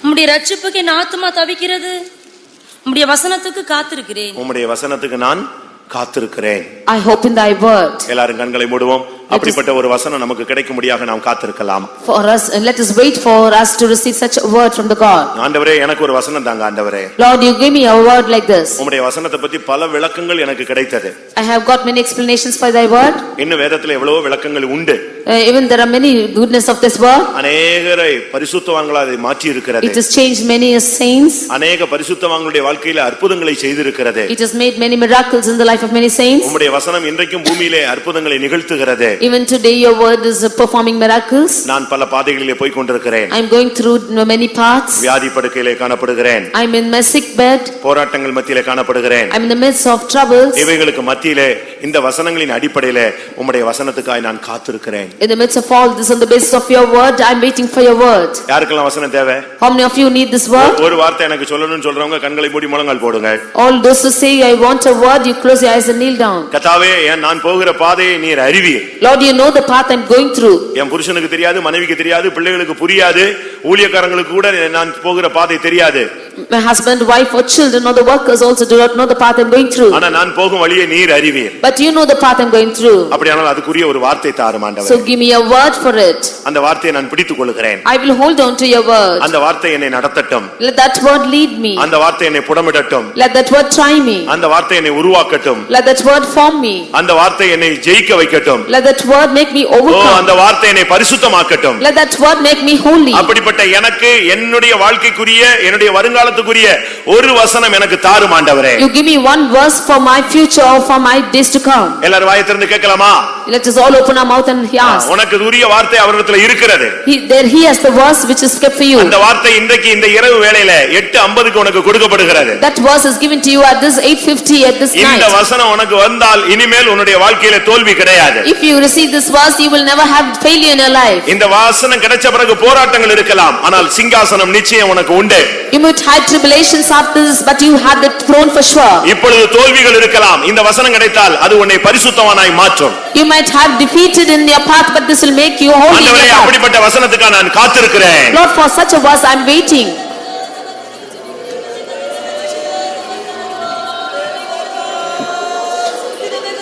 S3: உம்முடைய ரட்சிப்புக்கு என் ஆத்துமா தவிக்கிறது, உம்முடைய வசனத்துக்கு காத்திருக்கிறேன்.
S1: உம்முடைய வசனத்துக்கு நான் காத்திருக்கிறேன்.
S2: I hope in thy word.
S1: எல்லாரும் கண்களை மூடுவோம். அப்படிப்பட்ட ஒரு வசனம் நமக்கு கிடைக்கும்படியாக நாம் காத்திருக்கலாம்.
S2: For us, let us wait for us to receive such a word from the God.
S1: ஆண்டவரே, எனக்கு ஒரு வசனம் தாங்க ஆண்டவரே.
S2: Lord, you give me a word like this.
S1: உம்முடைய வசனத்தை பத்தி பல விளக்கங்கள் எனக்கு கிடைத்தது.
S2: I have got many explanations for thy word.
S1: இன்னும் வேதத்துல எவ்வளவு விளக்கங்கள் உண்டு.
S2: Even there are many goodness of this word.
S1: அநேகரை பரிசுத்தவான்களா அதை மாற்றி இருக்கிறது.
S2: It has changed many as saints.
S1: அநேக பரிசுத்தவான்களுடைய வாழ்க்கையில அற்புதங்களை செய்திருக்கிறது.
S2: It has made many miracles in the life of many saints.
S1: உம்முடைய வசனம் இன்றைக்கும் பூமியிலே அற்புதங்களை நிகழ்த்துகிறது.
S2: Even today your word is performing miracles.
S1: நான் பல பாதைகளிலே போய் கொண்டிருக்கிறேன்.
S2: I am going through many paths.
S1: வியாதி படுக்கையிலே காணப்படுகிறேன்.
S2: I am in my sick bed.
S1: போராட்டங்கள் மத்தியிலே காணப்படுகிறேன்.
S2: I am in the midst of troubles.
S1: இவைகளுக்கு மத்தியிலே இந்த வசனங்களின் அடிப்படையிலே உம்முடைய வசனத்துக்காய் நான் காத்திருக்கிறேன்.
S2: In the midst of all this, on the basis of your word, I am waiting for your word.
S1: யாருக்கெல்லாம் வசனம் தேவை?
S2: How many of you need this word?
S1: ஒரு வார்த்தை எனக்கு சொல்லணும்னு சொல்றவங்க கண்களை மூடி முழங்கால் போடுங்க.
S2: All those who say I want a word, you close your eyes and kneel down.
S1: கர்த்தாவே, நான் போகிற பாதையை நீர் அறிவீர்.
S2: Lord, you know the path I'm going through.
S1: என் புருஷனுக்கு தெரியாது, மனைவிக்கு தெரியாது, பிள்ளைகளுக்கு புரியாது, ஊழியக்காரங்களுக்கு கூட நான் போகிற பாதை தெரியாது.
S2: My husband, wife or children or the workers also do not know the path I'm going through.
S1: ஆனா நான் போகும் வழியை நீர் அறிவீர்.
S2: But you know the path I'm going through.
S1: அப்படியானால் அதுக்குரிய ஒரு வார்த்தை தாரும் ஆண்டவரே.
S2: So give me a word for it.
S1: அந்த வார்த்தையை நான் பிடித்துக் கொள்கிறேன்.
S2: I will hold on to your word.
S1: அந்த வார்த்தை என்னை நடத்தட்டும்.
S2: Let that word lead me.
S1: அந்த வார்த்தை என்னை புடமிடட்டும்.
S2: Let that word try me.
S1: அந்த வார்த்தை என்னை உருவாக்கட்டும்.
S2: Let that word form me.
S1: அந்த வார்த்தை என்னை ஜெயிக்க வைக்கட்டும்.
S2: Let that word make me overcome.
S1: அந்த வார்த்தை என்னை பரிசுத்தமாக்கட்டும்.
S2: Let that word make me holy.
S1: அப்படிப்பட்ட எனக்கு என்னுடைய வாழ்க்கைக்குரிய என்னுடைய வருங்காலத்துக்குரிய ஒரு வசனம் எனக்கு தாரும் ஆண்டவரே.
S2: You give me one verse for my future or for my days to come.
S1: எல்லாரும் வாயை திறந்து கேட்கலாமா?
S2: Let us all open our mouth and ask.
S1: உனக்கு உரிய வார்த்தை அவரிடத்தில் இருக்கிறது.
S2: He has the verse which is kept for you.
S1: அந்த வார்த்தை இன்றைக்கு இந்த இரவு வேளையில 8:50க்கு உனக்கு கொடுக்கப்படுகிறது.
S2: That verse is given to you at this 8:50 at this night.
S1: இந்த வசனம் உனக்கு வந்தால் இனிமேல் உன்னுடைய வாழ்க்கையில தோல்வி கிடையாது.
S2: If you receive this verse, you will never have failure in your life.
S1: இந்த வசனம் கிடைச்ச பிறகு போராட்டங்கள் இருக்கலாம், ஆனால் சிங்காசனம் நிச்சயம் உனக்கு உண்டு.
S2: You might have tribulations after this, but you have the throne for sure.
S1: இப்பொழுது தோல்விகள் இருக்கலாம், இந்த வசனம் கிடைத்தால் அது உன்னை பரிசுத்தவானாய் மாற்றும்.
S2: You might have defeated in your path, but this will make you holy.
S1: ஆண்டவரே, அப்படிப்பட்ட வசனத்துக்காக நான் காத்திருக்கிறேன்.
S2: Lord, for such a verse I am waiting.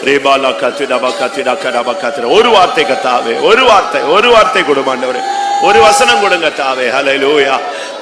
S1: ரேபாலா கத்திடபா கத்திடா கடபா கத்திர ஒரு வார்த்தை கத்தாவே, ஒரு வார்த்தை கொடுங்க ஆண்டவரே, ஒரு வசனம் கொடுங்க தாவே. ஹல்லேலூயா.